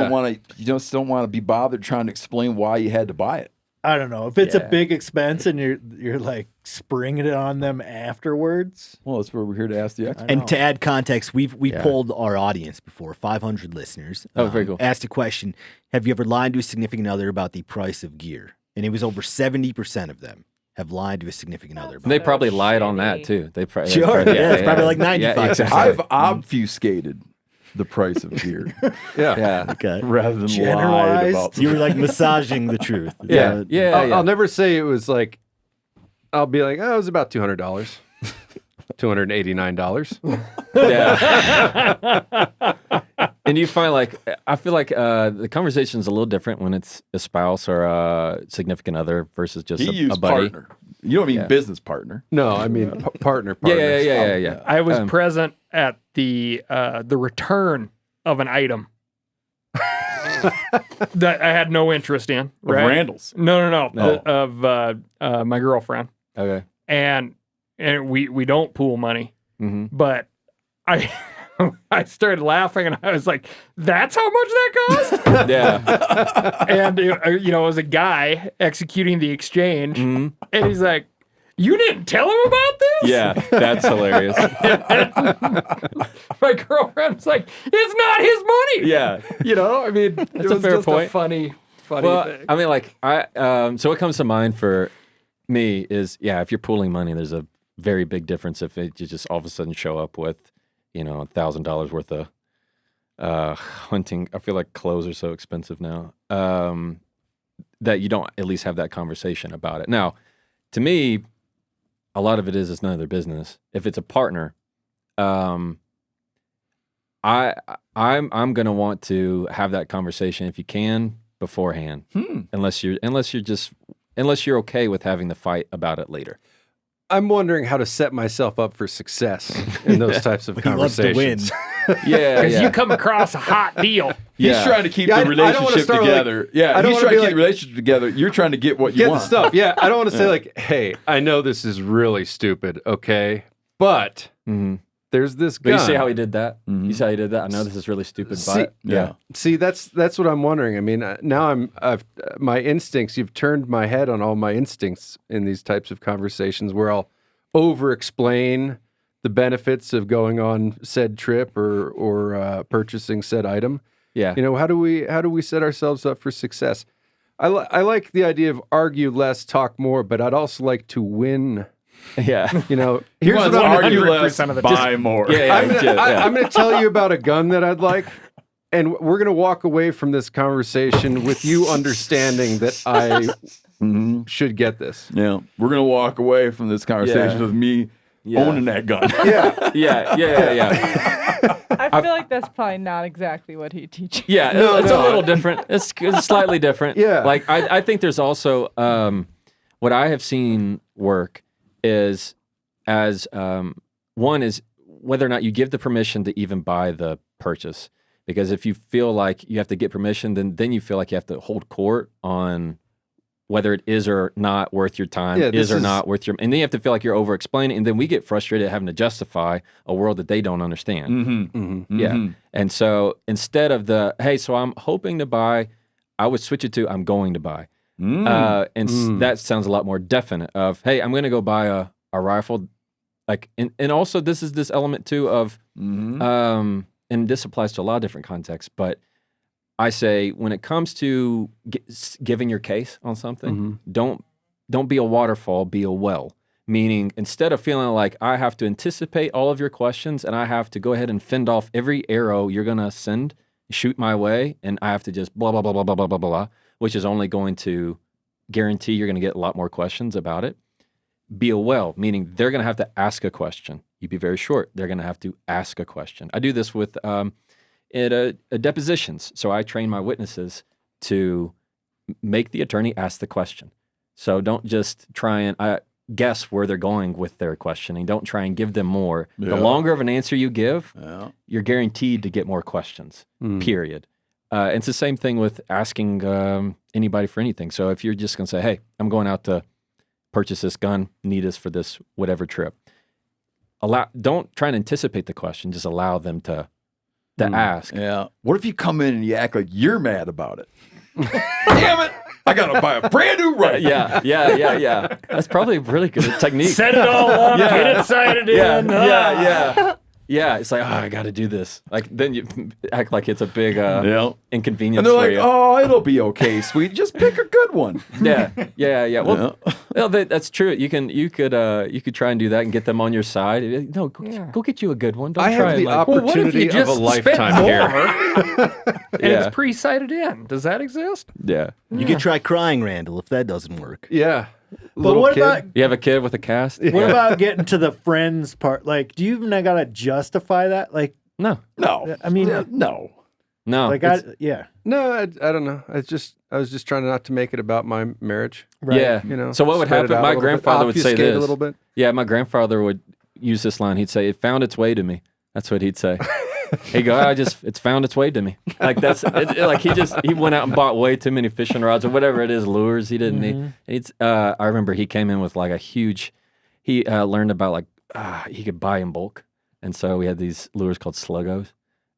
just don't want to be bothered trying to explain why you had to buy it.
I don't know, if it's a
Yeah.
big expense and you're like springing it on them afterwards.
Well, that's where we're here to ask the expert.
And to add context, we've polled our audience before, 500 listeners.
Oh, very cool.
Asked a question: have you ever lied to a significant other about the price of gear? And it was over 70% of them have lied to a significant other about.
They
So
probably lied on that
shitty.
too. They probably
Sure, yeah, it's probably like 95%.
exactly.
I've obfuscated the price of gear
yeah.
Okay.
rather than lied
Generalized.
about.
You were like massaging the truth.
Yeah.
I'll never say it was like, I'll be like, oh, it was about $200. $289.
Yeah. And you find I feel like the conversation's a little different when it's a spouse or a significant other versus just
He
a
used
buddy.
partner. You don't mean
Yeah.
business partner.
No, I mean partner.
Yeah.
I was present at the return of an item that I had no interest in.
Of
Right?
Randall's.
No.
No.
Of my girlfriend,
Okay.
and we don't pool money,
Mm-hmm.
but I started laughing and I was like, "That's how much that cost."
Yeah.
And it was a guy executing the exchange,
Mhm.
and he's like, "You didn't tell him about this?"
Yeah. That's hilarious.
My girlfriend's like, "It's not his money."
Yeah.
I mean,
That's
it
a
was
fair
just
point.
a funny
Well,
thing.
I mean, so what comes to mind for me is, if you're pooling money, there's a very big difference if you just all of a sudden show up with, $1,000 worth of hunting. I feel like clothes are so expensive now that you don't at least have that conversation about it. Now, to me, a lot of it is none of their business. If it's a partner, I'm gonna want to have that conversation if you can beforehand, unless you're okay with having the fight about it later.
I'm wondering how to set myself up for success in those types of
He loves to win.
conversations.
Because you come across a hot deal.
He's trying to keep
Yeah,
the
I don't wanna
relationship
start,
together.
I don't
He's
wanna
trying
be
to keep
like-
the relationship together. You're trying to get what you
Get
want.
the stuff. Yeah, I don't want to say like, hey, I know this is really stupid, okay? But there's this
But
gun.
you see how he did that? You see how he did that? I know this is really stupid,
See-
but
Yeah.
See, that's what I'm wondering. I mean, now my instincts. You've turned my head on all my instincts in these types of conversations where I'll over-explain the benefits of going on said trip or purchasing said item.
yeah.
How do we set ourselves up for success? I like the idea of argue less, talk more, but I'd also like to win.
Yeah.
He
Here's
wants
what
to
I'm
argue
100%
less,
of the
buy more.
Yeah,
I'm going to tell you about a gun that I'd like, and we're going to walk away from this conversation with you understanding that I should get this.
Yeah. We're going to walk away from this conversation
Yeah.
with me owning that gun.
Yeah.
I feel like that's probably not exactly what he teaches.
Yeah,
No,
it's
no.
a little different. It's slightly different.
Yeah.
Like I think there's also what I have seen work is as one is whether or not you give the permission to even buy the purchase. Because if you feel like you have to get permission, then you feel like you have to hold court on whether it is or not worth your time, is or not worth your, and then you have to feel like you're over explaining, and then we get frustrated having to justify a world that they don't understand. Yeah. And so instead of hey, so I'm hoping to buy, I would switch it to I'm going to buy. That sounds a lot more definite of, hey, I'm going to go buy a rifle. Like, and also this is this element too of, and this applies to a lot of different contexts, but I say when it comes to giving your case on something, don't be a waterfall, be a well. Meaning, instead of feeling like I have to anticipate all of your questions and I have to go ahead and fend off every arrow you're going to shoot my way, and I have to just blah, blah, blah, blah, blah, blah, blah, blah, which is only going to guarantee you're going to get a lot more questions about it. Be a well, meaning they're going to have to ask a question. You be very short. They're going to have to ask a question. I do this with depositions. So I train my witnesses to make the attorney ask the question. So don't just try and guess where they're going with their questioning. Don't try and give them more. The longer of an answer you give, you're guaranteed to get more questions, period. It's the same thing with asking anybody for anything. So if you're just going to say, hey, I'm going out to purchase this gun, need us for this whatever trip. Don't try and anticipate the question. Just allow them to ask.
Yeah. What if you come in and you act like you're mad about it? Damn it! I gotta buy a brand new rifle.
Yeah. That's probably a really good technique.
Set it all up, get it sighted in.
Yeah, it's like, I got to do this. Like, then you act like it's a big inconvenience
and they're
for
like,
you.
oh, it'll be okay, sweet. Just pick a good one.
Yeah. Well, that's true. You could try and do that and get them on your side. No, go get you a good one. Don't
I
try
have the
and
opportunity of a lifetime here.
And it's pre-sighted in. Does that exist?
Yeah.
You could try crying, Randall, if that doesn't work.
Yeah.
But what about
you have a kid with a cast?
What about getting to the friends part? Like, do you even gotta justify that? Like,
no.
I mean,
no.
Like,
No, I don't know. I was just trying not to make it about my marriage.
Right.
Yeah.
You know.
So what would happen? My grandfather would say this
a little bit.
Yeah, my grandfather would use this line. He'd say, "It found its way to me." That's what he'd say. He'd go, it's found its way to me. Like like he went out and bought way too many fishing rods or whatever it is, lures he didn't need. I remember he came in with like a huge, he learned about like, he could buy in bulk. And so we had these lures called sluggos.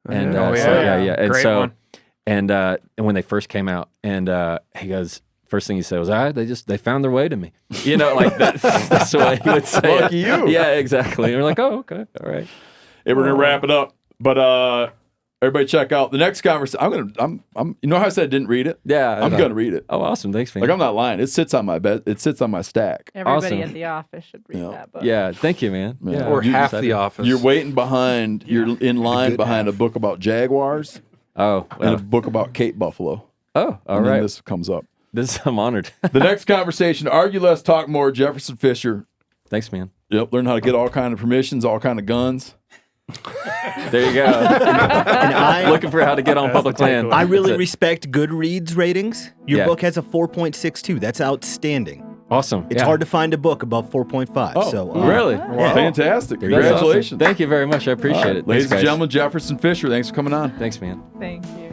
And And
Great
so,
one.
and when they first came out and he goes, first thing he said was, they found their way to me. You know, like that's the way he would say
Lucky
it.
you.
Yeah, exactly. And we're like, oh, okay. All right.
Hey, we're gonna wrap it up. But everybody check out the next conversation. I'm you know how I said I didn't read it?
Yeah.
I'm gonna read it.
Oh, awesome. Thanks, man.
Like, I'm not lying. It sits on my bed. It sits on my stack.
Everybody
Awesome.
at the office should read that book.
Yeah, thank you, man. Yeah.
Or half the office.
You're waiting behind. You're in line behind a book about jaguars
Oh,
and a book about Cape Buffalo.
Oh, all
And then
right.
this comes up.
I'm honored.
The next conversation: argue less, talk more. Jefferson Fisher.
Thanks, man.
Yep. Learn how to get all kind of permissions, all kind of guns.
There you go.
And I,
Looking for how to get on public land.
I really
That's it.
respect Goodreads ratings. Your
Yeah.
book has a 4.62. That's outstanding.
Awesome.
It's hard to find a book above 4.5.
Oh,
so
Really?
Yeah.
Fantastic!
That's awesome.
Congratulations,
Thank you very much. I appreciate it.
ladies
Thanks,
and
guys.
gentlemen. Jefferson Fisher. Thanks for coming on.
Thanks, man.
Thank you.